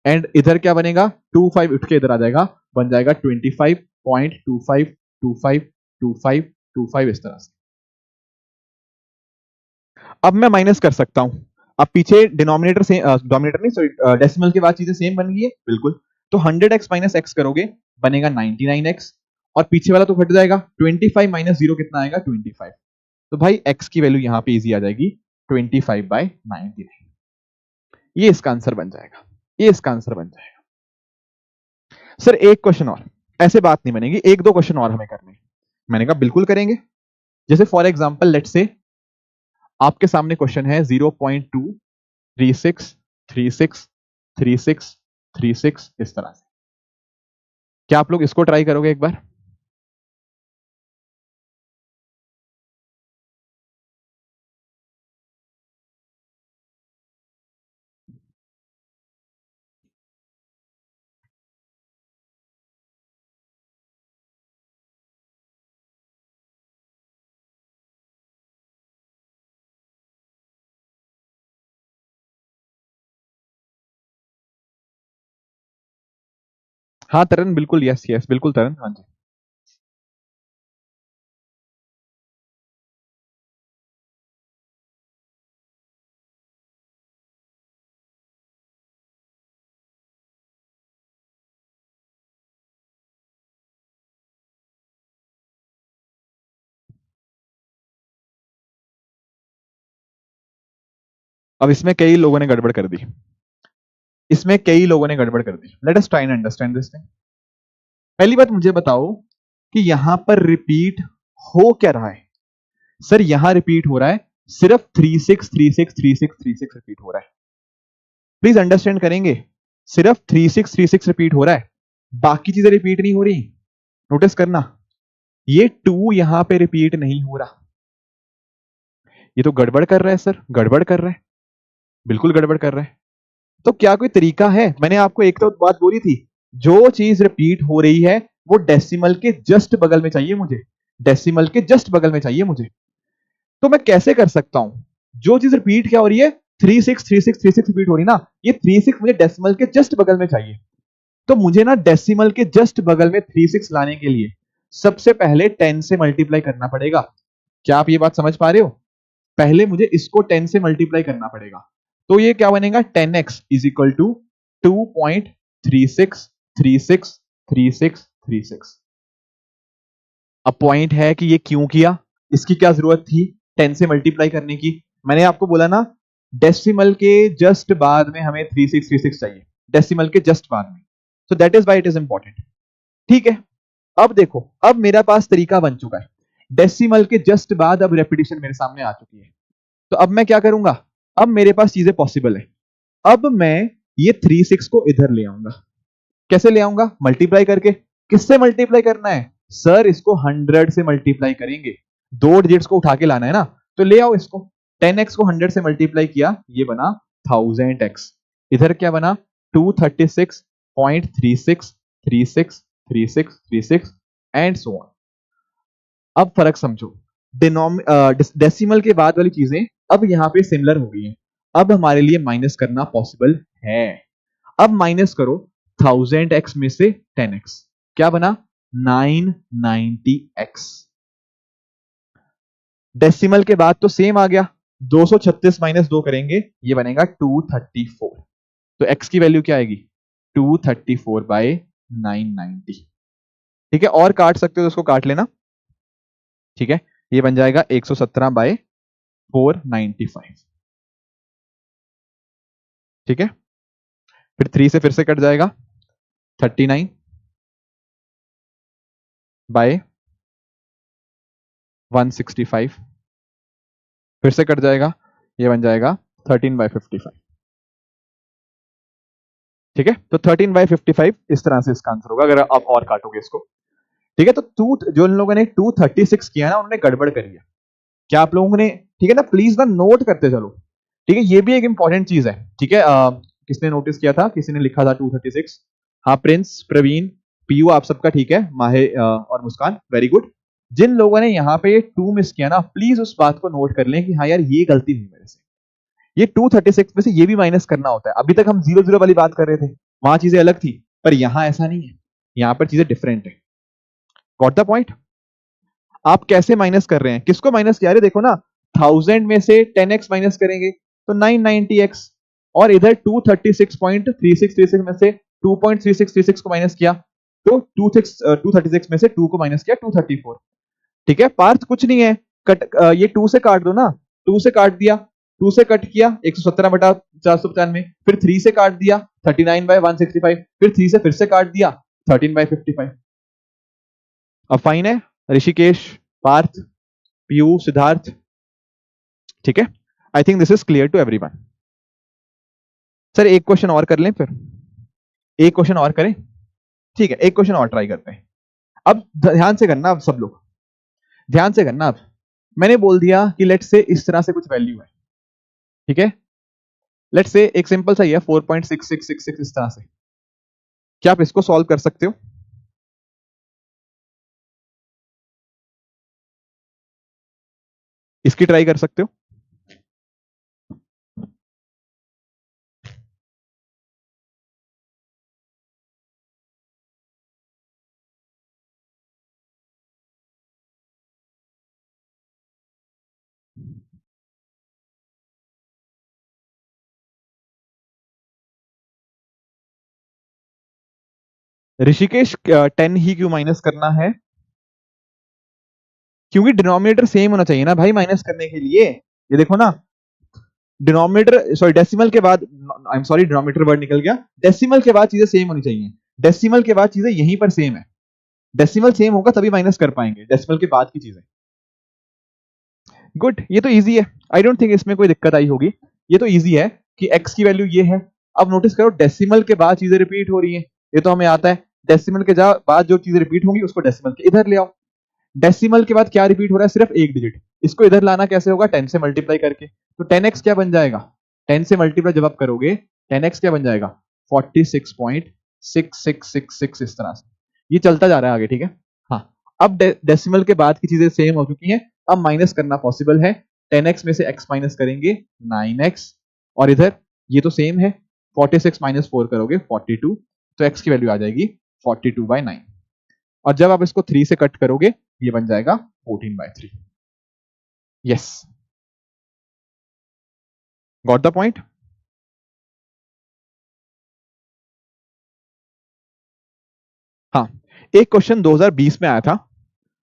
एंड इधर क्या बनेगा, 25 उठ के इधर आ जाएगा, बन जाएगा 25.25 25 25 25 इस तरह से। अब मैं माइनस कर सकता हूं। अब पीछे डिनोमिनेटर से डोमिनेटर नहीं सॉरी डेसिमल के बाद चीजें सेम बन गई है बिल्कुल। तो 100x माइनस एक्स करोगे बनेगा 99x और पीछे वाला तो घट जाएगा। 25 माइनस 0 कितना आएगा 25। तो भाई x की वैल्यू यहां पे इजी आ जाएगी 25/99। ये इसका आंसर बन जाएगा। ये इसका आंसर बन जाएगा। सर एक क्वेश्चन और, ऐसे बात नहीं बनेगी, एक दो क्वेश्चन और हमें करने। मैंने कहा बिल्कुल करेंगे। जैसे फॉर एग्जांपल लेट से आपके सामने क्वेश्चन है 0.236363636 इस तरह से। क्या आप लोग इसको ट्राई करोगे एक बार? हाँ तरन बिल्कुल, यस यस बिल्कुल तरन, हाँ जी। अब इसमें कई लोगों ने गड़बड़ कर दी। इसमें कई लोगों ने गड़बड़ कर दी। Let us try and understand this thing. पहली बात मुझे बताओ कि यहां पर रिपीट हो क्या रहा है? सर यहां रिपीट हो रहा है सिर्फ 36363636 रिपीट हो रहा है। प्लीज अंडरस्टैंड करेंगे, सिर्फ 3636 रिपीट हो रहा है, बाकी चीजें रिपीट नहीं हो रही। नोटिस करना, ये 2 यहां पे रिपीट नहीं हो रहा। ये तो गड़बड़ कर रहा है सर, गड़बड़ कर रहा है, बिल्कुल गड़बड़ कर रहा है। तो क्या कोई तरीका है? मैंने आपको एक तो बात बोली थी, जो चीज रिपीट हो रही है वो डेसिमल के जस्ट बगल में चाहिए मुझे, डेसिमल के जस्ट बगल में चाहिए मुझे। तो मैं कैसे कर सकता हूं? जो चीज रिपीट क्या हो रही है 363636 रिपीट हो रही ना, ये 36 मुझे डेसिमल के जस्ट बगल में चाहिए। तो मुझे ना डेसिमल के जस्ट बगल में 36 लाने के लिए सबसे पहले 10 से मल्टीप्लाई करना पड़ेगा। क्या आप ये बात समझ पा रहे हो? पहले मुझे इसको 10 से मल्टीप्लाई करना पड़ेगा। तो ये क्या बनेगा 10x इज इक्वल टू 2.36363636। अब पॉइंट है कि ये क्यों किया, इसकी क्या जरूरत थी 10 से मल्टीप्लाई करने की? मैंने आपको बोला ना डेसिमल के जस्ट बाद में हमें 3636 चाहिए, डेसिमल के जस्ट बाद में। So that is why it is important. ठीक है, अब देखो, अब मेरा पास तरीका बन चुका है। डेसिमल के जस्ट बाद अब रेपिटेशन मेरे सामने आ चुकी है। तो अब मैं क्या करूंगा? अब मेरे पास चीजें पॉसिबल है। अब मैं ये 36 को इधर ले आऊंगा। कैसे ले आऊंगा? मल्टीप्लाई करके। किससे मल्टीप्लाई करना है सर? इसको 100 से मल्टीप्लाई करेंगे, दो डिजिट्स को उठा के लाना है ना, तो ले आओ इसको। 10x को 100 से मल्टीप्लाई किया, ये बना 1000x। इधर क्या बना 236.36363636 एंड सो ऑन। अब फर्क समझो, डेसिमल के बाद वाली चीजें अब यहां पे सिमिलर हो गई हैं। अब हमारे लिए माइनस करना पॉसिबल है। अब माइनस करो 1000x में से 10x, क्या बना 990x। डेसिमल के बाद तो सेम आ गया, 236 माइनस 2 करेंगे, ये बनेगा 234। तो x की वैल्यू क्या आएगी 234/990। ठीक है, और काट सकते हो तो उसको काट लेना। ठीक है, ये बन जाएगा 117/495। ठीक है, फिर 3 से फिर से कट जाएगा 39/165। फिर से कट जाएगा, ये बन जाएगा 13/55। ठीक है, तो 13/55 इस तरह से इसका आंसर होगा अगर आप और काटोगे इसको। ठीक है, तो जो इन लोगों ने 236 किया ना, उन्होंने गड़बड़ करी है। क्या आप लोगों ने, ठीक है ना, प्लीज ना नोट करते चलो। ठीक है, ये भी एक इंपॉर्टेंट चीज है। ठीक है, किसने नोटिस किया था, किसी ने लिखा था 236? हाँ, प्रिंस, प्रवीण, पीयू, आप सबका ठीक है, माहे और मुस्कान, वेरी गुड। जिन लोगों ने यहाँ पे 2 मिस किया ना, प्लीज उस बात को नोट कर लें कि हाँ यार ये गलती हुई मेरे से। ये 236 में से ये भी माइनस करना होता है। अभी तक हम 0 0 वाली बात कर रहे थे, वहां चीजें अलग थी, पर यहां ऐसा नहीं है, यहां पर चीजें डिफरेंट है। Got the point? आप कैसे माइनस कर रहे हैं, किसको माइनस किया? अरे देखो ना, 1000 में से 10x माइनस करेंगे तो 990x, और इधर 236.3636 में से 2.3636 को माइनस किया तो 236 में से 2 को माइनस किया 234। ठीक है, पार्थ कुछ नहीं है, ये 2 से काट दो ना, 2 से काट दिया, 2 से कट किया 117 बटा 495, फिर 3 से काट दिया 39/165, फिर 3 से फिर से काट दिया 13/55। अब फाइन है ऋषिकेश, पार्थ, पीयू, सिद्धार्थ। ठीक है, I think this is clear to everyone. Sir एक क्वेश्चन और कर लें, फिर एक क्वेश्चन और करें? ठीक है, एक क्वेश्चन और ट्राई करते हैं। अब ध्यान से करना, अब सब लोग ध्यान से करना। अब मैंने बोल दिया कि लेट से इस तरह से कुछ वैल्यू है, ठीक है, लेट से एक सिंपल सा ही है 4.6666 इस तरह से। क्या आप इसको सॉल्व कर सकते हो? इसकी ट्राई कर सकते हो? ऋषिकेश 10 ही क्यों माइनस करना है? क्योंकि डिनोमिनेटर सेम होना चाहिए ना भाई माइनस करने के लिए। ये देखो ना, डिनोमिनेटर सॉरी डेसिमल के बाद, I am sorry denominator word निकल गया, डेसिमल के बाद चीजें सेम होनी चाहिए। डेसिमल के बाद चीजें यहीं पर सेम है, डेसिमल सेम होगा तभी माइनस कर पाएंगे डेसिमल के बाद की चीजें। गुड, ये तो इजी है, आई डोंट थिंक इसमें कोई दिक्कत आई होगी। ये तो इजी है कि x की वैल्यू ये है। अब नोटिस करो डेसिमल के बाद चीजें रिपीट हो रही हैं, ये तो हमें आता है। डेसिमल के बाद जो चीजें रिपीट होंगी उसको डेसिमल के इधर ले आओ। डेसिमल के बाद क्या रिपीट हो रहा है? सिर्फ एक डिजिट। इसको इधर लाना कैसे होगा? 10 से मल्टीप्लाई करके। तो 10x क्या बन जाएगा? 10 से मल्टीप्लाई जब आप करोगे 10x क्या बन जाएगा? 46.6666 इस तरह से ये चलता जा रहा है आगे। ठीक है, हाँ। अब डेसिमल के बाद की चीजें सेम हो चुकी हैं, अब माइनस करना पॉसिबल है। 10x में से x माइनस करेंगे 9x, और इधर ये तो सेम है, 46 माइनस 4 करोगे 42, तो x की वैल्यू आ जाएगी 42/9। और जब आप इसको 3 से कट करोगे ये बन जाएगा 14/3। Yes, got the point? हाँ, एक क्वेश्चन 2020 में आया था,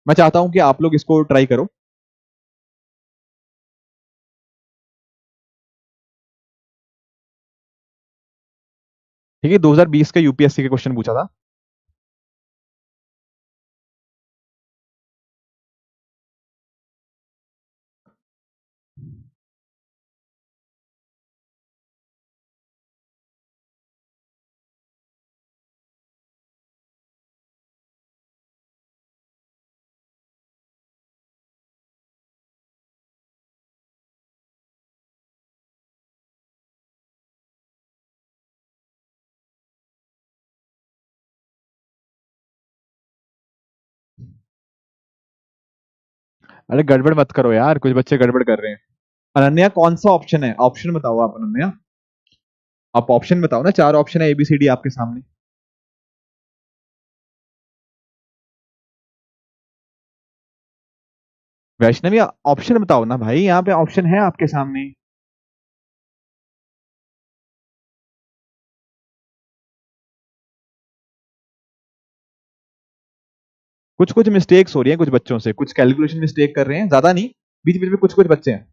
मैं चाहता हूं कि आप लोग इसको ट्राई करो। ठीक है, 2020 का यूपीएससी का क्वेश्चन पूछा था। अरे गड़बड़ मत करो यार, कुछ बच्चे गड़बड़ कर रहे हैं। अनन्या कौन सा ऑप्शन है? ऑप्शन बताओ आप अनन्या, आप ऑप्शन बताओ ना, 4 ऑप्शन है एबीसीडी आपके सामने। वैष्णवी ऑप्शन बताओ ना भाई, यहाँ पे ऑप्शन है आपके सामने। कुछ कुछ मिस्टेक्स हो रही हैं कुछ बच्चों से, कुछ कैलकुलेशन मिस्टेक कर रहे हैं, ज्यादा नहीं, बीच बीच में कुछ कुछ बच्चे हैं।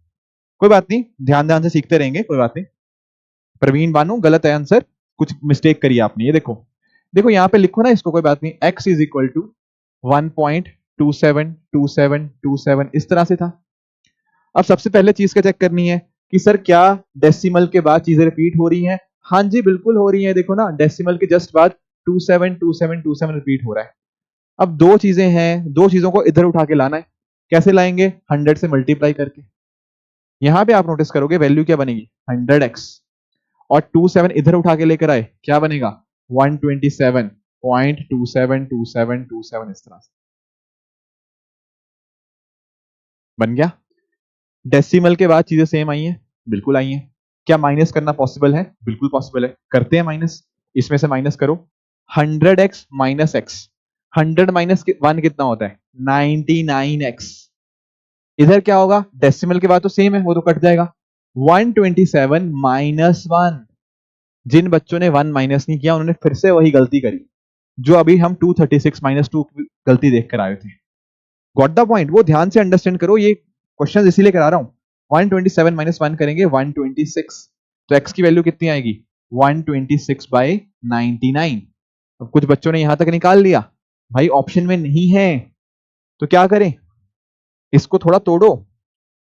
कोई बात नहीं, ध्यान ध्यान से सीखते रहेंगे, कोई बात नहीं। प्रवीण बानू गलत है आंसर, कुछ मिस्टेक करी आपने। ये देखो, देखो यहाँ पे लिखो ना इसको, कोई बात नहीं, x इज इक्वल टू 1.272727 इस तरह से था। अब सबसे पहले चीज क्या चेक करनी है कि सर क्या डेसिमल के बाद चीजें रिपीट हो रही हैं? हाँ जी बिल्कुल हो रही है, देखो ना डेसिमल के जस्ट बाद 272727 रिपीट हो रहा है। अब दो चीजें हैं, दो चीजों को इधर उठा के लाना है। कैसे लाएंगे? 100 से मल्टीप्लाई करके। यहां पे आप नोटिस करोगे वैल्यू क्या बनेगी? 100x, और 27 इधर उठा के लेकर आए, क्या बनेगा? 127.272727 इस तरह से बन गया। डेसिमल के बाद चीजें सेम आई हैं, बिल्कुल आई हैं। क्या माइनस करना पॉसिबल है? बिल्कुल पॉसिबल है, करते हैं माइनस। इसमें से माइनस करो 100x माइनस एक्स, 100 माइनस 1 कितना होता है? 99x। इधर क्या होगा, डेसिमल के बाद तो सेम है, वो तो कट जाएगा। 127 माइनस 1। जिन बच्चों ने 1 माइनस नहीं किया उन्होंने फिर से वही गलती करी जो अभी हम 236 माइनस 2 गलती देख कर आए थे। Got the point? वो ध्यान से अंडरस्टैंड करो, ये क्वेश्चन इसीलिए करा रहा हूं। 127 माइनस 1 करेंगे 126, तो x की वैल्यू कितनी आएगी, 126 बाई 99। अब कुछ बच्चों ने यहां तक निकाल लिया, भाई ऑप्शन में नहीं है तो क्या करें, इसको थोड़ा तोड़ो,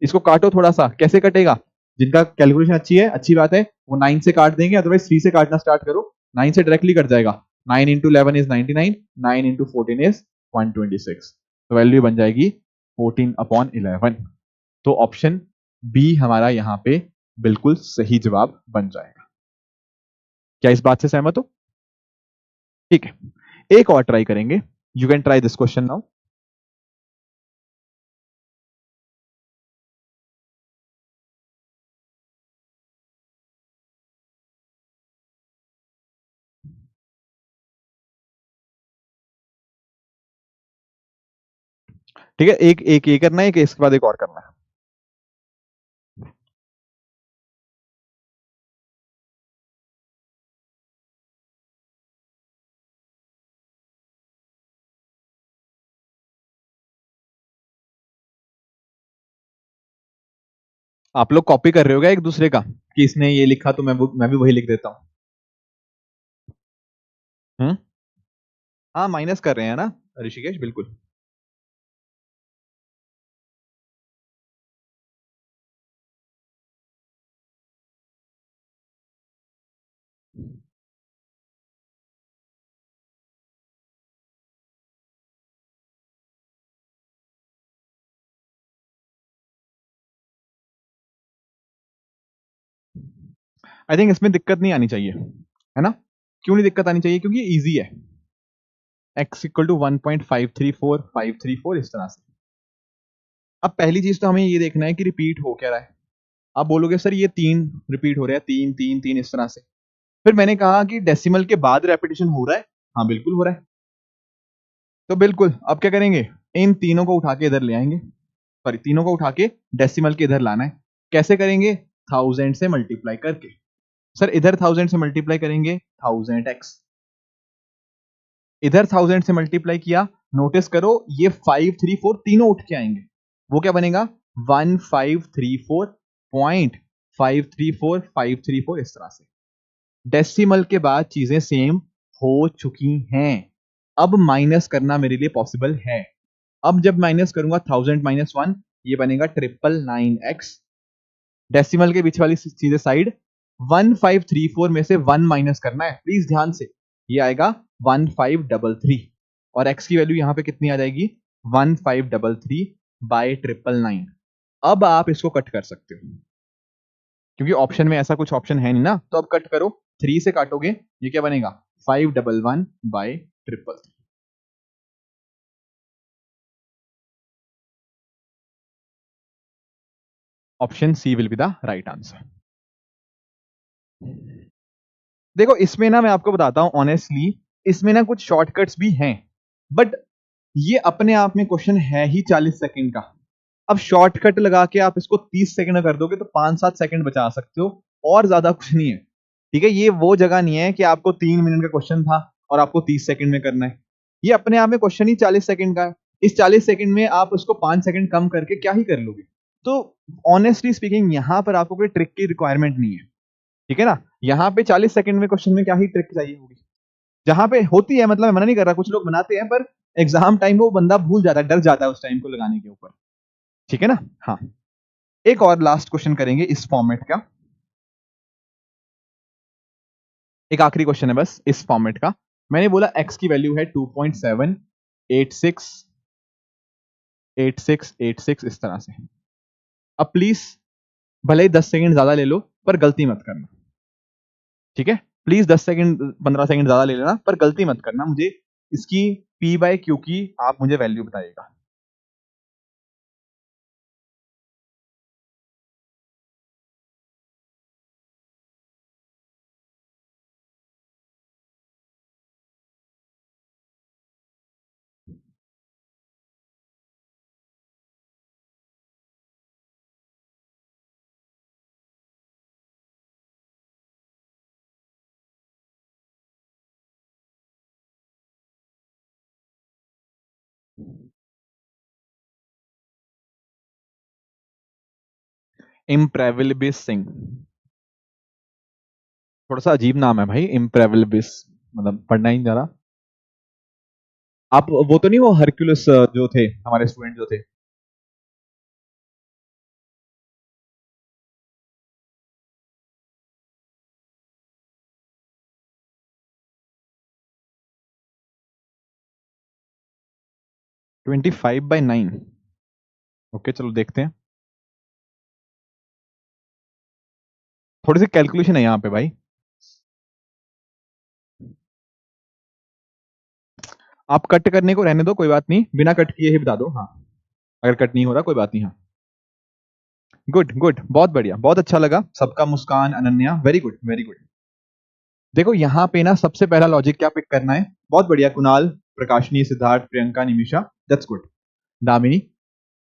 इसको काटो थोड़ा सा। कैसे कटेगा, जिनका कैलकुलेशन अच्छी है, अच्छी बात है, वो 9 से काट देंगे, अदरवाइज 3 से काटना स्टार्ट करो, 9 से डायरेक्टली कट जाएगा। 9 इंटू 11 इज 99, 9 इंटू 14 इज 126, तो वैल्यू बन जाएगी 14/11। तो ऑप्शन बी हमारा यहां पे बिल्कुल सही जवाब बन जाएगा। क्या इस बात से सहमत हो? ठीक है, एक और ट्राई करेंगे। You can try this question now. ठीक है, एक एक ये करना है, एक इसके बाद एक और करना है। आप लोग कॉपी कर रहे हो क्या एक दूसरे का, कि इसने ये लिखा तो मैं भी वही लिख देता हूं। हाँ, माइनस कर रहे हैं ना ऋषिकेश, बिल्कुल। आई थिंक इसमें दिक्कत नहीं आनी चाहिए, है ना? क्यों नहीं दिक्कत आनी चाहिए, क्योंकि इजी है। x इक्वल टू 1.534534 इस तरह से। अब पहली चीज तो हमें ये देखना है कि रिपीट हो क्या रहा है। आप बोलोगे सर ये 3 रिपीट हो रहा है, 3 3 3 इस तरह से। फिर मैंने कहा कि डेसिमल के बाद रेपिटेशन हो रहा है, हाँ बिल्कुल हो रहा है। तो बिल्कुल अब क्या करेंगे, इन तीनों को उठा के इधर ले आएंगे, सॉरी तीनों को उठा के डेसिमल के इधर लाना है। कैसे करेंगे, 1000 से मल्टीप्लाई करके। सर इधर 1000 से मल्टीप्लाई करेंगे 1000x, इधर 1000 से मल्टीप्लाई किया, नोटिस करो ये 534 तीनों उठ के आएंगे, वो क्या बनेगा 1534.534534 इस तरह से। डेसिमल के बाद चीजें सेम हो चुकी हैं, अब माइनस करना मेरे लिए पॉसिबल है। अब जब माइनस करूंगा 1000 माइनस 1, ये बनेगा 999x। डेसिमल के बीच वाली चीजें साइड, 1534 में से 1 माइनस करना है, प्लीज ध्यान से। ये आएगा 1533, और x की वैल्यू यहां पे कितनी आ जाएगी, 1533/999। अब आप इसको कट कर सकते हो, क्योंकि ऑप्शन में ऐसा कुछ ऑप्शन है नहीं ना, तो अब कट करो, 3 से काटोगे, ये क्या बनेगा 511/333। Option C will be the right answer. देखो इसमें ना मैं आपको बताता हूं ऑनेस्टली, इसमें ना कुछ शॉर्टकट्स भी हैं, बट ये अपने आप में क्वेश्चन है ही 40 सेकंड का। अब शॉर्टकट लगा के आप इसको 30 सेकंड में कर दोगे तो 5-7 सेकंड बचा सकते हो, और ज्यादा कुछ नहीं है। ठीक है, ये वो जगह नहीं है कि आपको 3 मिनट का क्वेश्चन था और आपको 30 सेकंड में करना है। ये अपने आप में क्वेश्चन ही 40 सेकंड का है। इस 40 सेकंड में आप उसको 5 सेकंड कम करके क्या ही कर लोगे। तो ऑनेस्टली स्पीकिंग यहां पर आपको कोई ट्रिक की रिक्वायरमेंट नहीं है। ठीक है ना, यहाँ पे 40 सेकंड में क्वेश्चन में क्या ही ट्रिक चाहिए होगी, जहां पे होती है, मतलब मैं मना नहीं कर रहा, कुछ लोग बनाते हैं, पर एग्जाम टाइम वो बंदा भूल जाता है, डर जाता है उस टाइम को लगाने के ऊपर। ठीक है ना? हाँ, एक और लास्ट क्वेश्चन करेंगे इस फॉर्मेट का, एक आखिरी क्वेश्चन है बस इस फॉर्मेट का। मैंने बोला x की वैल्यू है 2.7868686 इस तरह से। अब प्लीज भले ही 10 सेकंड ज्यादा ले लो, पर गलती मत करना। ठीक है, प्लीज 10 सेकंड 15 सेकंड ज्यादा ले लेना, पर गलती मत करना। मुझे इसकी p/q की आप मुझे वैल्यू बताइएगा। इम्प्रेविलिबिस सिंह, थोड़ा सा अजीब नाम है भाई, इम्प्रेविलिबिस, मतलब पढ़ना ही नहीं जा रहा। आप वो तो नहीं, वो हरक्यूलिस जो थे हमारे स्टूडेंट जो थे, 25/9। ओके चलो देखते हैं, थोड़ी सी कैलकुलेशन है यहाँ पे भाई। आप कट करने को रहने दो, कोई बात नहीं, बिना कट किए ही बता दो। हाँ अगर कट नहीं हो रहा कोई बात नहीं। हाँ गुड गुड, बहुत बढ़िया, बहुत अच्छा लगा सबका। Muskan, Ananya, very good very good. देखो यहाँ पे ना सबसे पहला लॉजिक क्या पिक करना है, बहुत बढ़िया कुणाल, प्रकाशनी, सिद्धार्थ, प्रियंका, निमिषा, दैट्स गुड। दामिनी,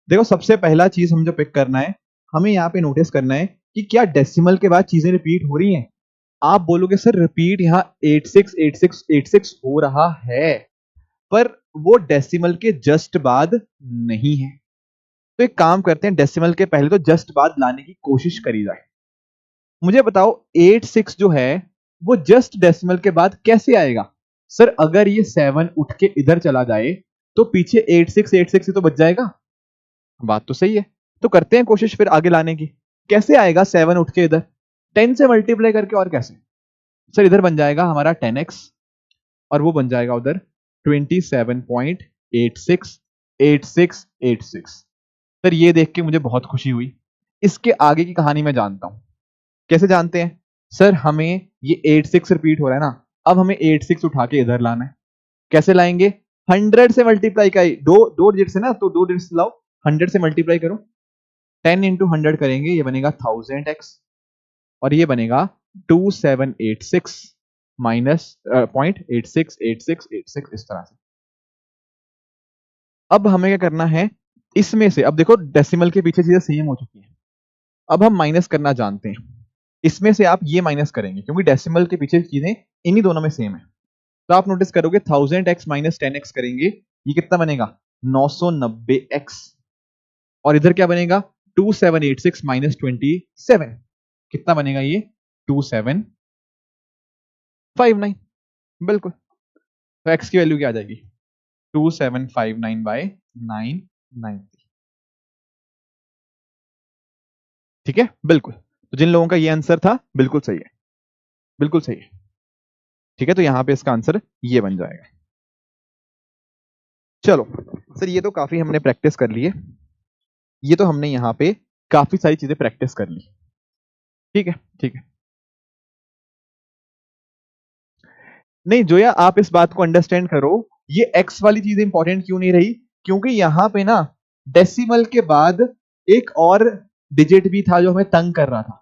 देखो सबसे पहला चीज हम जो पिक करना है, हमें यहाँ पे नोटिस करना है कि क्या डेसिमल के बाद चीजें रिपीट हो रही हैं। आप बोलोगे सर रिपीट यहाँ 86 हो रहा है, पर वो डेसिमल के जस्ट बाद नहीं है। तो एक काम करते हैं, डेसिमल के पहले तो जस्ट बाद लाने की कोशिश करी जाए। मुझे बताओ 86 जो है वो जस्ट डेसिमल के बाद कैसे आएगा। सर अगर ये 7 उठ के इधर चला जाए तो पीछे 86 ही तो बच जाएगा। बात तो सही है, तो करते हैं कोशिश फिर आगे लाने की। कैसे आएगा 7 उठ के इधर, 10 से मल्टीप्लाई करके, और कैसे। सर इधर बन जाएगा हमारा 10x और वो बन जाएगा उधर 27.868686। सर ये देख के मुझे बहुत खुशी हुई। इसके आगे की कहानी मैं जानता हूं। कैसे जानते हैं सर, हमें ये 86 रिपीट हो रहा है ना, अब हमें 86 उठा के इधर लाना है। कैसे लाएंगे, 100 से मल्टीप्लाई का, दो दो डिजिट्स है ना, तो दो डिजिट्स लाओ, 100 से मल्टीप्लाई करो, 10 इंटू 100 करेंगे, ये बनेगा 1000x और ये बनेगा 2786 माइनस 0.868686 इस तरह से। अब हमें क्या करना है, इसमें से अब देखो डेसिमल के पीछे चीजें सेम हो चुकी हैं, अब हम माइनस करना जानते हैं। इसमें से आप ये माइनस करेंगे क्योंकि डेसिमल के पीछे चीजें इन्हीं दोनों में सेम है। तो आप नोटिस करोगे 1000x माइनस 10x करेंगे, ये कितना बनेगा 990x, और इधर क्या बनेगा 2786 माइनस 27, कितना बनेगा ये 2759। बिल्कुल, तो x की वैल्यू क्या आ जाएगी 2759/990। ठीक है बिल्कुल, तो जिन लोगों का ये आंसर था बिल्कुल सही है, बिल्कुल सही है। ठीक है, तो यहां पे इसका आंसर ये बन जाएगा। चलो सर ये तो काफी हमने प्रैक्टिस कर ली है, ये तो हमने यहाँ पे काफी सारी चीजें प्रैक्टिस कर ली। ठीक है ठीक है, नहीं जोया आप इस बात को अंडरस्टैंड करो, ये x वाली चीज इंपॉर्टेंट क्यों नहीं रही, क्योंकि यहाँ पे ना डेसिमल के बाद एक और डिजिट भी था जो हमें तंग कर रहा था।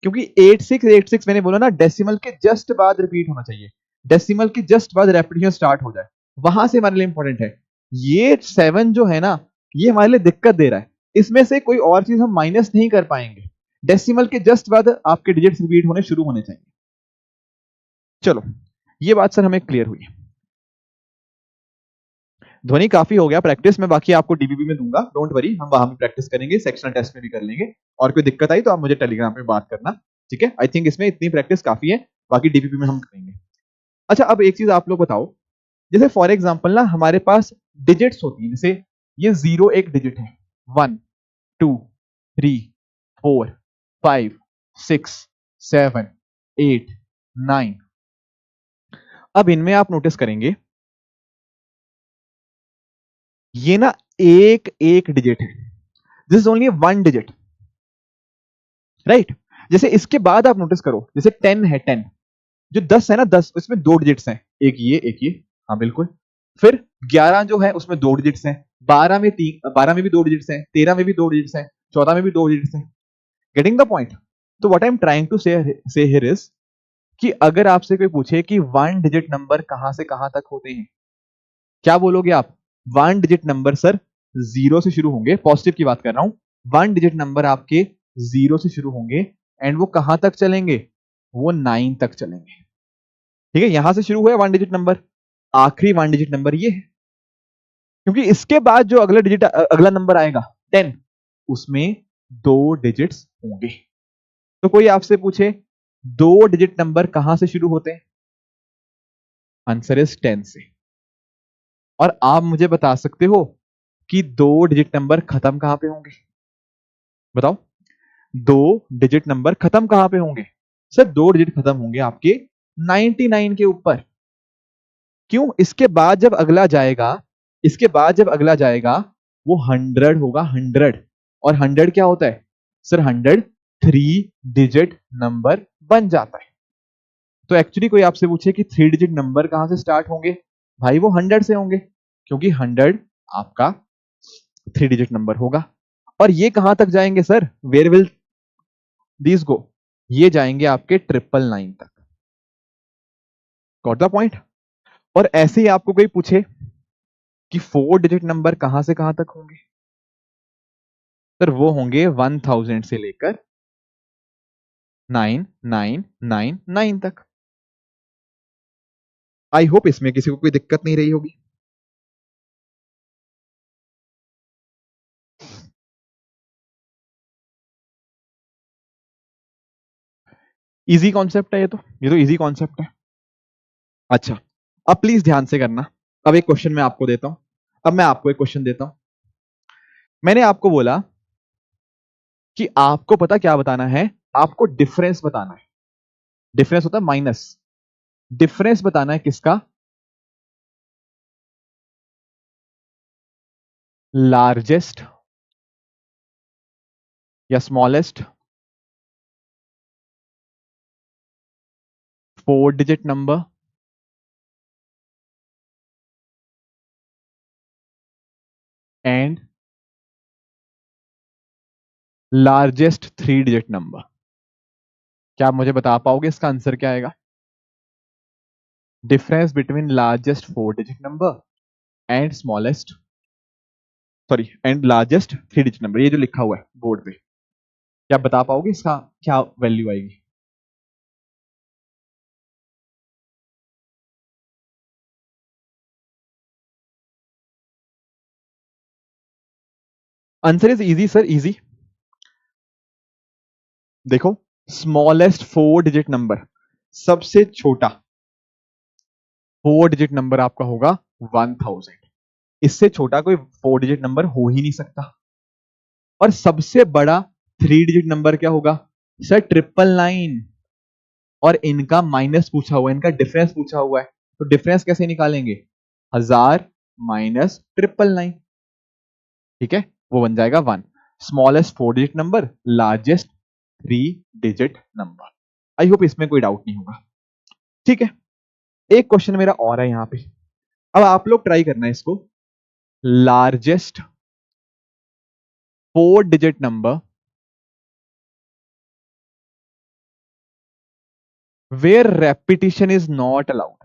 क्योंकि 8686 मैंने बोला ना डेसिमल के जस्ट बाद रिपीट होना चाहिए, डेसिमल के जस्ट बाद रेपिटेशन स्टार्ट हो जाए, वहां से हमारे लिए इंपॉर्टेंट है। ये 7 जो है ना, ये हमारे लिए दिक्कत दे रहा है, इसमें से कोई और चीज हम माइनस नहीं कर पाएंगे, डेसिमल के जस्ट बाद आपके डिजिट्स रिपीट होने शुरू होने चाहिए। चलो ये बात सर हमें क्लियर हुई। ध्वनि काफी हो गया प्रैक्टिस में, बाकी आपको डीबीबी में दूंगा, डोंट वरी, हम वहां भी प्रैक्टिस करेंगे, सेक्शनल टेस्ट में भी कर लेंगे, और कोई दिक्कत आई तो आप मुझे टेलीग्राम पे बात करना। ठीक है, आई थिंक इसमें इतनी प्रैक्टिस काफी है, बाकी डीबीबी में हम करेंगे। अच्छा अब एक चीज आप लोग बताओ, जैसे फॉर एग्जाम्पल ना हमारे पास डिजिट्स होती है, जैसे ये 0 एक डिजिट है, 1 2 3 4 5 6 7 8 9। अब इनमें आप नोटिस करेंगे ये ना एक एक डिजिट है, this is only 1 digit, right. जैसे इसके बाद आप नोटिस करो, जैसे 10 है, 10 जो 10 है ना, 10 इसमें दो डिजिट्स हैं, एक ये एक ये, हाँ बिल्कुल। फिर 11 जो है उसमें दो डिजिट्स हैं, 12 में भी दो डिजिट्स हैं, 13 में भी दो डिजिट्स हैं, 14 में भी दो डिजिट्स हैं। Getting the point. तो what I am trying to say here is कि अगर आपसे कोई पूछे कि 1 डिजिट नंबर कहां से कहां तक होते हैं, क्या बोलोगे आप। 1 डिजिट नंबर सर 0 से शुरू होंगे, पॉजिटिव की बात कर रहा हूं, 1 डिजिट नंबर आपके 0 से शुरू होंगे एंड वो कहां तक चलेंगे, वो 9 तक चलेंगे। ठीक है, यहां से शुरू हुआ 1 डिजिट नंबर, आखिरी 1 डिजिट नंबर ये है, क्योंकि इसके बाद जो अगला डिजिट अगला नंबर आएगा 10, उसमें 2 डिजिट्स होंगे। तो कोई आपसे पूछे 2 डिजिट नंबर कहां से शुरू होते हैं? आंसर इज 10 से। और आप मुझे बता सकते हो कि 2 डिजिट नंबर खत्म कहां पे होंगे? बताओ, 2 डिजिट नंबर खत्म कहां पे होंगे? सर 2 डिजिट खत्म होंगे आपके 99 के ऊपर। क्यों? इसके बाद जब अगला जाएगा, इसके बाद जब अगला जाएगा वो 100 होगा, 100। और 100 क्या होता है सर? 100 3 डिजिट नंबर बन जाता है। तो एक्चुअली कोई आपसे पूछे कि 3 डिजिट नंबर कहां से स्टार्ट होंगे, भाई वो 100 से होंगे, क्योंकि 100 आपका 3 डिजिट नंबर होगा। और ये कहां तक जाएंगे sir? Where will these go? ये जाएंगे आपके 999 तक। Got the point? और ऐसे ही आपको कोई पूछे कि 4 डिजिट नंबर कहां से कहां तक होंगे, सर वो होंगे 1000 से लेकर 9999 तक। आई होप इसमें किसी को कोई दिक्कत नहीं रही होगी। इजी कॉन्सेप्ट है ये तो इजी कॉन्सेप्ट है। अच्छा, अब प्लीज ध्यान से करना। अब एक क्वेश्चन मैं आपको देता हूं। अब मैं आपको एक क्वेश्चन देता हूं। मैंने आपको बोला कि आपको पता क्या बताना है? आपको डिफरेंस बताना है। डिफरेंस होता है माइनस। डिफरेंस बताना है किसका? लार्जेस्ट या smallest 4 digit number and largest 3 digit number. क्या आप मुझे बता पाओगे इसका आंसर क्या आएगा? Difference between largest 4 digit number and smallest, sorry, and largest 3 digit number, ये जो लिखा हुआ है बोर्ड पे, क्या आप बता पाओगे इसका क्या वैल्यू आएगी? Answer is easy sir, easy. देखो, स्मॉलेस्ट 4 डिजिट नंबर, सबसे छोटा 4 डिजिट नंबर आपका होगा 1000। इससे छोटा कोई 4 डिजिट नंबर हो ही नहीं सकता। और सबसे बड़ा 3 डिजिट नंबर क्या होगा सर? 999। और इनका माइनस पूछा हुआ है, इनका डिफरेंस पूछा हुआ है, तो डिफरेंस कैसे निकालेंगे? 1000 माइनस 999, ठीक है, वो बन जाएगा 1। Smallest 4 digit number, largest 3 digit number. I hope इसमें कोई डाउट नहीं होगा। ठीक है, एक क्वेश्चन मेरा और है यहां पे। अब आप लोग ट्राई करना है इसको। Largest 4 digit number where repetition is not allowed,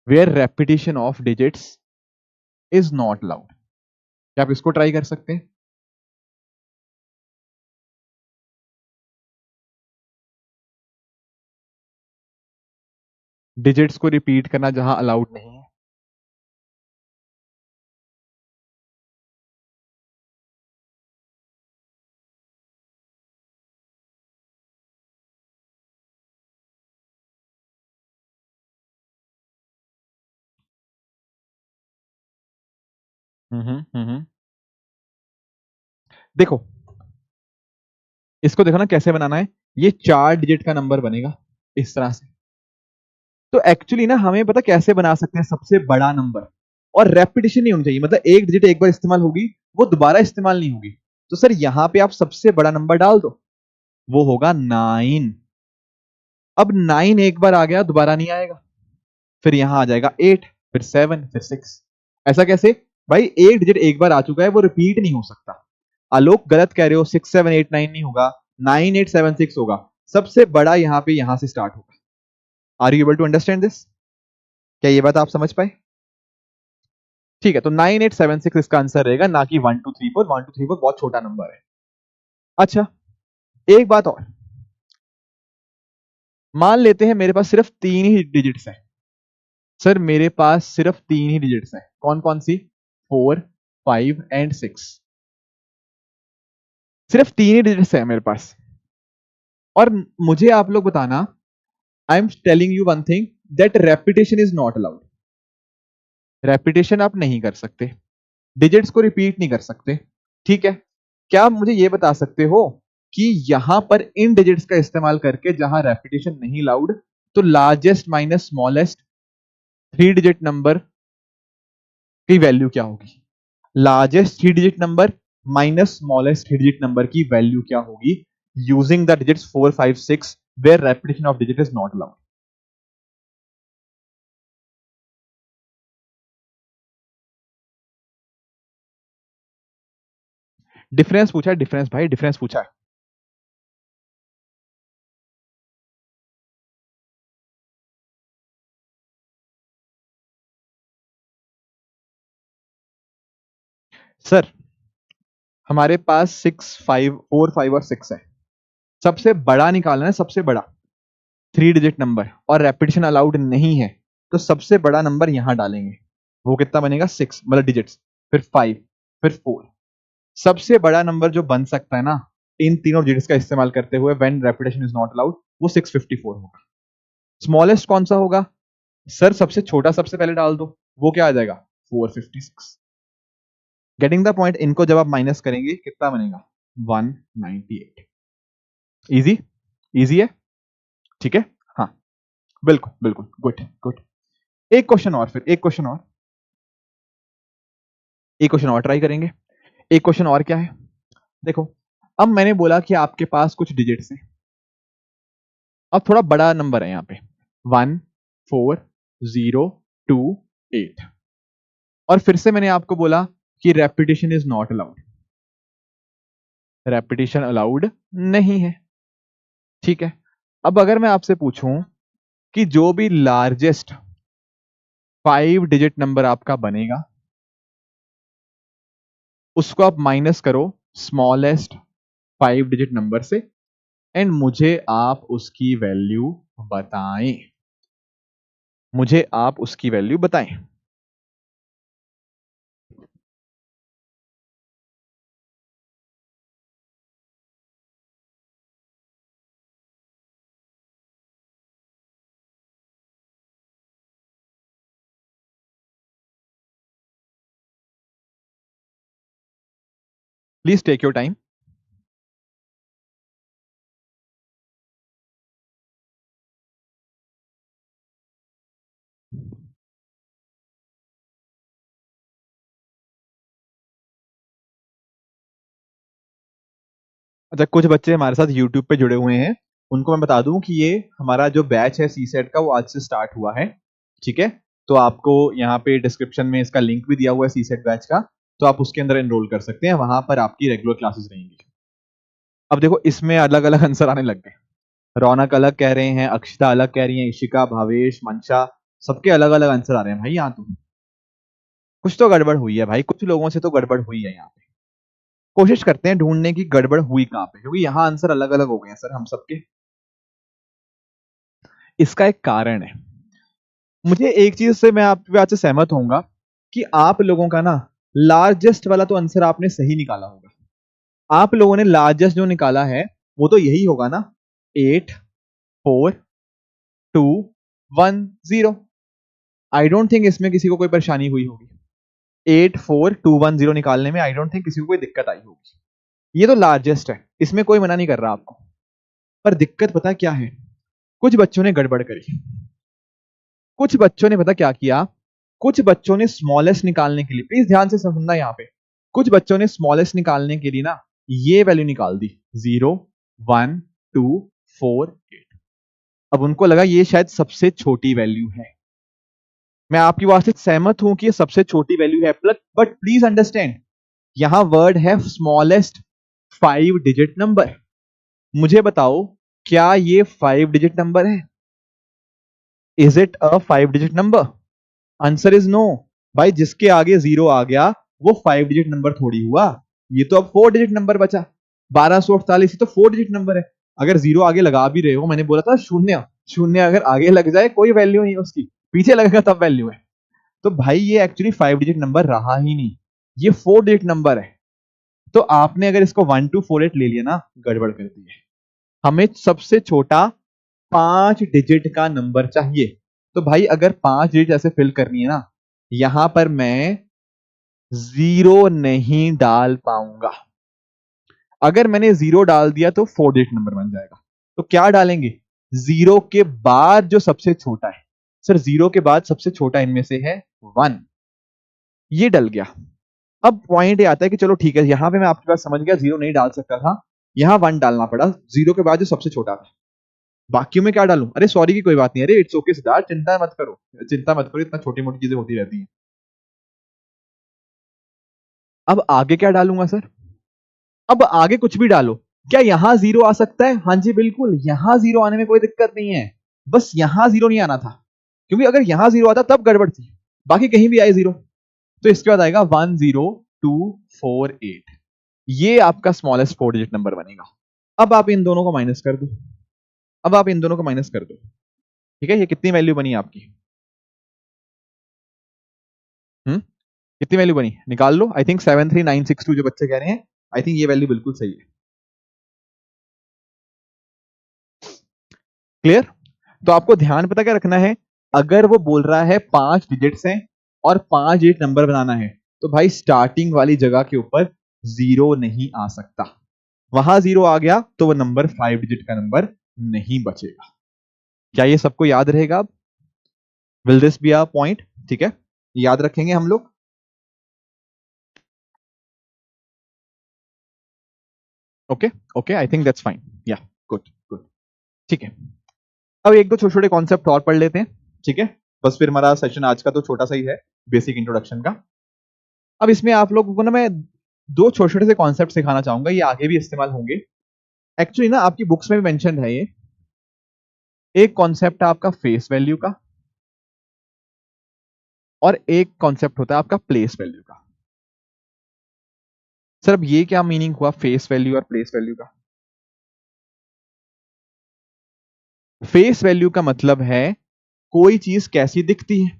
where repetition of digits is not allowed। क्या आप इसको ट्राई कर सकते हैं? डिजिट्स को रिपीट करना जहां अलाउड नहीं है। देखो, इसको देखो ना कैसे बनाना है। ये 4 डिजिट का नंबर बनेगा इस तरह से। तो एक्चुअली ना हमें पता कैसे बना सकते हैं सबसे बड़ा नंबर, और रेपिटेशन नहीं होनी चाहिए, मतलब एक डिजिट एक बार इस्तेमाल होगी वो दोबारा इस्तेमाल नहीं होगी। तो सर यहां पे आप सबसे बड़ा नंबर डाल दो, वो होगा 9। अब 9 एक बार आ गया दोबारा नहीं आएगा, फिर यहां आ जाएगा 8, फिर 7, फिर 6। ऐसा कैसे भाई? एक डिजिट एक बार आ चुका है, वो रिपीट नहीं हो सकता। आलोक गलत कह रहे हो, 6 7 8 9 नहीं होगा, 9 8 7 6 होगा। सबसे बड़ा यहां पे यहां से स्टार्ट होगा। Are you able to understand this? क्या ये बात आप समझ पाए? ठीक है, तो 9876 इसका आंसर रहेगा, ना कि 1234। 1234 बहुत छोटा नंबर है। अच्छा, एक बात और, मान लेते हैं मेरे पास सिर्फ 3 ही डिजिट्स है। सर मेरे पास सिर्फ 3 ही डिजिट्स हैं, कौन कौन सी? 4 5 एंड 6। सिर्फ 3 ही डिजिट्स है मेरे पास। और मुझे आप लोग बताना, I am telling you one thing, that repetition is not allowed. Repetition आप नहीं कर सकते, डिजिट्स को रिपीट नहीं कर सकते, ठीक है। क्या आप मुझे ये बता सकते हो कि यहां पर इन डिजिट्स का इस्तेमाल करके जहां रेपिटेशन नहीं अलाउड, तो largest minus smallest 3 digit number की वैल्यू क्या होगी? Largest 3 digit number minus smallest 3 digit number की वैल्यू क्या होगी using the digits 4, 5, 6 where repetition of digit is not allowed? Difference पूछा है, डिफरेंस भाई, डिफरेंस पूछा है। सर हमारे पास 6, 5, 4, 5 और 6 है। सबसे बड़ा निकालना है, सबसे बड़ा 3 डिजिट नंबर, और रेपिटेशन अलाउड नहीं है, तो सबसे बड़ा नंबर यहां डालेंगे। वो कितना बनेगा? 6, मतलब डिजिट्स, फिर 5, फिर 4। सबसे बड़ा नंबर जो बन सकता है ना इन तीनों डिजिट्स का इस्तेमाल करते हुए when repetition is not allowed, वो 654 होगा। स्मॉलेस्ट कौन सा होगा? सर सबसे छोटा सबसे पहले डाल दो, वो क्या आ जाएगा? 456। Getting the point? इनको जब आप माइनस करेंगे कितना बनेगा? 198। इजी, इजी है, ठीक है। हाँ बिल्कुल बिल्कुल, गुड गुड। एक क्वेश्चन और, फिर एक क्वेश्चन और, एक क्वेश्चन और ट्राई करेंगे। एक क्वेश्चन और क्या है, देखो, अब मैंने बोला कि आपके पास कुछ डिजिट्स हैं। अब थोड़ा बड़ा नंबर है यहाँ पे, 1, 4, 0, 2, 8। और फिर से मैंने आपको बोला कि repetition is not allowed, repetition allowed नहीं है, ठीक है। अब अगर मैं आपसे पूछूं कि जो भी लार्जेस्ट 5 डिजिट नंबर आपका बनेगा उसको आप माइनस करो स्मॉलेस्ट 5 डिजिट नंबर से, एंड मुझे आप उसकी वैल्यू बताएं, मुझे आप उसकी वैल्यू बताएं। Please take your time. अच्छा, कुछ बच्चे हमारे साथ यूट्यूब पे जुड़े हुए हैं, उनको मैं बता दूं कि ये हमारा जो बैच है सी सेट का वो आज से स्टार्ट हुआ है, ठीक है। तो आपको यहाँ पे डिस्क्रिप्शन में इसका लिंक भी दिया हुआ है सी सेट बैच का, तो आप उसके अंदर एनरोल कर सकते हैं, वहां पर आपकी रेगुलर क्लासेस रहेंगी। अब देखो इसमें अलग अलग आंसर आने लग गए, रौनक अलग कह रहे हैं, अक्षता अलग कह रही है, इशिका, भावेश, मंशा, सबके अलग अलग आंसर आ रहे हैं भाई। यहाँ तो कुछ तो गड़बड़ हुई है भाई, कुछ लोगों से तो गड़बड़ हुई है यहाँ पे। कोशिश करते हैं ढूंढने की गड़बड़ हुई कहाँ पे, क्योंकि यहाँ आंसर अलग अलग हो गए हैं सर हम सबके। इसका एक कारण है, मुझे एक चीज से मैं आपकी बात से सहमत होऊंगा कि आप लोगों का ना लार्जेस्ट वाला तो आंसर आपने सही निकाला होगा। आप लोगों ने लार्जेस्ट जो निकाला है वो तो यही होगा ना, 84210। आई डोंट थिंक इसमें किसी को कोई परेशानी हुई होगी, 84210 निकालने में आई डोंट थिंक किसी को कोई दिक्कत आई होगी। ये तो लार्जेस्ट है, इसमें कोई मना नहीं कर रहा आपको, पर दिक्कत पता क्या है, कुछ बच्चों ने गड़बड़ करी। कुछ बच्चों ने पता क्या किया, कुछ बच्चों ने स्मॉलेस्ट निकालने के लिए, प्लीज ध्यान से सुनना यहाँ पे, कुछ बच्चों ने स्मॉलेस्ट निकालने के लिए ना ये वैल्यू निकाल दी, 0, 1, 2, 4, 8। अब उनको लगा ये शायद सबसे छोटी वैल्यू है। मैं आपकी बात से सहमत हूं कि ये सबसे छोटी वैल्यू है, बट प्लीज अंडरस्टैंड, यहां वर्ड है स्मॉलेस्ट 5 डिजिट नंबर। मुझे बताओ क्या ये 5 डिजिट नंबर है? Is it a 5 digit number? Answer is no. भाई जिसके आगे 0 आ गया वो 5 डिजिट नंबर थोड़ी हुआ, ये तो अब 4 डिजिट नंबर बचा। 1248 तो 4 डिजिट नंबर है। अगर 0 आगे लगा भी रहे हो, मैंने बोला था शून्य, शून्य अगर आगे लग जाए कोई वैल्यू नहीं उसकी, पीछे लगेगा तब वैल्यू है। तो भाई ये एक्चुअली 5 डिजिट नंबर रहा ही नहीं, ये 4 डिजिट नंबर है। तो आपने अगर इसको 1248 ले लिया ना, गड़बड़ कर दी है। हमें सबसे छोटा 5 डिजिट का नंबर चाहिए। तो भाई अगर 5 डिजिट ऐसे फिल करनी है ना, यहां पर मैं 0 नहीं डाल पाऊंगा। अगर मैंने 0 डाल दिया तो 4 डिजिट नंबर बन जाएगा। तो क्या डालेंगे? 0 के बाद जो सबसे छोटा है। सर 0 के बाद सबसे छोटा इनमें से है 1। ये डल गया। अब पॉइंट ये आता है कि चलो ठीक है, यहां पे मैं आपके पास समझ गया 0 नहीं डाल सकता था, यहां 1 डालना पड़ा 0 के बाद जो सबसे छोटा था। बाकियों में क्या डालूं? अरे सॉरी की कोई बात नहीं, अरे इट्स ओके सिद्धार्थ, चिंता मत करो, चिंता मत करो, इतना छोटी मोटी चीजें होती रहती हैं। अब आगे क्या डालूंगा सर? अब आगे कुछ भी डालो। क्या यहां 0 आ सकता है? हाँ जी बिल्कुल, यहां 0 आने में कोई दिक्कत नहीं है, बस यहां 0 नहीं आना था, क्योंकि अगर यहां 0 आता तब गड़बड़ थी, बाकी कहीं भी आए 0। तो इसके बाद आएगा 10248। ये आपका स्मॉलेस्ट 4 डिजिट नंबर बनेगा। अब आप इन दोनों को माइनस कर दो, अब आप इन दोनों को माइनस कर दो। ठीक है, ये कितनी वैल्यू बनी आपकी? कितनी वैल्यू बनी निकाल लो। आई थिंक 73962 जो बच्चे कह रहे हैं, आई थिंक ये वैल्यू बिल्कुल सही है। क्लियर? तो आपको ध्यान पता क्या रखना है, अगर वो बोल रहा है 5 डिजिट्स हैं और 5 डिजिट नंबर बनाना है, तो भाई स्टार्टिंग वाली जगह के ऊपर 0 नहीं आ सकता। वहां 0 आ गया तो वो नंबर 5 डिजिट का नंबर नहीं बचेगा। क्या ये सबको याद रहेगा? अब will this be a point? ठीक है, याद रखेंगे हम लोग। Okay okay, I think that's fine. या गुड गुड। ठीक है, अब एक दो छोटे छोटे कॉन्सेप्ट और पढ़ लेते हैं। ठीक है, बस फिर हमारा सेशन आज का तो छोटा सा ही है, बेसिक इंट्रोडक्शन का। अब इसमें आप लोगों को ना मैं दो छोटे छोटे से कॉन्सेप्ट सिखाना चाहूंगा, ये आगे भी इस्तेमाल होंगे। एक्चुअली ना आपकी बुक्स में भी मेंशन है ये। एक कॉन्सेप्ट है आपका फेस वैल्यू का, और एक कॉन्सेप्ट होता है आपका प्लेस वैल्यू का। सर अब ये क्या मीनिंग हुआ फेस वैल्यू और प्लेस वैल्यू का? फेस वैल्यू का मतलब है कोई चीज कैसी दिखती है।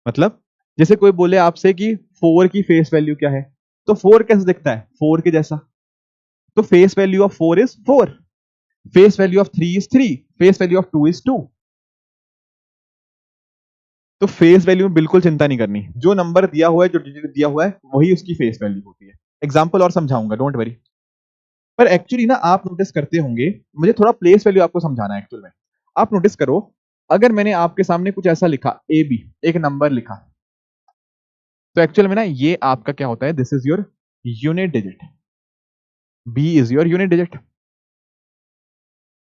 मतलब जैसे कोई बोले आपसे कि 4 की फेस वैल्यू क्या है, तो 4 कैसे दिखता है? 4 के जैसा। तो face value of 4 is 4, face value of 3 is 3, face value of 2 is 2। तो फेस वैल्यू में बिल्कुल चिंता नहीं करनी, जो नंबर दिया हुआ है, जो डिजिट दिया हुआ है, वही उसकी फेस वैल्यू होती है। एग्जाम्पल और समझाऊंगा, डोंट वरी। पर एक्चुअली ना आप नोटिस करते होंगे, मुझे थोड़ा प्लेस वैल्यू आपको समझाना है एक्चुअल में। आप नोटिस करो, अगर मैंने आपके सामने कुछ ऐसा लिखा ए बी, एक नंबर लिखा, तो एक्चुअल में ना ये आपका क्या होता है, this is your unit digit, B is your unit digit,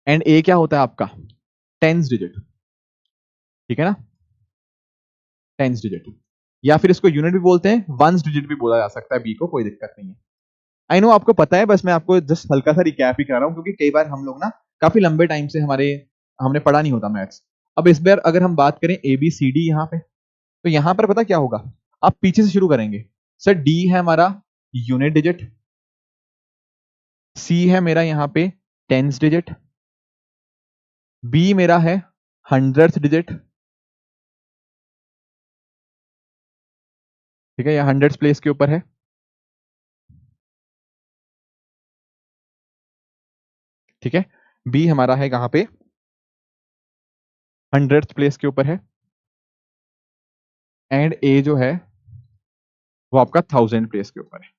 and A क्या होता है आपका टेंस डिजिट। ठीक है ना, टेंस डिजिट, या फिर इसको यूनिट भी बोलते हैं, वंस डिजिट भी बोला जा सकता है बी को, कोई दिक्कत नहीं है। आई नो आपको पता है, बस मैं आपको जस्ट हल्का सा रिकैप ही करा रहा हूं, क्योंकि कई बार हम लोग ना काफी लंबे टाइम से हमने पढ़ा नहीं होता मैथ्स। अब इस बार अगर हम बात करें ए बी सी डी यहाँ पे, तो यहां पर पता क्या होगा, आप पीछे से शुरू करेंगे। सर डी है हमारा यूनिट डिजिट, सी है मेरा यहाँ पे टेंस डिजिट, बी मेरा है हंड्रेड्थ डिजिट। ठीक है, यह हंड्रेड्स प्लेस के ऊपर है। ठीक है, बी हमारा है कहां पे, हंड्रेड्थ प्लेस के ऊपर है, एंड ए जो है वो आपका 1000 प्लेस के ऊपर है।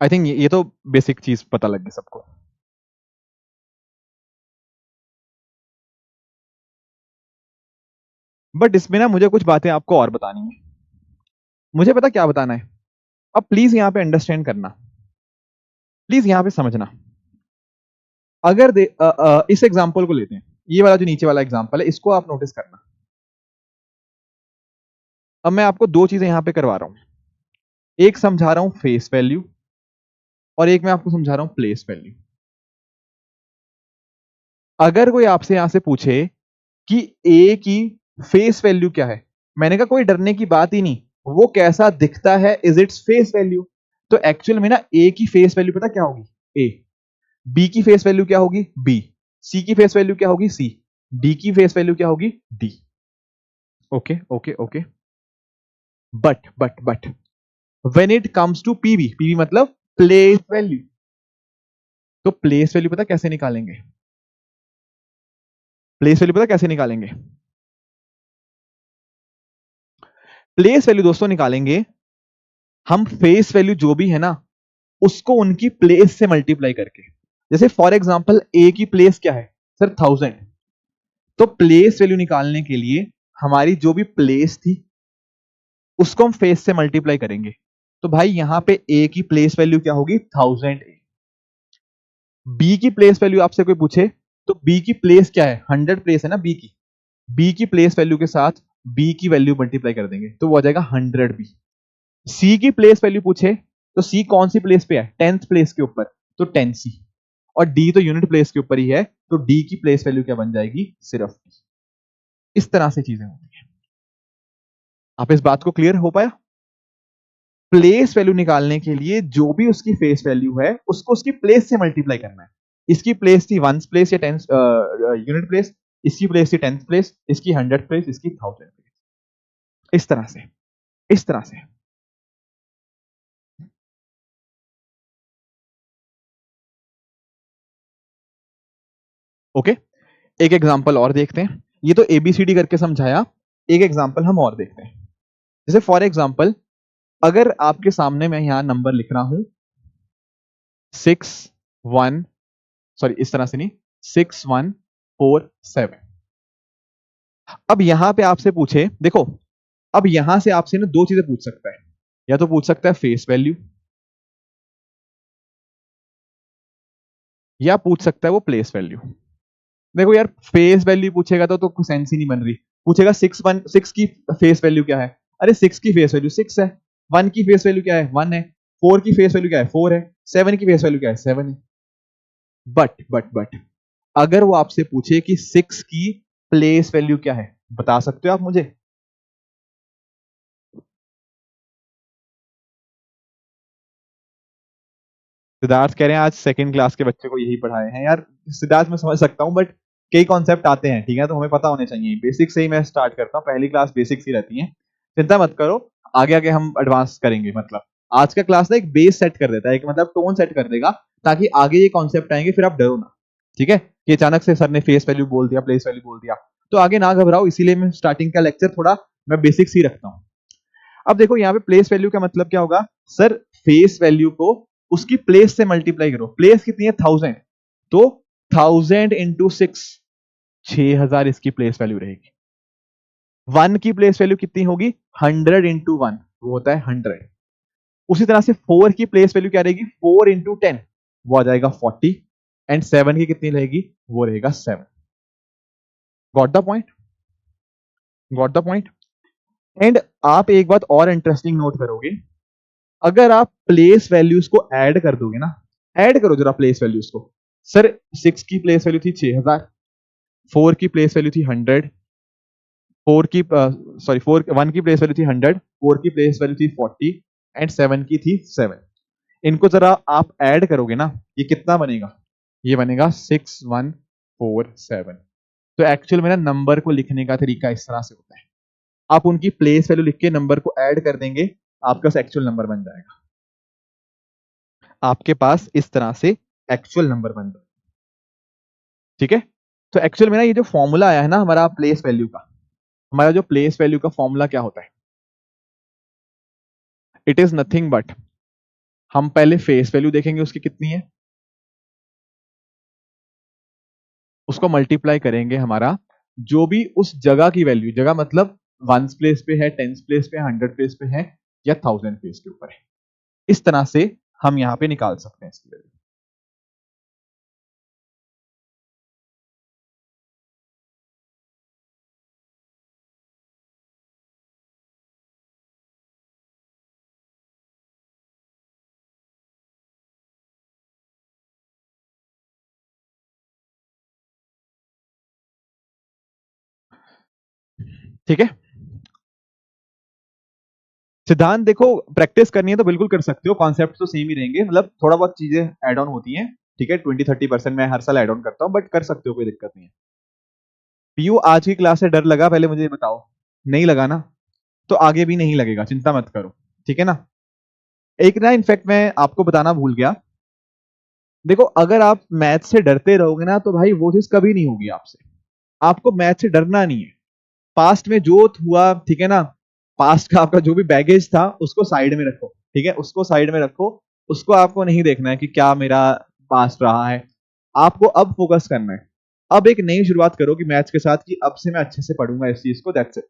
आई थिंक ये तो बेसिक चीज पता लग गई सबको। बट इसमें ना मुझे कुछ बातें आपको और बतानी है। मुझे पता क्या बताना है, अब प्लीज यहां पे अंडरस्टैंड करना, प्लीज यहां पे समझना। अगर इस एग्जांपल को लेते हैं, ये वाला जो नीचे वाला एग्जांपल है, इसको आप नोटिस करना। अब मैं आपको दो चीजें यहां पे करवा रहा हूं, एक समझा रहा हूं फेस वैल्यू, और एक मैं आपको समझा रहा हूं प्लेस वैल्यू। अगर कोई आपसे यहां से पूछे कि ए की फेस वैल्यू क्या है, मैंने कहा कोई डरने की बात ही नहीं, वो कैसा दिखता है इज इट्स फेस वैल्यू। तो एक्चुअल में ना ए की फेस वैल्यू पता क्या होगी, ए। बी की फेस वैल्यू क्या होगी, बी। सी की फेस वैल्यू क्या होगी, सी। डी की फेस वैल्यू क्या होगी, D. Okay okay okay, but when it comes to PV, PV मतलब प्लेस वैल्यू, तो प्लेस वैल्यू पता कैसे निकालेंगे? प्लेस वैल्यू पता कैसे निकालेंगे? प्लेस वैल्यू दोस्तों निकालेंगे हम फेस वैल्यू जो भी है ना, उसको उनकी प्लेस से मल्टीप्लाई करके। जैसे फॉर एग्जांपल ए की प्लेस क्या है सर? 1000। तो प्लेस वैल्यू निकालने के लिए हमारी जो भी प्लेस थी उसको हम फेस से मल्टीप्लाई करेंगे। तो भाई यहां पे ए की प्लेस वैल्यू क्या होगी? 1000। बी की प्लेस वैल्यू आपसे कोई पूछे तो बी की प्लेस क्या है? 100 प्लेस है ना बी की। बी की प्लेस वैल्यू के साथ बी की वैल्यू मल्टीप्लाई कर देंगे तो वो आ जाएगा 100 बी। सी की प्लेस वैल्यू पूछे तो सी कौन सी प्लेस पे है? 10th प्लेस के ऊपर, तो 10 सी। और डी तो यूनिट प्लेस के ऊपर ही है, तो डी की प्लेस वैल्यू क्या बन जाएगी? सिर्फ डी। इस तरह से चीजें होती हैं। आप इस बात को क्लियर हो पाया? प्लेस वैल्यू निकालने के लिए जो भी उसकी फेस वैल्यू है उसको उसकी प्लेस से मल्टीप्लाई करना है। इसकी प्लेस थी 1 प्लेस या 10 यूनिट प्लेस, इसकी प्लेस थी 10th प्लेस, इसकी 100 प्लेस, इसकी 1000 प्लेस। इस तरह से, इस तरह से। ओके, एक एग्जांपल और देखते हैं। ये तो एबीसीडी करके समझाया, एक एग्जांपल हम और देखते हैं। जैसे फॉर एग्जांपल अगर आपके सामने मैं यहां नंबर लिख रहा हूं 61, सॉरी इस तरह से नहीं, 6147। अब यहां पे आपसे पूछे, देखो अब यहां से आपसे ना दो चीजें पूछ सकता है, या तो पूछ सकता है फेस वैल्यू, या पूछ सकता है वो प्लेस वैल्यू। देखो यार फेस वैल्यू पूछेगा तो कोई सेंस ही नहीं बन रही। पूछेगा 6 की फेस वैल्यू क्या है? अरे 6 की फेस वैल्यू 6 है। 1 की फेस वैल्यू क्या है? 1 है। 4 की फेस वैल्यू क्या है? 4 है। 7 की फेस वैल्यू क्या है? 7 है। बट अगर वो आपसे पूछे कि 6 की प्लेस वैल्यू क्या है, बता सकते हो आप मुझे? सिद्धार्थ कह रहे हैं आज सेकंड क्लास के बच्चे को यही पढ़ाए हैं। यार सिद्धार्थ मैं समझ सकता हूं, बट कई कॉन्सेप्ट आते हैं, ठीक है, तो हमें पता होने चाहिए। बेसिक से ही मैं स्टार्ट करता हूँ, पहली क्लास बेसिक्स ही रहती है, चिंता मत करो। आगे आगे हम एडवांस करेंगे। मतलब आज का क्लास ना एक बेस सेट कर देता है, एक मतलब टोन सेट कर देगा, ताकि आगे ये कॉन्सेप्ट आएंगे फिर आप डरो ना। ठीक है, कि अचानक से सर ने फेस वैल्यू बोल दिया, प्लेस वैल्यू बोल दिया, तो आगे ना घबराओ। इसीलिए मैं स्टार्टिंग का लेक्चर थोड़ा मैं बेसिक्स ही रखता हूँ। अब देखो यहाँ पे प्लेस वैल्यू का मतलब क्या होगा सर? फेस वैल्यू को उसकी प्लेस से मल्टीप्लाई करो। प्लेस कितनी है? 1000। तो 1000 इंटू 6, 6000 इसकी प्लेस वैल्यू रहेगी। 1 की प्लेस वैल्यू कितनी होगी? 100 इंटू 1, वो होता है 100। उसी तरह से 4 की प्लेस वैल्यू क्या रहेगी? 4 इंटू 10, वो आ जाएगा 40। एंड 7 की कितनी रहेगी? वो रहेगा 7। Got the point? Got the point? And आप एक बात और इंटरेस्टिंग नोट करोगे, अगर आप प्लेस वैल्यूज को ऐड कर दोगे ना, ऐड करो जरा प्लेस वैल्यूज को। सर 6 की प्लेस वैल्यू थी 6000, 4 की प्लेस वैल्यू थी 100, 4 की सॉरी 4 1 की प्लेस वैल्यू थी 100, 4 की प्लेस वैल्यू थी 40, एंड 7 की थी 7। इनको जरा आप ऐड करोगे ना, ये कितना बनेगा? ये बनेगा 6147। तो एक्चुअल में ना नंबर को लिखने का तरीका इस तरह से होता है, आप उनकी प्लेस वैल्यू लिख के नंबर को ऐड कर देंगे, आपका एक्चुअल नंबर बन जाएगा। आपके पास इस तरह से एक्चुअल नंबर बन जाएगा। ठीक है, तो एक्चुअल में ना ये जो फॉर्मूला आया है ना हमारा प्लेस वैल्यू का, हमारा जो प्लेस वैल्यू का फॉर्मूला क्या होता है? इट इज नथिंग बट, हम पहले फेस वैल्यू देखेंगे उसकी कितनी है, उसको मल्टीप्लाई करेंगे हमारा जो भी उस जगह की वैल्यू, जगह मतलब 1 प्लेस पे है, 10 प्लेस पे, 100 प्लेस पे है, या 1000 प्लेस के ऊपर है। इस तरह से हम यहां पे निकाल सकते हैं इसकी वैल्यू। ठीक है, सिद्धांत देखो प्रैक्टिस करनी है तो बिल्कुल कर सकते हो, कॉन्सेप्ट तो सेम ही रहेंगे, मतलब थोड़ा बहुत चीजें ऐड ऑन होती हैं। ठीक है, 20-30% मैं हर साल ऐड ऑन करता हूं, बट कर सकते हो, कोई दिक्कत नहीं है। पीयू आज की क्लास से डर लगा? पहले मुझे बताओ। नहीं लगा ना, तो आगे भी नहीं लगेगा, चिंता मत करो, ठीक है ना। एक ना इनफैक्ट मैं आपको बताना भूल गया, देखो अगर आप मैथ से डरते रहोगे ना तो भाई वो चीज कभी नहीं होगी आपसे। आपको मैथ से डरना नहीं है। पास्ट में जो हुआ, ठीक है ना, पास्ट का आपका जो भी बैगेज था उसको साइड में रखो, ठीक है, उसको साइड में रखो। उसको आपको नहीं देखना है कि क्या मेरा पास्ट रहा है, आपको अब फोकस करना है। अब एक नई शुरुआत करो कि मैथ्स के साथ, कि अब से मैं अच्छे से पढ़ूंगा इस चीज को, दैट्स इट,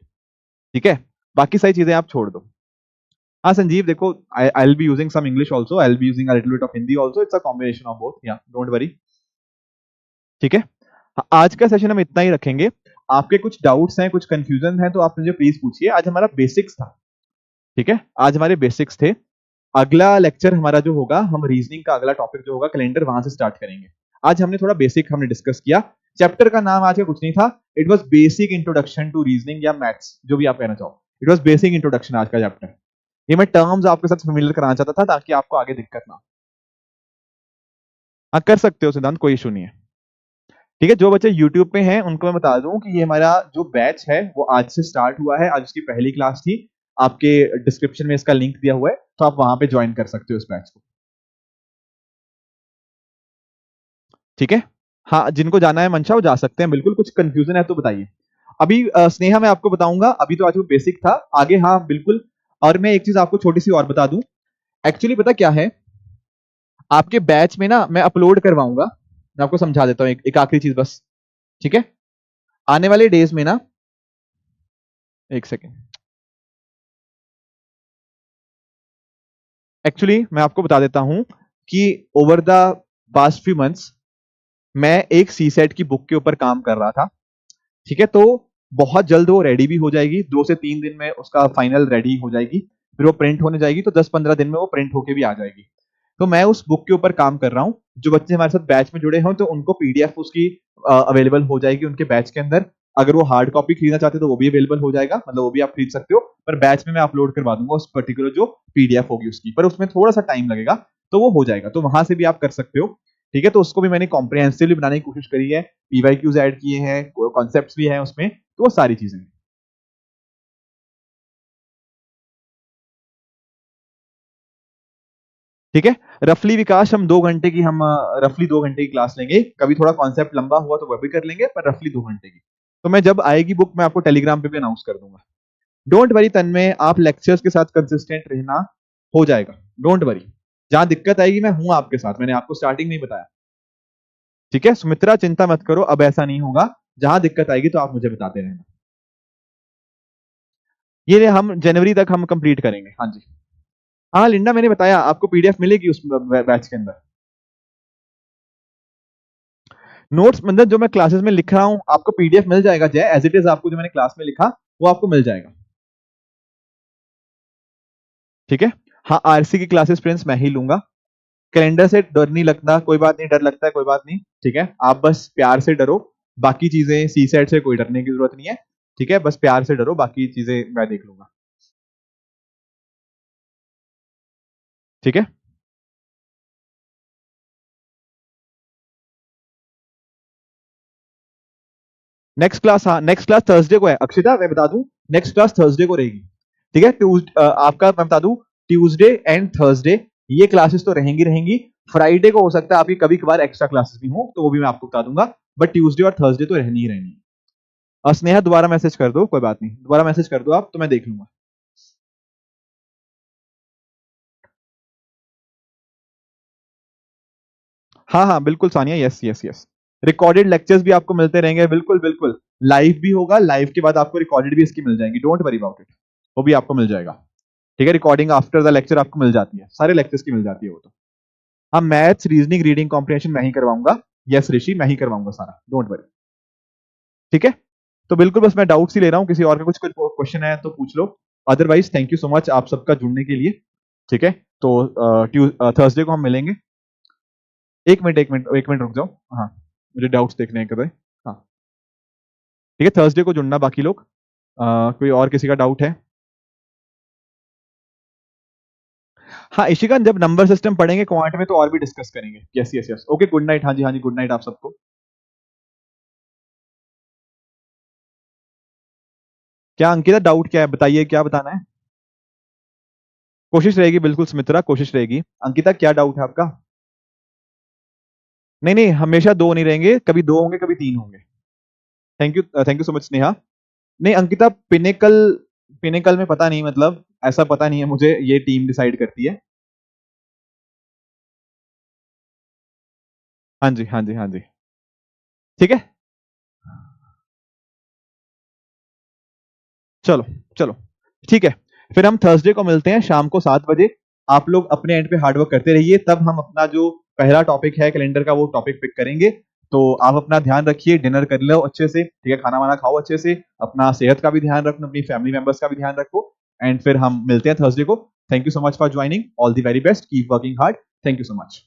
ठीक है। बाकी सारी चीजें आप छोड़ दो। हाँ संजीव देखो, I will be using some English also, I will be using a little bit of Hindi also, it's a combination of both, yeah don't worry, ठीक है। हाँ, आज का सेशन हम इतना ही रखेंगे। आपके कुछ डाउट्स हैं, कुछ कंफ्यूजन है, तो आप मुझे प्लीज पूछिए। आज हमारा बेसिक्स था, ठीक है, आज हमारे बेसिक्स थे। अगला लेक्चर हमारा जो होगा, हम रीजनिंग का अगला टॉपिक जो होगा कैलेंडर, वहां से स्टार्ट करेंगे। आज हमने थोड़ा बेसिक हमने डिस्कस किया। चैप्टर का नाम आज का कुछ नहीं था, it was basic introduction to reasoning या मैथ्स, जो भी आप कहना चाहो, इट वाज बेसिक इंट्रोडक्शन आज का चैप्टर। ये मैं टर्म्स आपके साथ फेमिलियर कराना चाहता था ताकि आपको आगे दिक्कत ना हो। हाँ कर सकते हो सिद्धांत, कोई इशू नहीं है, ठीक है। जो बच्चे यूट्यूब पे हैं उनको मैं बता दूं कि ये हमारा जो बैच है वो आज से स्टार्ट हुआ है, आज उसकी पहली क्लास थी। आपके डिस्क्रिप्शन में इसका लिंक दिया हुआ है, तो आप वहां पे ज्वाइन कर सकते हो इस बैच को, ठीक है। हाँ जिनको जाना है मंशा वो जा सकते हैं, बिल्कुल। कुछ कंफ्यूजन है तो बताइए। अभी स्नेहा मैं आपको बताऊंगा, अभी तो आज वो बेसिक था, आगे हाँ बिल्कुल। और मैं एक चीज आपको छोटी सी और बता दूं, एक्चुअली पता क्या है, आपके बैच में ना मैं अपलोड करवाऊंगा, मैं आपको समझा देता हूँ एक आखिरी चीज बस, ठीक है। आने वाले डेज में ना, एक सेकेंड, एक्चुअली मैं आपको बता देता हूं कि over the past few months मैं एक सी सेट की बुक के ऊपर काम कर रहा था, ठीक है। तो बहुत जल्द वो रेडी भी हो जाएगी, 2 से 3 दिन में उसका फाइनल रेडी हो जाएगी, फिर वो प्रिंट होने जाएगी, तो 10-15 दिन में वो प्रिंट होके भी आ जाएगी। तो मैं उस बुक के ऊपर काम कर रहा हूँ। जो बच्चे हमारे साथ बैच में जुड़े हों तो उनको पीडीएफ उसकी अवेलेबल हो जाएगी उनके बैच के अंदर। अगर वो हार्ड कॉपी खरीदना चाहते हैं तो वो भी अवेलेबल हो जाएगा, मतलब वो भी आप खरीद सकते हो, पर बैच में मैं अपलोड करवा दूंगा उस पर्टिकुलर जो पीडीएफ होगी उसकी, पर उसमें थोड़ा सा टाइम लगेगा, तो वो हो जाएगा, तो वहां से भी आप कर सकते हो, ठीक है। तो उसको भी मैंने कॉम्प्रिहेंसिवली बनाने की कोशिश करी है, पीवाईक्यूज ऐड किए हैं, कॉन्सेप्ट्स भी हैं उसमें, तो वो सारी चीजें, ठीक है। रफली विकास हम 2 घंटे की, हम रफली 2 घंटे की क्लास लेंगे, कभी थोड़ा कॉन्सेप्ट लंबा हुआ तो वह भी कर लेंगे, पर रफली 2 घंटे की। तो मैं जब आएगी बुक मैं आपको टेलीग्राम पे भी अनाउंस कर दूंगा। डोंट वरी तन्मय, आप लेक्चर्स के साथ कंसिस्टेंट रहना, हो जाएगा, डोंट वरी। जहां दिक्कत आएगी मैं हूं आपके साथ, मैंने आपको स्टार्टिंग में ही बताया, ठीक है। सुमित्रा चिंता मत करो, अब ऐसा नहीं होगा, जहां दिक्कत आएगी तो आप मुझे बताते रहना। ये हम जनवरी तक हम कंप्लीट करेंगे, हाँ जी। हाँ लिंडा मैंने बताया आपको पीडीएफ मिलेगी उस बैच के अंदर। नोट्स मतलब जो मैं क्लासेस में लिख रहा हूं आपको पीडीएफ मिल जाएगा, जय एज इट इज, आपको जो मैंने क्लास में लिखा वो आपको मिल जाएगा, ठीक है। हाँ आरसी की क्लासेस फ्रेंड्स मैं ही लूंगा। कैलेंडर से डर नहीं लगता, कोई बात नहीं, डर लगता है कोई बात नहीं, ठीक है। आप बस प्यार से डरो, बाकी चीजें सी सेट से कोई डरने की जरूरत नहीं है, ठीक है। बस प्यार से डरो, बाकी चीजें मैं देख लूंगा, ठीक है। नेक्स्ट क्लास, हाँ नेक्स्ट क्लास थर्सडे को है अक्षिता, मैं बता दूं, नेक्स्ट क्लास थर्सडे को रहेगी, ठीक है। आपका मैं बता दूं, ट्यूसडे एंड थर्सडे ये क्लासेस तो रहेंगी रहेंगी। फ्राइडे को हो सकता है आपकी कभी कभार एक्स्ट्रा क्लासेस भी हो, तो वो भी मैं आपको बता दूंगा, बट ट्यूसडे और थर्सडे तो रहनी ही रहनी है। और स्नेहा दोबारा मैसेज कर दो, कोई बात नहीं, दोबारा मैसेज कर दो आप, तो मैं देख लूंगा। हाँ हाँ बिल्कुल Sania, yes yes yes. Recorded lectures भी आपको मिलते रहेंगे, बिल्कुल बिल्कुल। लाइव भी होगा, लाइव के बाद आपको रिकॉर्डेड भी इसकी मिल जाएंगी, डोंट वरी अबाउट इट, वो भी आपको मिल जाएगा, ठीक है। रिकॉर्डिंग आफ्टर द लेक्चर आपको मिल जाती है, सारे लेक्चर्स की मिल जाती है वो तो। हाँ मैथ्स रीजनिंग रीडिंग कॉम्प्रिहेंशन मैं ही करवाऊंगा, यस ऋषि मैं ही करवाऊंगा सारा, डोंट वरी, ठीक है। तो बिल्कुल बस मैं डाउट्स ही ले रहा हूँ, किसी और का कुछ क्वेश्चन है तो पूछ लो, otherwise thank you so much आप सबका जुड़ने के लिए, ठीक है। तो थर्सडे को हम मिलेंगे। एक मिनट एक मिनट एक मिनट रुक जाओ, हाँ मुझे डाउट्स देखने हैं कदर, हाँ ठीक है, थर्सडे को जुड़ना बाकी लोग। कोई और किसी का डाउट है? हाँ इशिका, जब नंबर सिस्टम पढ़ेंगे क्वांट में तो और भी डिस्कस करेंगे, yes yes yes, okay good night, हाँ जी गुड नाइट आप सबको। क्या अंकिता डाउट क्या है, बताइए क्या बताना है। कोशिश रहेगी, बिल्कुल सुमित्रा कोशिश रहेगी। अंकिता क्या डाउट है आपका? नहीं नहीं, हमेशा दो नहीं रहेंगे, कभी दो होंगे कभी तीन होंगे। Thank you so much Sneha. नहीं अंकिता, पिनेकल, पिनेकल में पता नहीं, मतलब ऐसा पता नहीं है मुझे, ये टीम डिसाइड करती है। हाँ जी हाँ जी हाँ जी। ठीक है, चलो चलो, ठीक है। फिर हम थर्सडे को मिलते हैं शाम को 7 बजे। आप लोग अपने एंड पे हार्डवर्क करते रहिए, तब हम अपना जो पहला टॉपिक है कैलेंडर का वो टॉपिक पिक करेंगे। तो आप अपना ध्यान रखिए, डिनर कर लो अच्छे से, ठीक है, खाना वाना खाओ अच्छे से, अपना सेहत का भी ध्यान रखो, अपनी फैमिली मेंबर्स का भी ध्यान रखो। एंड फिर हम मिलते हैं थर्सडे को। Thank you so much for joining, all the very best, keep working hard, thank you so much.